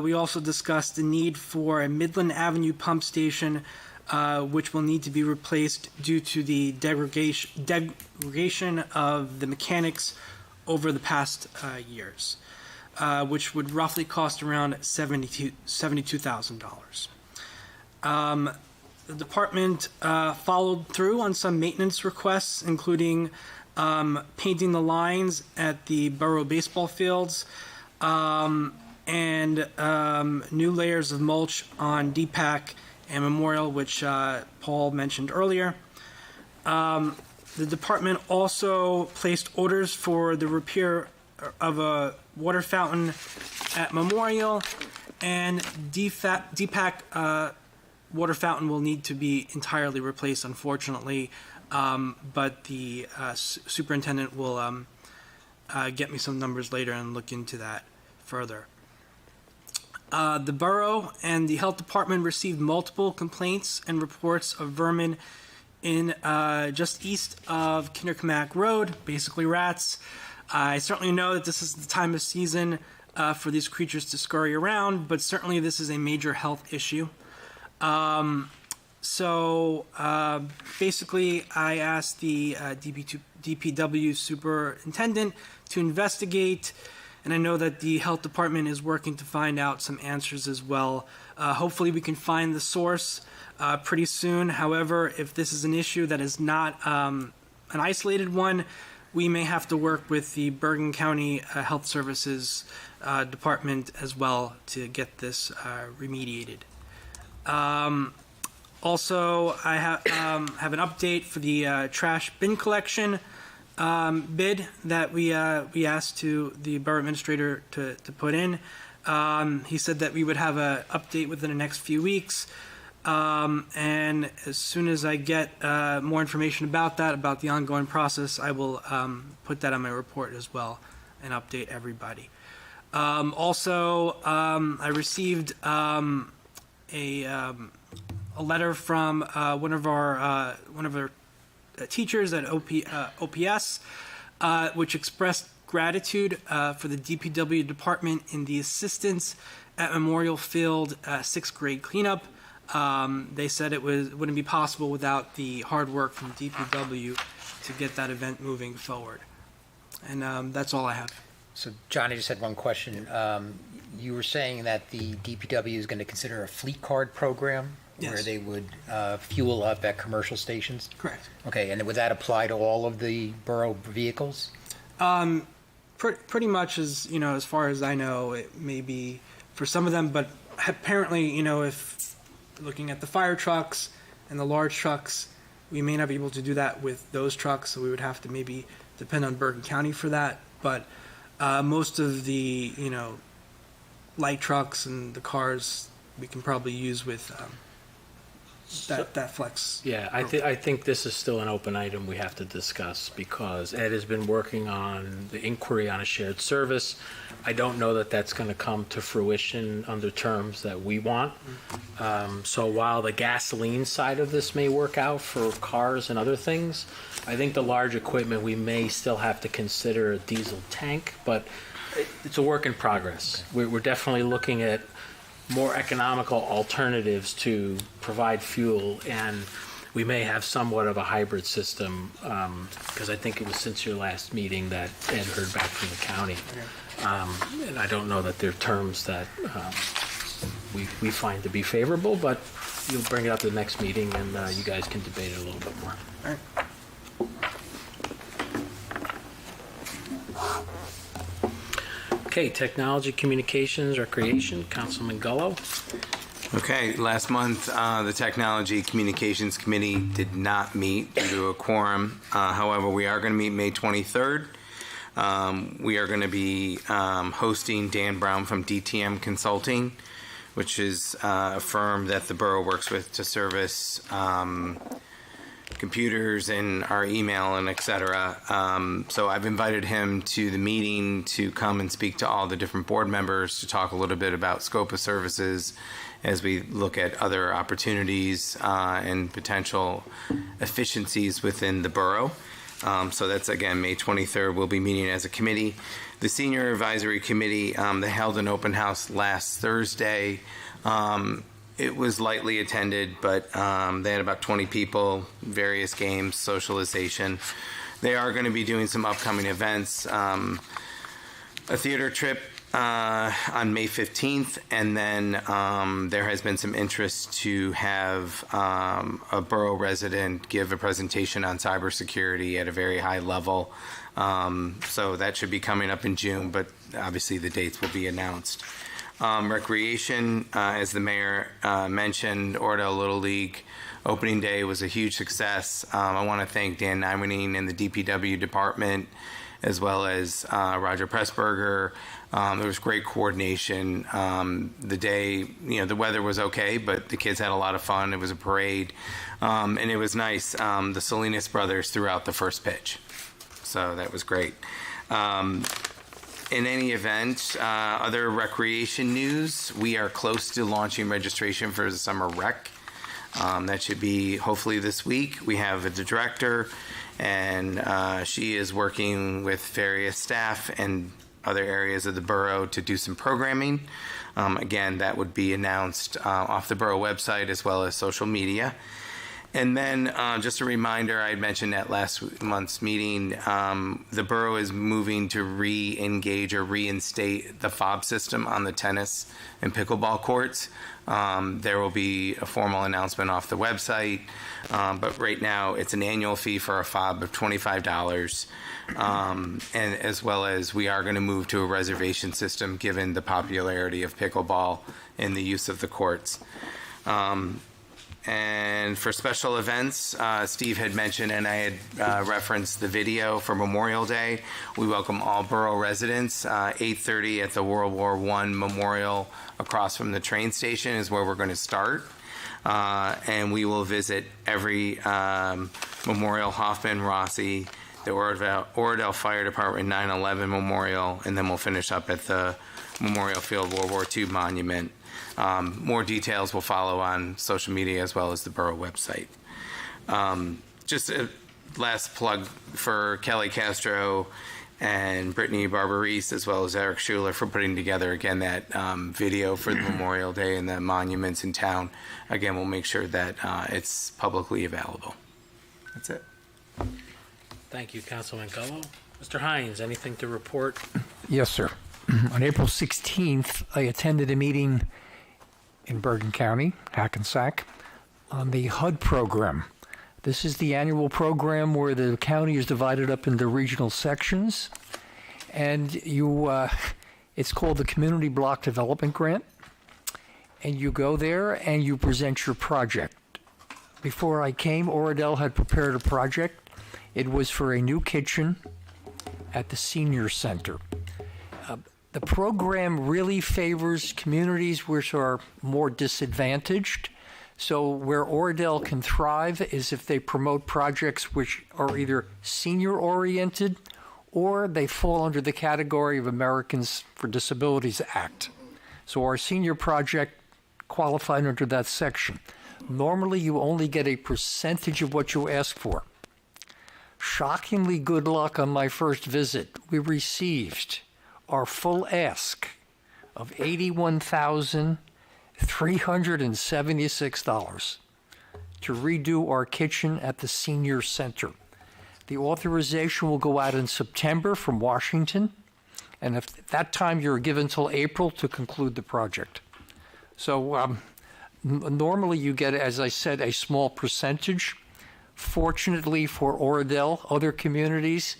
We also discussed the need for a Midland Avenue pump station, which will need to be replaced due to the degradation of the mechanics over the past years, which would roughly cost around $72,000. The department followed through on some maintenance requests, including painting the lines at the borough baseball fields, and new layers of mulch on DPAC and Memorial, which Paul mentioned earlier. The department also placed orders for the repair of a water fountain at Memorial, and DPAC water fountain will need to be entirely replaced, unfortunately, but the superintendent will get me some numbers later and look into that further. The borough and the health department received multiple complaints and reports of vermin in just east of Kinderkamack Road, basically rats. I certainly know that this is the time of season for these creatures to scurry around, but certainly this is a major health issue. Basically, I asked the DPW superintendent to investigate, and I know that the health department is working to find out some answers as well. Hopefully we can find the source pretty soon. However, if this is an issue that is not an isolated one, we may have to work with the Bergen County Health Services Department as well to get this remediated. Also, I have an update for the trash bin collection bid that we asked to the borough administrator to put in. He said that we would have an update within the next few weeks. And as soon as I get more information about that, about the ongoing process, I will put that on my report as well and update everybody. Also, I received a letter from one of our teachers at OPS, which expressed gratitude for the DPW department in the assistance at Memorial Field 6th grade cleanup. They said it wouldn't be possible without the hard work from DPW to get that event moving forward. And that's all I have. So, John, I just had one question. You were saying that the DPW is going to consider a fleet card program where Yes. they would fuel up at commercial stations? Correct. Okay, and would that apply to all of the borough vehicles? Pretty much as far as I know, it may be for some of them, but apparently, if looking at the fire trucks and the large trucks, we may not be able to do that with those trucks, so we would have to maybe depend on Bergen County for that. But most of the, light trucks and the cars, we can probably use with that flex. Yeah, I think this is still an open item we have to discuss because Ed has been working on the inquiry on a shared service. I don't know that that's going to come to fruition under terms that we want. So while the gasoline side of this may work out for cars and other things, I think the large equipment, we may still have to consider a diesel tank, but it's a work in progress. We're definitely looking at more economical alternatives to provide fuel, and we may have somewhat of a hybrid system because I think it was since your last meeting that Ed heard back from the county. And I don't know that there are terms that we find to be favorable, but you'll bring it up at the next meeting and you guys can debate it a little bit more. All right. Okay, Technology, Communications, Recreation, Councilman Gullo. Okay, last month, the Technology Communications Committee did not meet due to a quorum. However, we are going to meet May 23rd. We are going to be hosting Dan Brown from DTM Consulting, which is a firm that the borough works with to service computers and our email and et cetera. So I've invited him to the meeting to come and speak to all the different board members to talk a little bit about scope of services as we look at other opportunities and potential efficiencies within the borough. So that's, again, May 23rd. We'll be meeting as a committee. The Senior Advisory Committee, they held an open house last Thursday. It was lightly attended, but they had about 20 people, various games, socialization. They are going to be doing some upcoming events, a theater trip on May 15th, and then there has been some interest to have a borough resident give a presentation on cybersecurity at a very high level. So that should be coming up in June, but obviously the dates will be announced. Recreation, as the mayor mentioned, Oradell Little League opening day was a huge success. I want to thank Dan Nymaning and the DPW department, as well as Roger Pressburger. There was great coordination. The day, the weather was okay, but the kids had a lot of fun. It was a parade, and it was nice. The Salinas brothers threw out the first pitch, so that was great. In any event, other recreation news, we are close to launching registration for the summer rec. That should be hopefully this week. We have the director, and she is working with various staff and other areas of the borough to do some programming. Again, that would be announced off the borough website as well as social media. And then just a reminder, I had mentioned at last month's meeting, the borough is moving to re-engage or reinstate the fob system on the tennis and pickleball courts. There will be a formal announcement off the website, but right now it's an annual fee for a fob of $25. And as well as we are going to move to a reservation system given the popularity of pickleball and the use of the courts. And for special events, Steve had mentioned, and I had referenced the video for Memorial Day. We welcome all borough residents. 8:30 at the World War I Memorial across from the train station is where we're going to start. And we will visit every Memorial, Hoffman, Rossi, the Oradell Fire Department 9/11 Memorial, and then we'll finish up at the Memorial Field World War II Monument. More details will follow on social media as well as the borough website. Just a last plug for Kelly Castro and Brittany Barbarese, as well as Eric Schuler, for putting together, again, that video for the Memorial Day and the monuments in town. Again, we'll make sure that it's publicly available. That's it. Thank you, Councilman Gullo. Mr. Hines, anything to report? Yes, sir. On April 16th, I attended a meeting in Bergen County, Hackensack, on the HUD program. This is the annual program where the county is divided up into regional sections, and it's called the Community Block Development Grant, and you go there and you present your project. Before I came, Oradell had prepared a project. It was for a new kitchen at the senior center. The program really favors communities which are more disadvantaged. So where Oradell can thrive is if they promote projects which are either senior-oriented or they fall under the category of Americans for Disabilities Act. So our senior project qualified under that section. Normally, you only get a percentage of what you ask for. Shockingly good luck on my first visit. We received our full ask of $81,376 to redo our kitchen at the senior center. The authorization will go out in September from Washington, and at that time you're given till April to conclude the project. So normally you get, as I said, a small percentage. Fortunately for Oradell, other communities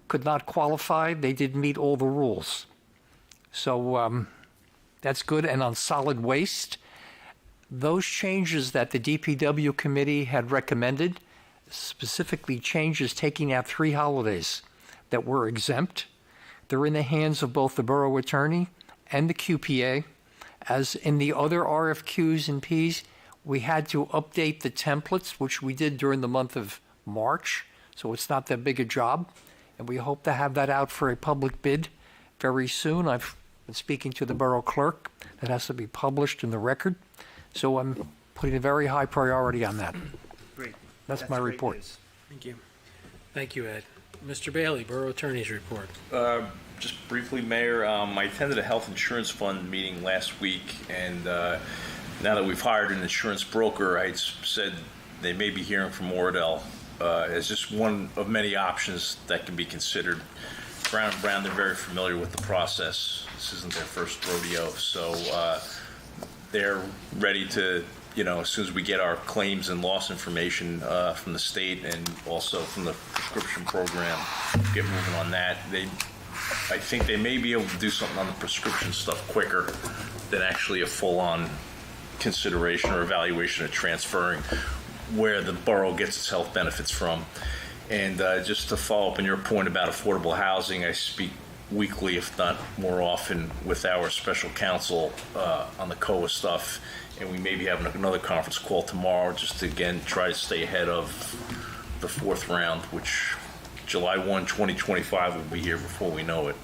could not qualify. They didn't meet all the rules. So that's good. And on solid waste, those changes that the DPW committee had recommended, specifically changes taking out 3 holidays that were exempt, they're in the hands of both the borough attorney and the QPA. As in the other RFQs and Ps, we had to update the templates, which we did during the month of March, so it's not that big a job. And we hope to have that out for a public bid very soon. I've been speaking to the borough clerk. That has to be published in the record. So I'm putting a very high priority on that. Great. That's my great report. news. Thank you. Thank you, Ed. Mr. Bailey, Borough Attorney's report. Just briefly, Mayor, I attended a health insurance fund meeting last week, and now that we've hired an insurance broker, I said they may be hearing from Oradell as just one of many options that can be considered. Brown & Brown, they're very familiar with the process. This isn't their first rodeo, so they're ready to, as soon as we get our claims and loss information from the state and also from the prescription program, get moving on that. I think they may be able to do something on the prescription stuff quicker than actually a full-on consideration or evaluation of transferring where the borough gets its health benefits from. And just to follow up on your point about affordable housing, I speak weekly, if not more often, with our special counsel on the COA stuff, and we may be having another conference call tomorrow just to, again, try to stay ahead of the 4th round, which July 1, 2025 will be here before we know it.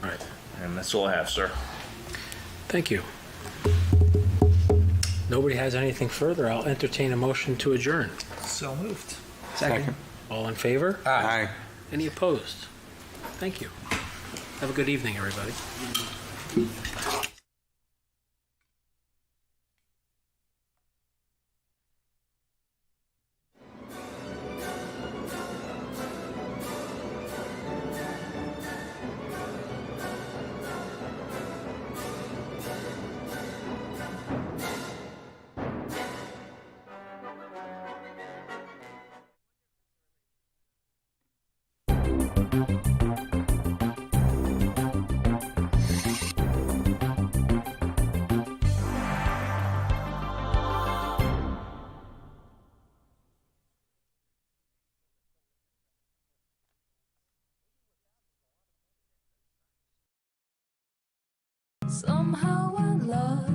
All right. And that's all I have, sir. Thank you. Nobody has anything further. I'll entertain a motion to adjourn. So moved. Second. All in favor? Aye. Any opposed? Thank you. Have a good evening, everybody. Somehow I lost